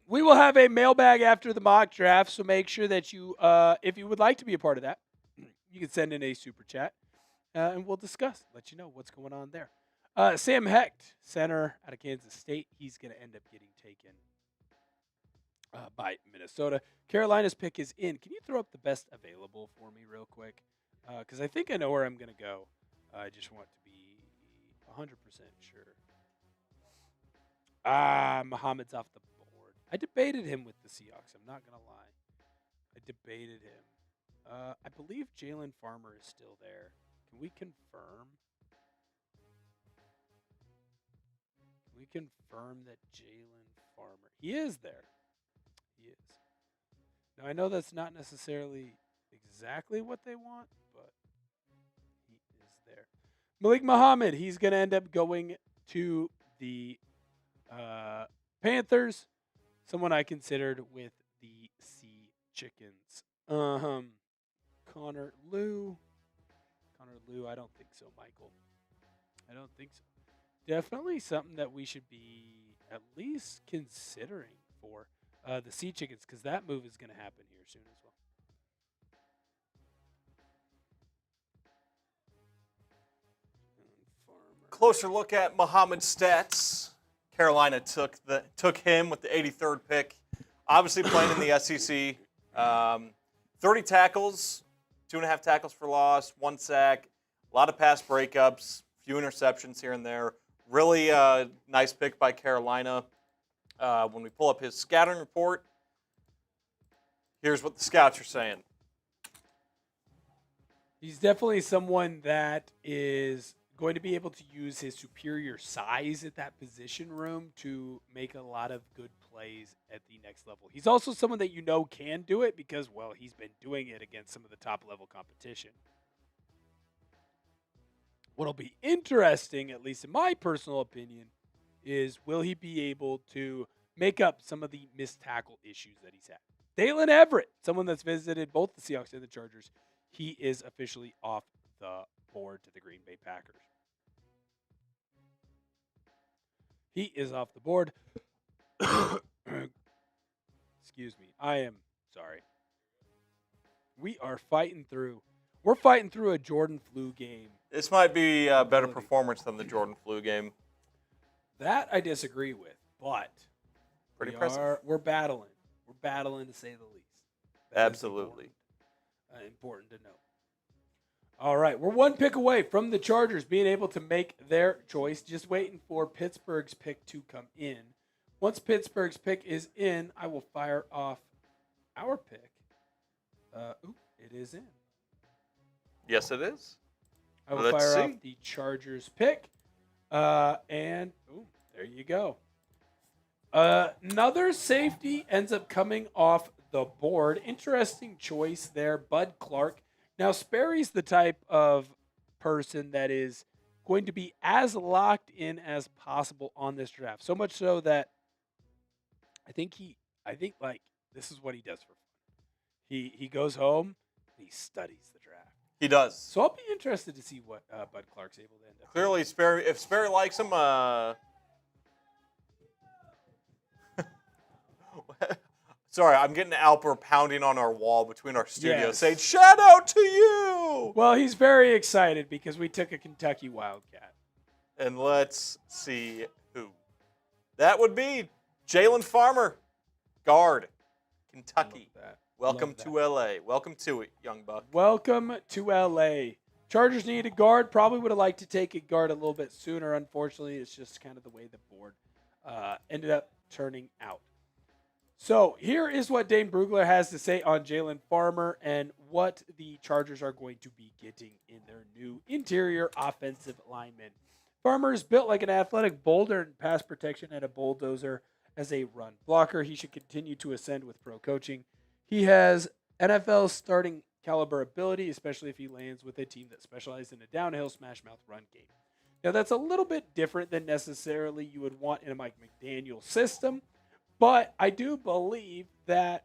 We will have a mailbag after the mock draft, so make sure that you, if you would like to be a part of that, you can send in a super chat, and we'll discuss, let you know what's going on there. Sam Hecht, center out of Kansas State, he's going to end up getting taken by Minnesota. Carolina's pick is in. Can you throw up the best available for me real quick? Because I think I know where I'm going to go. I just want to be 100% sure. Muhammad's off the board. I debated him with the Seahawks. I'm not going to lie. I debated him. I believe Jalen Farmer is still there. Can we confirm? Can we confirm that Jalen Farmer? He is there. He is. Now, I know that's not necessarily exactly what they want, but he is there. Malik Muhammad, he's going to end up going to the Panthers. Someone I considered with the Sea Chickens. Connor Liu, I don't think so, Michael. I don't think so. Definitely something that we should be at least considering for the Sea Chickens, because that move is going to happen here soon as well. closer look at Muhammad's stats. Carolina took him with the 83rd pick. Obviously playing in the SEC. 30 tackles, 2.5 tackles for loss, 1 sack, a lot of pass breakups, few interceptions here and there. Really nice pick by Carolina. When we pull up his scouting report, here's what the scouts are saying. He's definitely someone that is going to be able to use his superior size at that position room to make a lot of good plays at the next level. He's also someone that you know can do it because, well, he's been doing it against some of the top level competition. What'll be interesting, at least in my personal opinion, is will he be able to make up some of the missed tackle issues that he's had? Dalen Everett, someone that's visited both the Seahawks and the Chargers, he is officially off the board to the Green Bay Packers. He is off the board. Excuse me. I am sorry. We are fighting through. We're fighting through a Jordan flu game. This might be a better performance than the Jordan flu game. That I disagree with, but pretty impressive. We're battling. We're battling to say the least. That Absolutely. Important to know. All right, we're 1 pick away from the Chargers being able to make their choice. Just waiting for Pittsburgh's pick to come in. Once Pittsburgh's pick is in, I will fire off our pick. It is in. Yes, it is. I will fire off the Chargers pick. There you go. Another safety ends up coming off the board. Interesting choice there, Bud Clark. Now, Sperry's the type of person that is going to be as locked in as possible on this draft. So much so that I think this is what he does for fun. He goes home and he studies the draft. He does. So I'll be interested to see what Bud Clark's able to end up. Clearly, if Sperry likes him, sorry, I'm getting Alper pounding on our wall between our studios saying, shout out to you! Well, he's very excited because we took a Kentucky Wildcat. And let's see who. That would be Jalen Farmer, guard, Kentucky. Welcome to LA. Welcome to it, young buck. Welcome to LA. Chargers need a guard. Probably would have liked to take a guard a little bit sooner. Unfortunately, it's just kind of the way the board ended up turning out. So here is what Dane Brugler has to say on Jalen Farmer and what the Chargers are going to be getting in their new interior offensive lineman. Farmer is built like an athletic boulder in pass protection and a bulldozer as a run blocker. He should continue to ascend with pro coaching. He has NFL starting caliber ability, especially if he lands with a team that specializes in a downhill smash mouth run game. Now that's a little bit different than necessarily you would want in a Mike McDaniel system. But I do believe that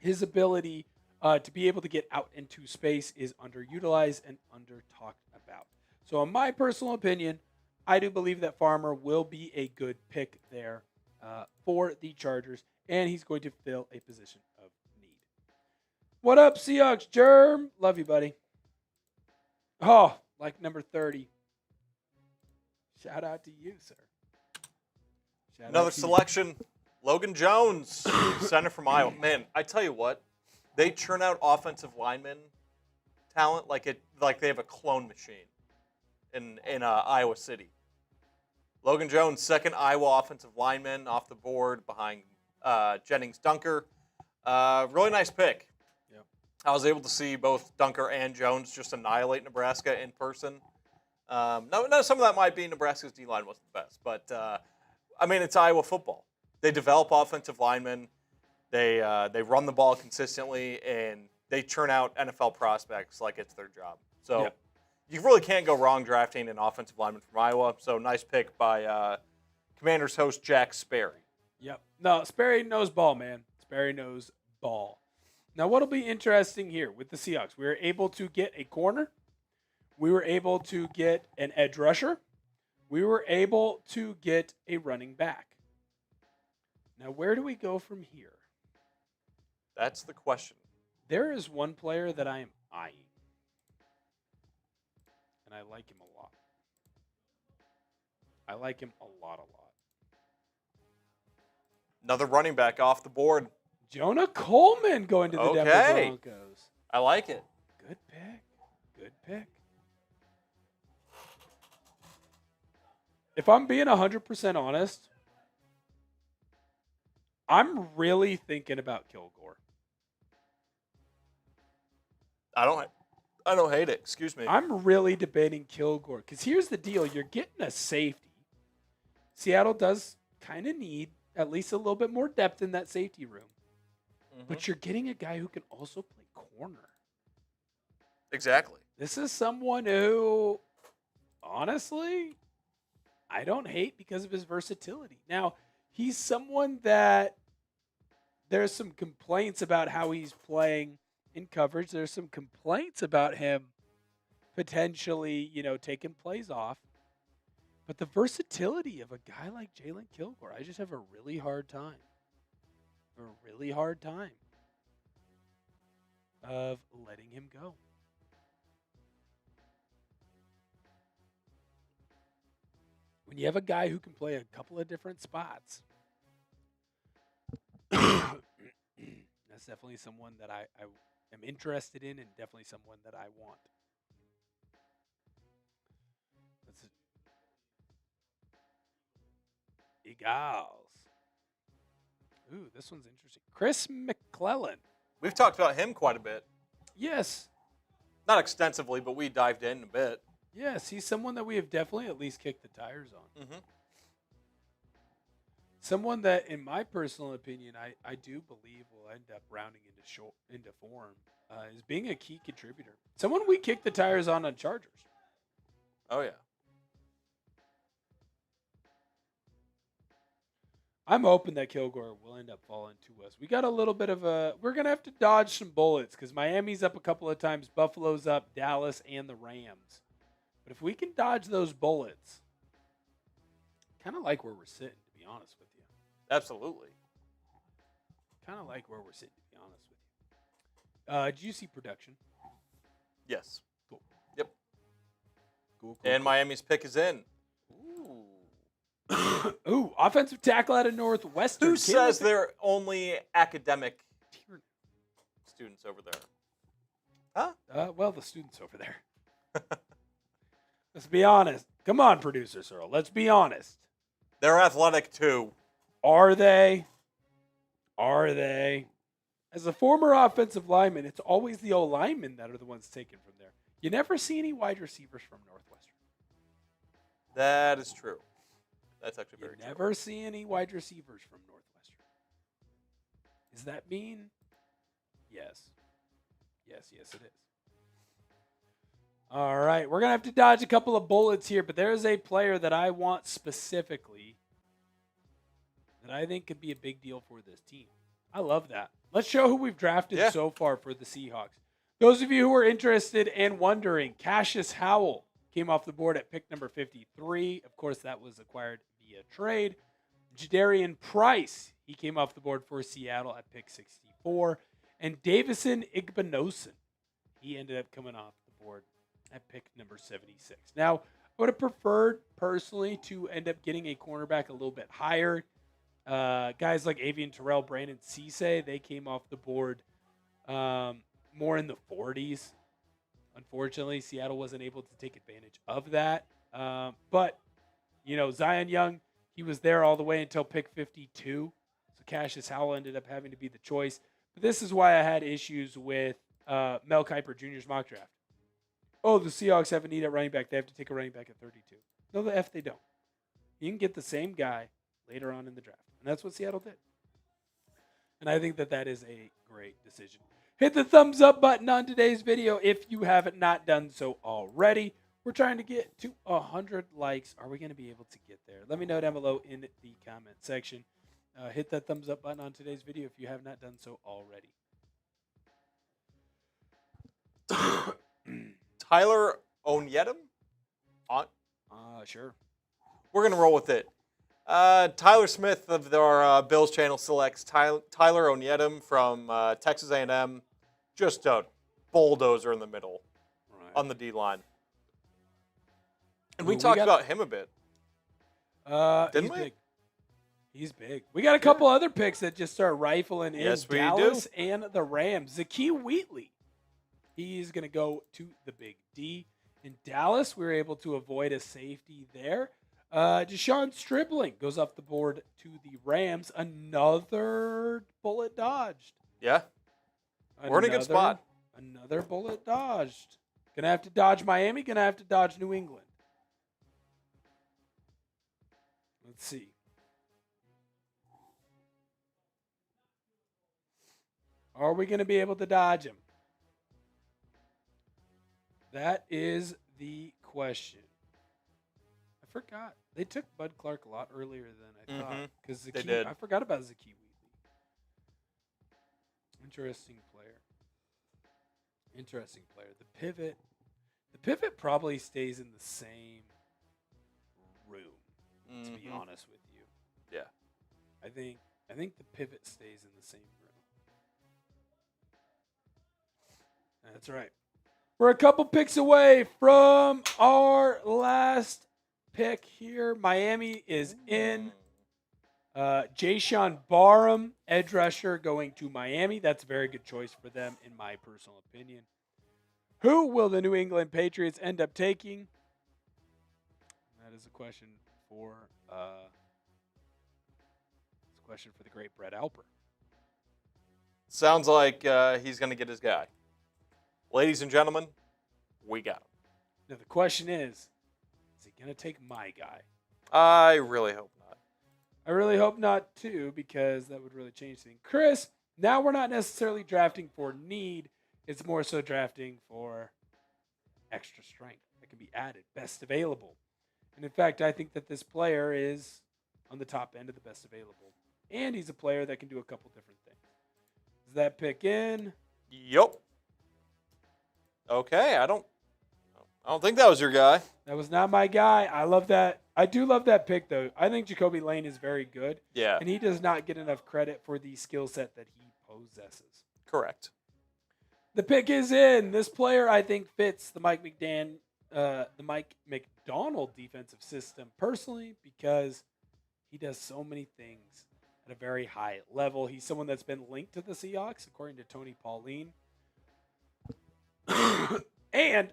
his ability to be able to get out into space is underutilized and under-talked about. So in my personal opinion, I do believe that Farmer will be a good pick there for the Chargers, and he's going to fill a position of need. What up, Seahawks Germ? Love you, buddy. Oh, like number 30. Shout out to you, sir. Another selection. Logan Jones, center from Iowa. Man, I tell you what, they churn out offensive lineman talent like they have a clone machine in Iowa City. Logan Jones, second Iowa offensive lineman off the board behind Jennings Dunker. Really nice pick. Yep. I was able to see both Dunker and Jones just annihilate Nebraska in person. Now, some of that might be Nebraska's D-line wasn't the best, but it's Iowa football. They develop offensive linemen. They run the ball consistently, and they churn out NFL prospects like it's their job. So you really can't go wrong drafting an offensive lineman from Iowa. So nice pick by Commanders host Jack Sperry. Yep. No, Sperry knows ball, man. Sperry knows ball. Now, what'll be interesting here with the Seahawks, we were able to get a corner. We were able to get an edge rusher. We were able to get a running back. Now, where do we go from here? That's the question. There is one player that I am eyeing, and I like him a lot. I like him a lot. Another running back off the board. Jonah Coleman going to the Denver Broncos. I like it. Good pick. If I'm being 100% honest, I'm really thinking about Kilgore. I don't hate it. Excuse me. I'm really debating Kilgore because here's the deal: you're getting a safety. Seattle does kind of need at least a little bit more depth in that safety room, but you're getting a guy who can also play corner. Exactly. This is someone who, honestly, I don't hate because of his versatility. Now, he's someone that there's some complaints about how he's playing in coverage. There's some complaints about him potentially, taking plays off. But the versatility of a guy like Jalen Kilgore, I just have a really hard time. Of letting him go. When you have a guy who can play a couple of different spots, that's definitely someone that I am interested in and definitely someone that I want. Eagles. Ooh, this one's interesting. Chris McClellan. We've talked about him quite a bit. Yes. Not extensively, but we dived in a bit. Yes, he's someone that we have definitely at least kicked the tires on. Someone that, in my personal opinion, I do believe will end up rounding into form is being a key contributor. Someone we kicked the tires on Chargers. Oh, yeah. I'm hoping that Kilgore will end up falling to us. We got a little bit of we're going to have to dodge some bullets because Miami's up a couple of times. Buffalo's up, Dallas, and the Rams. But if we can dodge those bullets, kind of like where we're sitting, to be honest with you. Absolutely. Kind of like where we're sitting, to be honest with you. Did you see production? Yes. Cool. Yep. Cool. And Miami's pick is in. Ooh, offensive tackle out of Northwestern. Who says they're only academic students over there? Huh? Well, the students over there. Let's be honest. Come on, producer Searle. Let's be honest. They're athletic too. Are they? As a former offensive lineman, it's always the old linemen that are the ones taken from there. You never see any wide receivers from Northwestern. That is true. That's actually very true. You never see any wide receivers from Northwestern. Is that mean? Yes. Yes, it is. All right, we're going to have to dodge a couple of bullets here, but there's a player that I want specifically that I think could be a big deal for this team. I love that. Let's show who we've drafted so far for the Seahawks. Those of you who are interested and wondering, Cassius Howell came off the board at pick number 53. Of course, that was acquired via trade. Jadarian Price, he came off the board for Seattle at pick 64. And Davison Igbinosun, he ended up coming off the board at pick number 76. Now, I would have preferred personally to end up getting a cornerback a little bit higher. Guys like Avian Terrell, Brandon Cisse, they came off the board more in the 40s. Unfortunately, Seattle wasn't able to take advantage of that. But, Zion Young, he was there all the way until pick 52. So Cassius Howell ended up having to be the choice. But this is why I had issues with Mel Kiper Jr.'s mock draft. Oh, the Seahawks have a need at running back. They have to take a running back at 32. No, the F they don't. You can get the same guy later on in the draft. And that's what Seattle did. And I think that is a great decision. Hit the thumbs up button on today's video if you haven't not done so already. We're trying to get to 100 likes. Are we going to be able to get there? Let me know down below in the comment section. Hit that thumbs up button on today's video if you have not done so already. Tyler Onyedem? Sure. We're going to roll with it. Tyler Smith of our Bills channel selects Tyler Onyedem from Texas A&M. Just a bulldozer in the middle on the D-line. And we talked about him a bit. Didn't He's we? big. He's big. We got a couple other picks that just start rifling in. Yes, we Dallas do. and the Rams. Zakee Wheatley. He's going to go to the Big D. In Dallas, we were able to avoid a safety there. Deshaun Stribling goes off the board to the Rams. Another bullet dodged. Yeah. We're in a good spot. Another bullet dodged. Gonna have to dodge Miami. Gonna have to dodge New England. Let's see. Are we gonna be able to dodge him? That is the question. I forgot. They took Bud Clark a lot earlier than I thought. Because They did. I forgot about Zakee Wheatley. Interesting player. The pivot probably stays in the same room, to be honest with you. Yeah. I think the pivot stays in the same room. That's right. We're a couple picks away from our last pick here. Miami is in. Jayshawn Barham, edge rusher, going to Miami. That's a very good choice for them, in my personal opinion. Who will the New England Patriots end up taking? That is a question for the great Brett Alper. Sounds like he's going to get his guy. Ladies and gentlemen, we got him. Now the question is he going to take my guy? I really hope not. I really hope not, too, because that would really change things. Chris, now we're not necessarily drafting for need. It's more so drafting for extra strength that can be added, best available. And in fact, I think that this player is on the top end of the best available. And he's a player that can do a couple different things. Is that pick in? Yup. Okay, I don't think that was your guy. That was not my guy. I love that. I do love that pick, though. I think Jacoby Lane is very good. Yeah. And he does not get enough credit for the skill set that he possesses. Correct. The pick is in. This player, I think, fits the Mike McDonald defensive system personally because he does so many things at a very high level. He's someone that's been linked to the Seahawks, according to Tony Pauline. And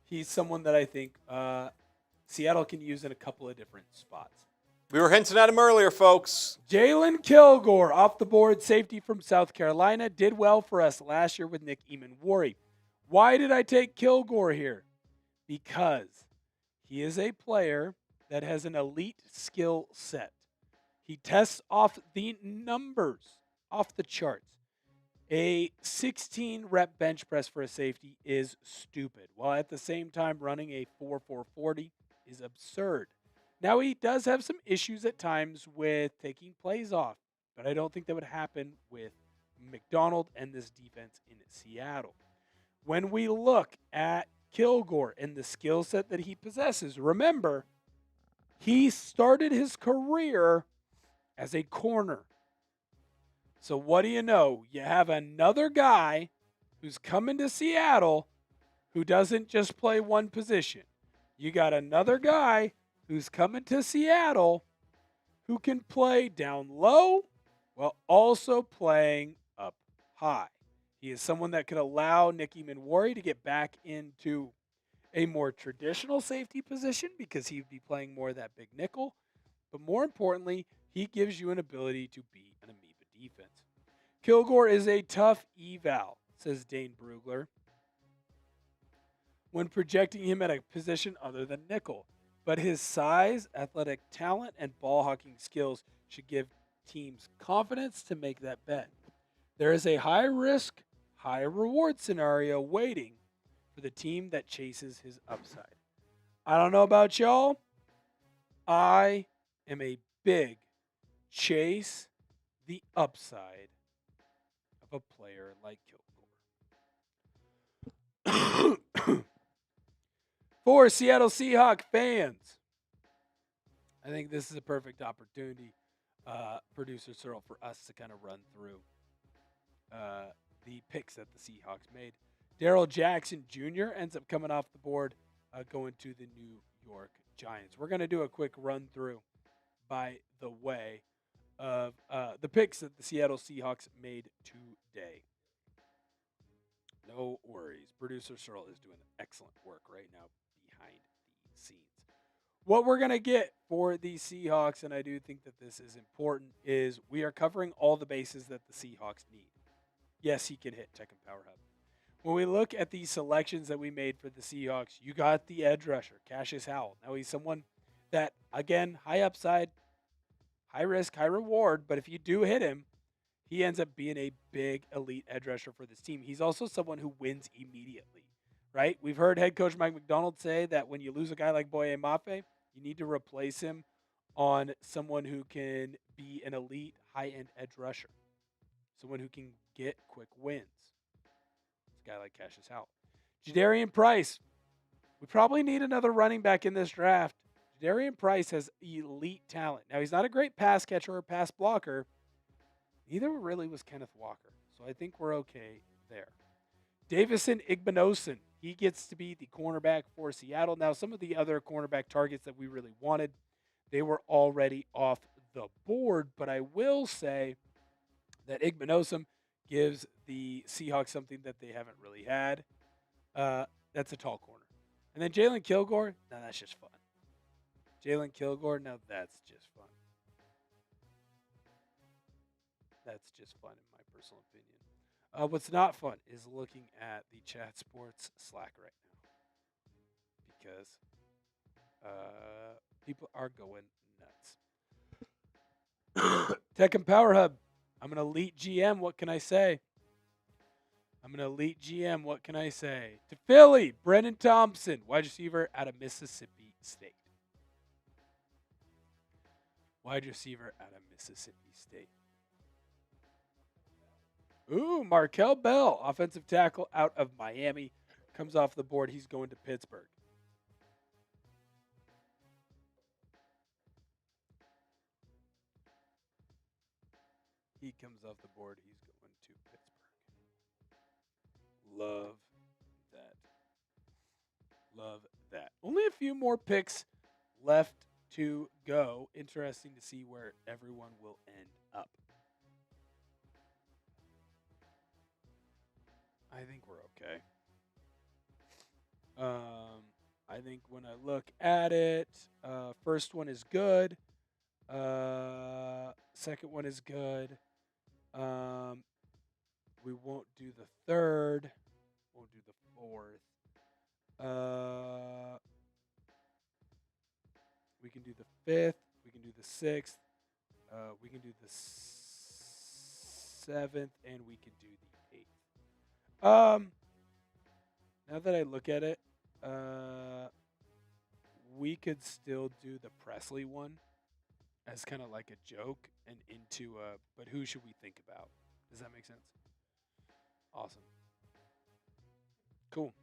he's someone that I think Seattle can use in a couple of different spots. We were hinting at him earlier, folks. Jalen Kilgore, off the board, safety from South Carolina, did well for us last year with Nick Eamon-Worry. Why did I take Kilgore here? Because he is a player that has an elite skill set. He tests off the numbers, off the charts. A 16-rep bench press for a safety is stupid, while at the same time running a 4.440 is absurd. Now, he does have some issues at times with taking plays off, but I don't think that would happen with McDonald and this defense in Seattle. When we look at Kilgore and the skill set that he possesses, remember, he started his career as a corner. So what do you know? You have another guy who's coming to Seattle who doesn't just play one position. You got another guy who's coming to Seattle who can play down low while also playing up high. He is someone that could allow Nick Eamon-Worry to get back into a more traditional safety position because he would be playing more of that big nickel. But more importantly, he gives you an ability to be an amoeba defense. Kilgore is a tough eval, says Dane Brugler, when projecting him at a position other than nickel. But his size, athletic talent, and ball hawking skills should give teams confidence to make that bet. There is a high risk, high reward scenario waiting for the team that chases his upside. I don't know about y'all. I am a big chase the upside of a player like Kilgore. For Seattle Seahawks fans, I think this is a perfect opportunity, producer Cyril, for us to kind of run through the picks that the Seahawks made. Darrell Jackson Jr. ends up coming off the board, going to the New York Giants. We're going to do a quick run through, by the way, of the picks that the Seattle Seahawks made today. No worries. Producer Searle is doing excellent work right now behind the scenes. What we're going to get for the Seahawks, and I do think that this is important, is we are covering all the bases that the Seahawks need. Yes, he can hit Tech and Power Hub. When we look at the selections that we made for the Seahawks, you got the edge rusher, Cassius Howell. Now he's someone that, again, high upside, high risk, high reward, but if you do hit him, he ends up being a big elite edge rusher for this team. He's also someone who wins immediately, right? We've heard head coach Mike McDonald say that when you lose a guy like Boye Mafe, you need to replace him on someone who can be an elite high-end edge rusher, someone who can get quick wins. It's a guy like Cassius Howell. Jadarian Price. We probably need another running back in this draft. Jadarian Price has elite talent. Now, he's not a great pass catcher or pass blocker. Neither really was Kenneth Walker. So I think we're okay there. Davison Igbinosun. He gets to be the cornerback for Seattle. Now, some of the other cornerback targets that we really wanted, they were already off the board. But I will say that Igbinosun gives the Seahawks something that they haven't really had. That's a tall corner. And then Jalen Kilgore, now that's just fun. Jalen Kilgore, now that's just fun. That's just fun in my personal opinion. What's not fun is looking at the Chat Sports Slack right now, because people are going nuts. Tech and Power Hub. I'm an elite GM. What can I say? To Philly, Brendan Thompson, wide receiver out of Mississippi State. Ooh, Markel Bell, offensive tackle out of Miami, comes off the board. He's going to Pittsburgh. He's going to Pittsburgh. Love that. Only a few more picks left to go. Interesting to see where everyone will end up. I think we're okay. I think when I look at it, first one is good. Second one is good. We won't do the third. Won't do the fourth. We can do the fifth. We can do the sixth. We can do the seventh, and we can do the eighth. Now that I look at it, we could still do the Presley one as kind of like a joke and into but who should we think about? Does that make sense? Awesome. Cool.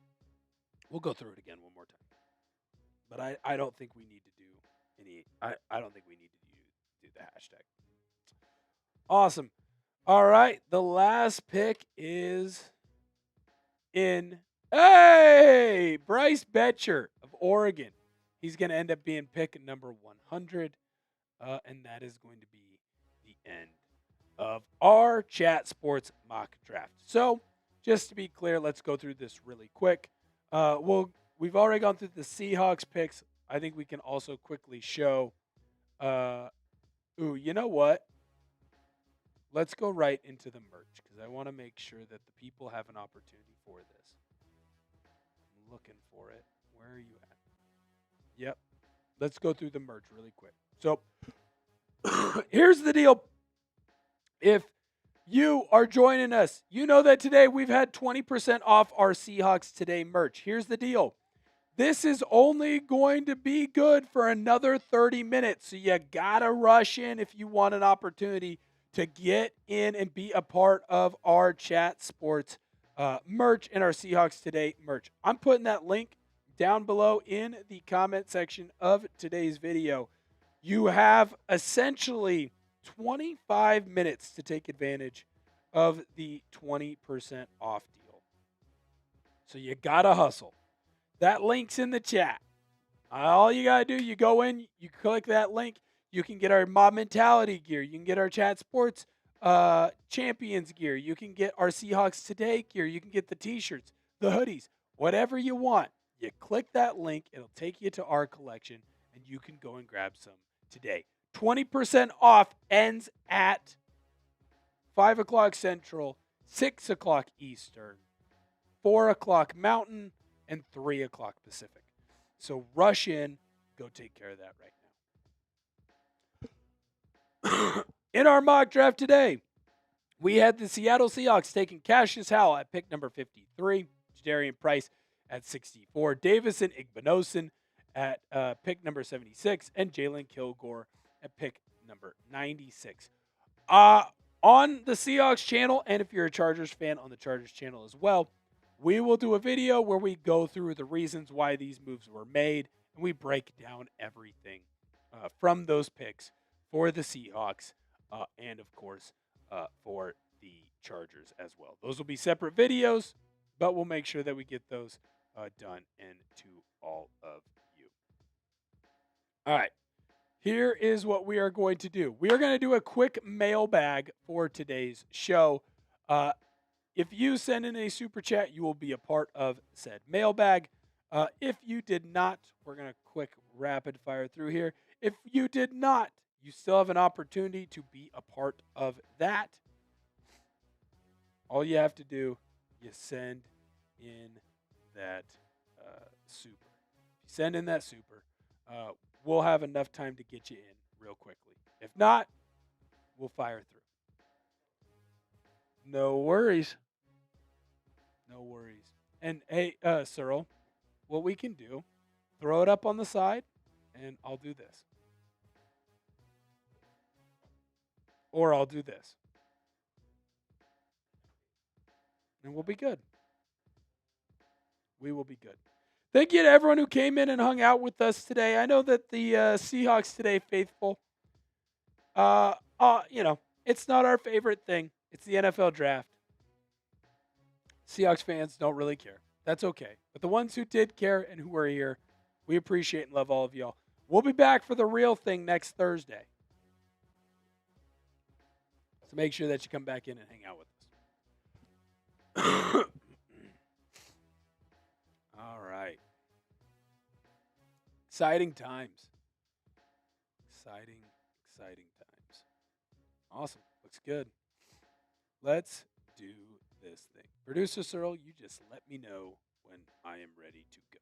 We'll go through it again one more time. But I don't think we need to do any. I don't think we need to do the hashtag. Awesome. All right. The last pick is in. Hey! Bryce Betcher of Oregon. He's going to end up being pick number 100. And that is going to be the end of our Chat Sports mock draft. So, just to be clear, let's go through this really quick. We've already gone through the Seahawks picks. I think we can also quickly show. You know what? Let's go right into the merch because I want to make sure that the people have an opportunity for this. I'm looking for it. Where are you at? Yep. Let's go through the merch really quick. So, here's the deal. If you are joining us, you know that today we've had 20% off our Seahawks Today merch. Here's the deal. This is only going to be good for another 30 minutes. So you got to rush in if you want an opportunity to get in and be a part of our Chat Sports merch and our Seahawks Today merch. I'm putting that link down below in the comment section of today's video. You have essentially 25 minutes to take advantage of the 20% off deal. So you got to hustle. That link's in the chat. All you got to do, you go in, you click that link. You can get our Mob Mentality gear. You can get our Chat Sports Champions gear. You can get our Seahawks Today gear. You can get the t-shirts, the hoodies, whatever you want. You click that link. It'll take you to our collection, and you can go and grab some today. 20% off ends at 5 o'clock Central, 6 o'clock Eastern, 4 o'clock Mountain, and 3 o'clock Pacific. So rush in, go take care of that right now. In our mock draft today, we had the Seattle Seahawks taking Cassius Howell at pick number 53, Jadarian Price at 64, Davison Igbinosun at pick number 76, and Jalen Kilgore at pick number 96. On the Seahawks channel, and if you're a Chargers fan on the Chargers channel as well, we will do a video where we go through the reasons why these moves were made, and we break down everything from those picks for the Seahawks and, of course, for the Chargers as well. Those will be separate videos, but we'll make sure that we get those done and to all of you. All right. Here is what we are going to do. We are going to do a quick mailbag for today's show. If you send in a super chat, you will be a part of said mailbag. If you did not, we're going to quick rapid fire through here. If you did not, you still have an opportunity to be a part of that. All you have to do, you send in that super. If you send in that super, we'll have enough time to get you in real quickly. If not, we'll fire through. No worries. No worries. And hey, Cyril, what we can do, throw it up on the side, and I'll do this. Or I'll do this. And we'll be good. We will be good. Thank you to everyone who came in and hung out with us today. I know that the Seahawks Today faithful, it's not our favorite thing. It's the NFL draft. Seahawks fans don't really care. That's okay. But the ones who did care and who are here, we appreciate and love all of y'all. We'll be back for the real thing next Thursday. So make sure that you come back in and hang out with us. All right. Exciting times. Exciting times. Awesome. Looks good. Let's do this thing. Producer Cyril, you just let me know when I am ready to go.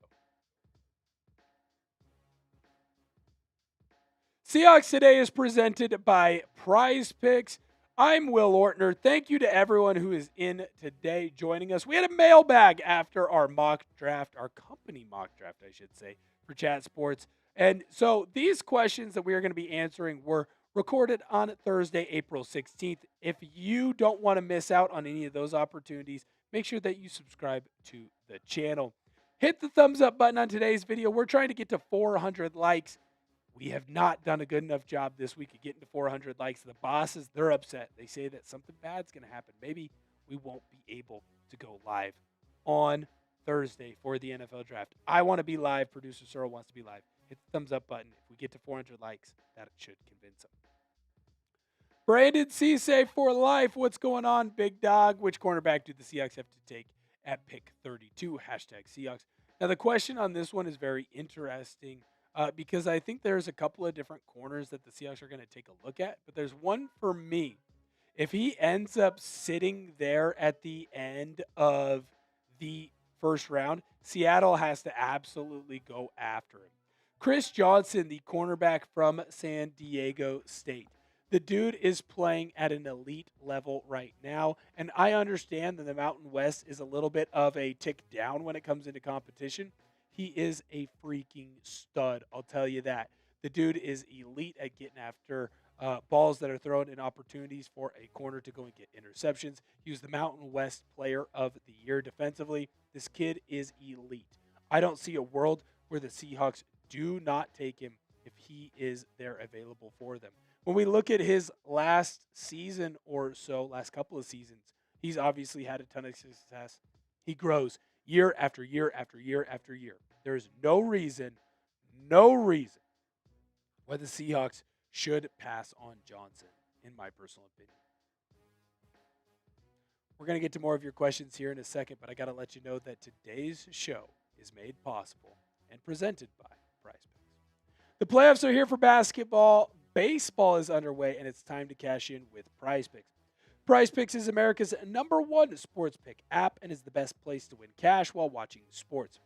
Seahawks Today is presented by Prize Picks. I'm Will Ortner. Thank you to everyone who is in today joining us. We had a mailbag after our mock draft, our company mock draft, I should say, for Chat Sports. And so these questions that we are going to be answering were recorded on Thursday, April 16th. If you don't want to miss out on any of those opportunities, make sure that you subscribe to the channel. Hit the thumbs up button on today's video. We're trying to get to 400 likes. We have not done a good enough job this week of getting to 400 likes. The bosses, they're upset. They say that something bad's going to happen. Maybe we won't be able to go live on Thursday for the NFL draft. I want to be live. Producer Cyril wants to be live. Hit the thumbs up button. If we get to 400 likes, that should convince them. Brandon Cisse for life. What's going on, big dog? Which cornerback do the Seahawks have to take at pick 32? Hashtag Seahawks. Now, the question on this one is very interesting. Because I think there's a couple of different corners that the Seahawks are going to take a look at. But there's one for me. If he ends up sitting there at the end of the first round, Seattle has to absolutely go after him. Chris Johnson, the cornerback from San Diego State. The dude is playing at an elite level right now. And I understand that the Mountain West is a little bit of a tick down when it comes into competition. He is a freaking stud, I'll tell you that. The dude is elite at getting after balls that are thrown in opportunities for a corner to go and get interceptions. He was the Mountain West Player of the Year defensively. This kid is elite. I don't see a world where the Seahawks do not take him if he is there available for them. When we look at his last season or so, last couple of seasons, he's obviously had a ton of success. He grows year after year after year after year. There is no reason no reason why the Seahawks should pass on Johnson, in my personal opinion. We're going to get to more of your questions here in a second, but I got to let you know that today's show is made possible and presented by PrizePicks. The playoffs are here for basketball. Baseball is underway, and it's time to cash in with PrizePicks. PrizePicks is America's #1 sports pick app and is the best place to win cash while watching sports.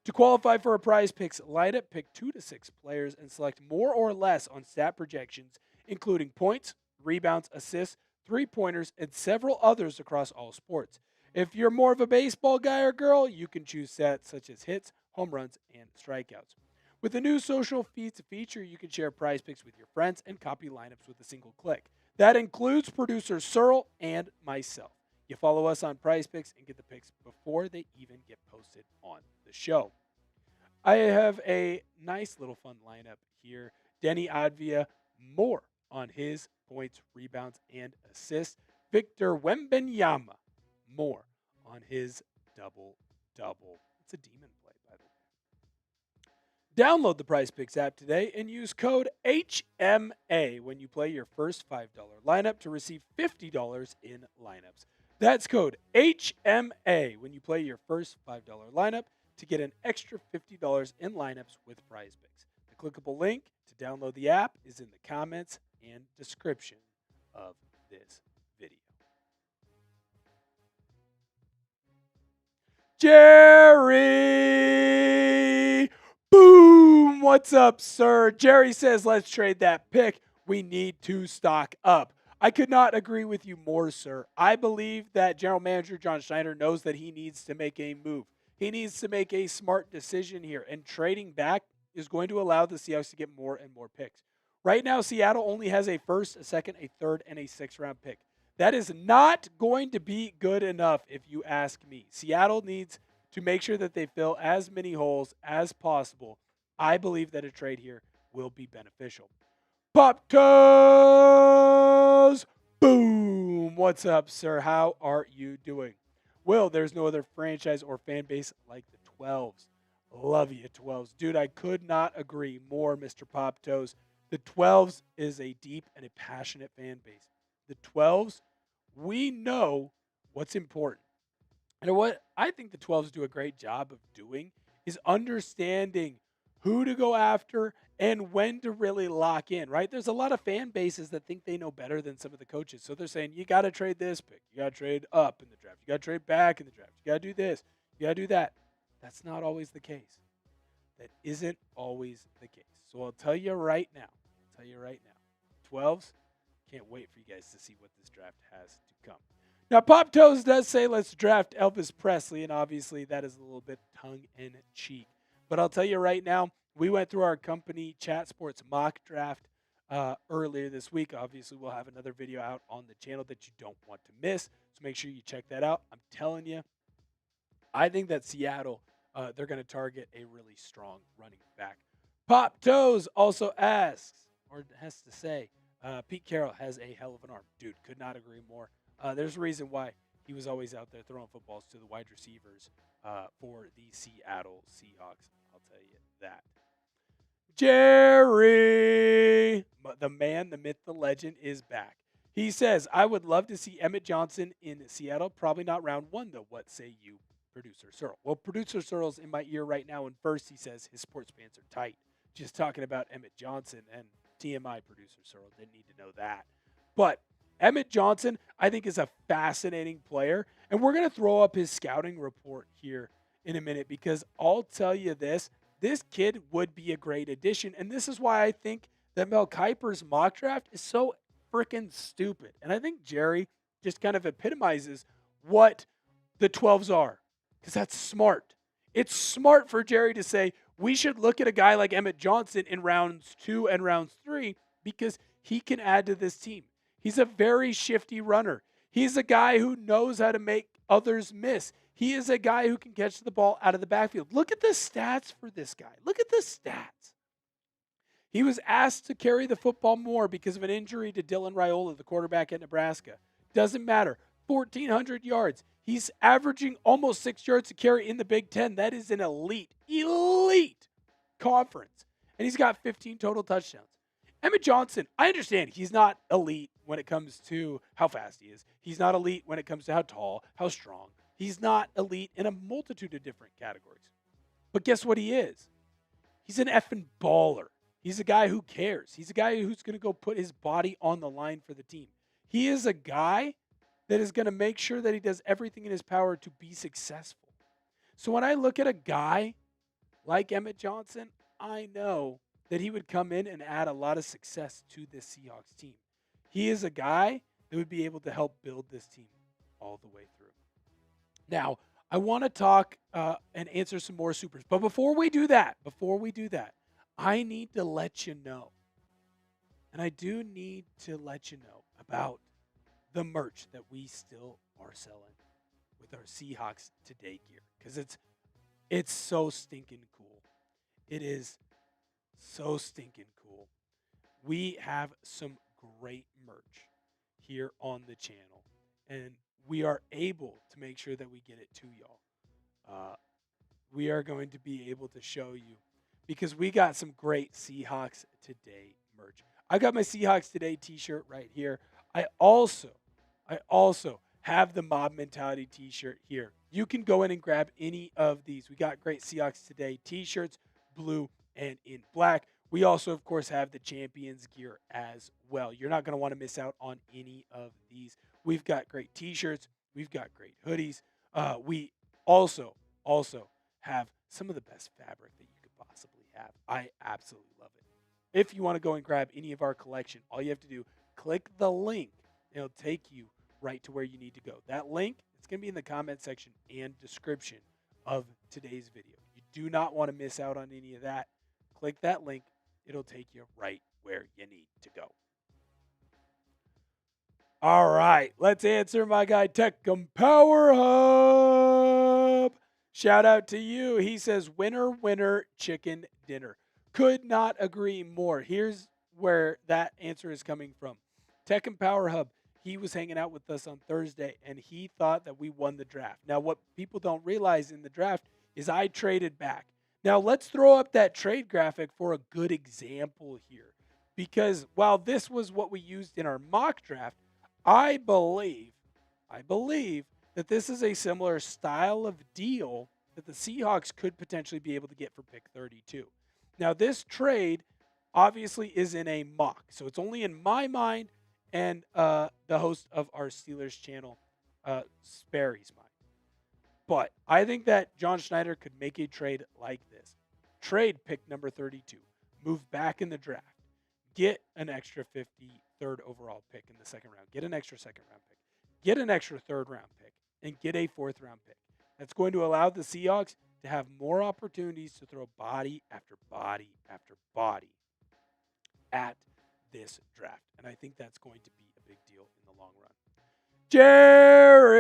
To qualify for a PrizePicks lineup, pick 2 to 6 players and select more or less on stat projections, including points, rebounds, assists, three-pointers, and several others across all sports. If you're more of a baseball guy or girl, you can choose stats such as hits, home runs, and strikeouts. With the new social feeds feature, you can share PrizePicks with your friends and copy lineups with a single click. That includes producer Searle and myself. You follow us on PrizePicks and get the picks before they even get posted on the show. I have a nice little fun lineup here. Denny Advia, more on his points, rebounds, and assists. Victor Wembanyama, more on his double-double. It's a demon play, by the way. Download the PrizePicks app today and use code HMA when you play your first $5 lineup to receive $50 in lineups. That's code HMA when you play your first $5 lineup to get an extra $50 in lineups with PrizePicks. The clickable link to download the app is in the comments and description of this video. Jerry! Boom! What's up, sir? Jerry says, let's trade that pick. We need to stock up. I could not agree with you more, sir. I believe that General Manager John Schneider knows that he needs to make a move. He needs to make a smart decision here, and trading back is going to allow the Seahawks to get more and more picks. Right now, Seattle only has a first, a second, a third, and a sixth-round pick. That is not going to be good enough, if you ask me. Seattle needs to make sure that they fill as many holes as possible. I believe that a trade here will be beneficial. Pop Toes! Boom! What's up, sir? How are you doing? Will, there's no other franchise or fan base like the 12s. Love you, 12s. Dude, I could not agree more, Mr. Pop Toes. The 12s is a deep and a passionate fan base. The 12s, we know what's important. And what I think the 12s do a great job of doing is understanding who to go after and when to really lock in, right? There's a lot of fan bases that think they know better than some of the coaches. So they're saying, you got to trade this pick. You got to trade up in the draft. You got to trade back in the draft. You got to do this. You got to do that. That's not always the case. That isn't always the case. So I'll tell you right now. 12s, can't wait for you guys to see what this draft has to come. Now, Pop Toes does say let's draft Elvis Presley, and obviously that is a little bit tongue-in-cheek. But I'll tell you right now, we went through our company Chat Sports mock draft earlier this week. Obviously, we'll have another video out on the channel that you don't want to miss, so make sure you check that out. I'm telling you, I think that Seattle, they're going to target a really strong running back. Pop Toes also asks, or has to say, Pete Carroll has a hell of an arm. Dude, could not agree more. There's a reason why he was always out there throwing footballs to the wide receivers for the Seattle Seahawks. I'll tell you that. Jerry, the man, the myth, the legend, is back. He says, I would love to see Emmett Johnson in Seattle. Probably not round 1, though. What say you, Producer Searle? Well, Producer Searle's in my ear right now, and first he says his sports pants are tight. Just talking about Emmett Johnson, and TMI, Producer Searle didn't need to know that. But Emmett Johnson, I think, is a fascinating player, and we're going to throw up his scouting report here in a minute because I'll tell you this kid would be a great addition, and this is why I think that Mel Kiper's mock draft is so freaking stupid. And I think Jerry just kind of epitomizes what the 12s are because that's smart. It's smart for Jerry to say, we should look at a guy like Emmett Johnson in rounds 2 and rounds 3 because he can add to this team. He's a very shifty runner. He's a guy who knows how to make others miss. He is a guy who can catch the ball out of the backfield. Look at the stats for this guy. Look at the stats. He was asked to carry the football more because of an injury to Dylan Raiola, the quarterback at Nebraska. Doesn't matter. 1,400 yards. He's averaging almost 6 yards to carry in the Big Ten. That is an elite conference. and he's got 15 total touchdowns. Emmett Johnson, I understand he's not elite when it comes to how fast he is. He's not elite when it comes to how tall, how strong. He's not elite in a multitude of different categories. But guess what he is? He's an effing baller. He's a guy who cares. He's a guy who's going to go put his body on the line for the team. He is a guy that is going to make sure that he does everything in his power to be successful. So when I look at a guy like Emmett Johnson, I know that he would come in and add a lot of success to this Seahawks team. He is a guy that would be able to help build this team all the way through. Now, I want to talk and answer some more supers. But before we do that, I need to let you know. And I do need to let you know about the merch that we still are selling with our Seahawks Today gear. Because it's so stinking cool. It is so stinking cool. We have some great merch here on the channel. And we are able to make sure that we get it to y'all. We are going to be able to show you because we got some great Seahawks Today merch. I got my Seahawks Today t-shirt right here. I also have the Mob Mentality t-shirt here. You can go in and grab any of these. We got great Seahawks Today t-shirts, blue and in black. We also, of course, have the Champions gear as well. You're not going to want to miss out on any of these. We've got great t-shirts. We've got great hoodies. We also have some of the best fabric that you could possibly have. I absolutely love it. If you want to go and grab any of our collection, all you have to do, click the link. It'll take you right to where you need to go. That link, it's going to be in the comment section and description of today's video. You do not want to miss out on any of that. Click that link. It'll take you right where you need to go. All right, let's answer my guy Tech Power Hub. Shout out to you. He says, winner, winner, chicken dinner. Could not agree more. Here's where that answer is coming from. Tech and Power Hub, he was hanging out with us on Thursday, and he thought that we won the draft. Now, what people don't realize in the draft is I traded back. Now, let's throw up that trade graphic for a good example here. Because while this was what we used in our mock draft, I believe that this is a similar style of deal that the Seahawks could potentially be able to get for pick 32. Now, this trade obviously is in a mock, so it's only in my mind and the host of our Steelers channel, Sperry's mind. But I think that John Schneider could make a trade like this. Trade pick number 32. Move back in the draft. Get an extra 53rd overall pick in the second round. Get an extra second round pick. Get an extra third round pick. And get a fourth round pick. That's going to allow the Seahawks to have more opportunities to throw body after body after body at this draft. And I think that's going to be a big deal in the long run.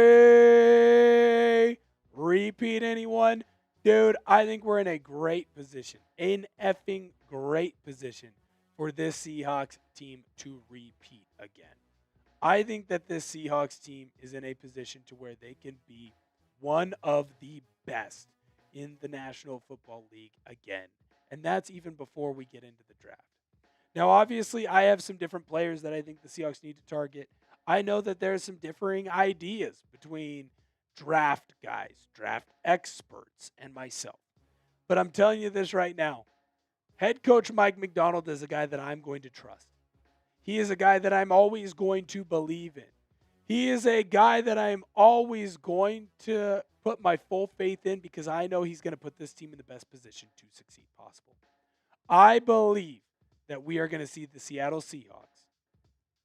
Jerry! Repeat anyone? Dude, I think we're in a great position. An effing great position for this Seahawks team to repeat again. I think that this Seahawks team is in a position to where they can be one of the best in the National Football League again. And that's even before we get into the draft. Now, obviously, I have some different players that I think the Seahawks need to target. I know that there's some differing ideas between draft guys, draft experts, and myself. But I'm telling you this right now. Head coach Mike McDonald is a guy that I'm going to trust. He is a guy that I'm always going to believe in. He is a guy that I'm always going to put my full faith in because I know he's going to put this team in the best position to succeed possible. I believe that we are going to see the Seattle Seahawks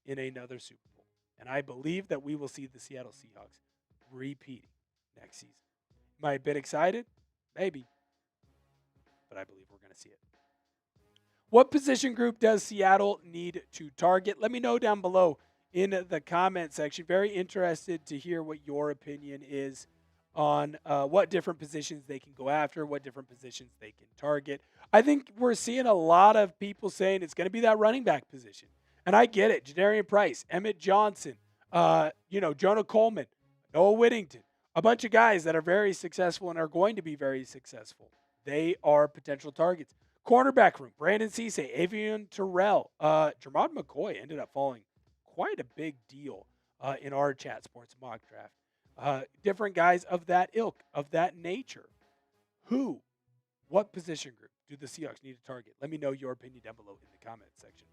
in another Super Bowl. And I believe that we will see the Seattle Seahawks repeating next season. Am I a bit excited? Maybe. But I believe we're going to see it. What position group does Seattle need to target? Let me know down below in the comment section. Very interested to hear what your opinion is on what different positions they can go after, what different positions they can target. I think we're seeing a lot of people saying it's going to be that running back position. And I get it. Jadarian Price, Emmett Johnson, Jonah Coleman, Noah Whittington, a bunch of guys that are very successful and are going to be very successful. They are potential targets. Cornerback room, Brandon Cisse, Avian Terrell, Jermod McCoy ended up falling quite a big deal in our Chat Sports mock draft. Different guys of that ilk, of that nature. What position group do the Seahawks need to target? Let me know your opinion down below in the comments section.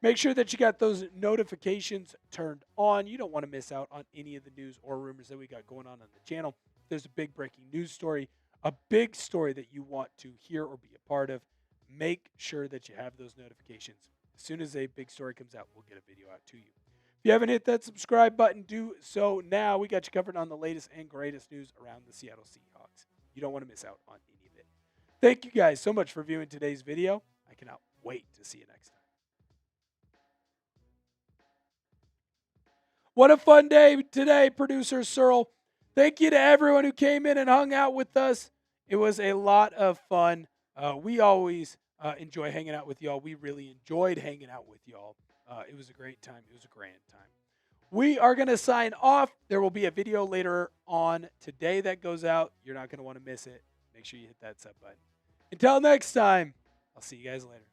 Make sure that you got those notifications turned on. You don't want to miss out on any of the news or rumors that we got going on the channel. If there's a big breaking news story, a big story that you want to hear or be a part of, make sure that you have those notifications. As soon as a big story comes out, we'll get a video out to you. If you haven't hit that subscribe button, do so now. We got you covered on the latest and greatest news around the Seattle Seahawks. You don't want to miss out on any of it. Thank you guys so much for viewing today's video. I cannot wait to see you next time. What a fun day today, producer Searle. Thank you to everyone who came in and hung out with us. It was a lot of fun. We always enjoy hanging out with y'all. We really enjoyed hanging out with y'all. It was a great time. It was a grand time. We are going to sign off. There will be a video later on today that goes out. You're not going to want to miss it. Make sure you hit that sub button. Until next time, I'll see you guys later.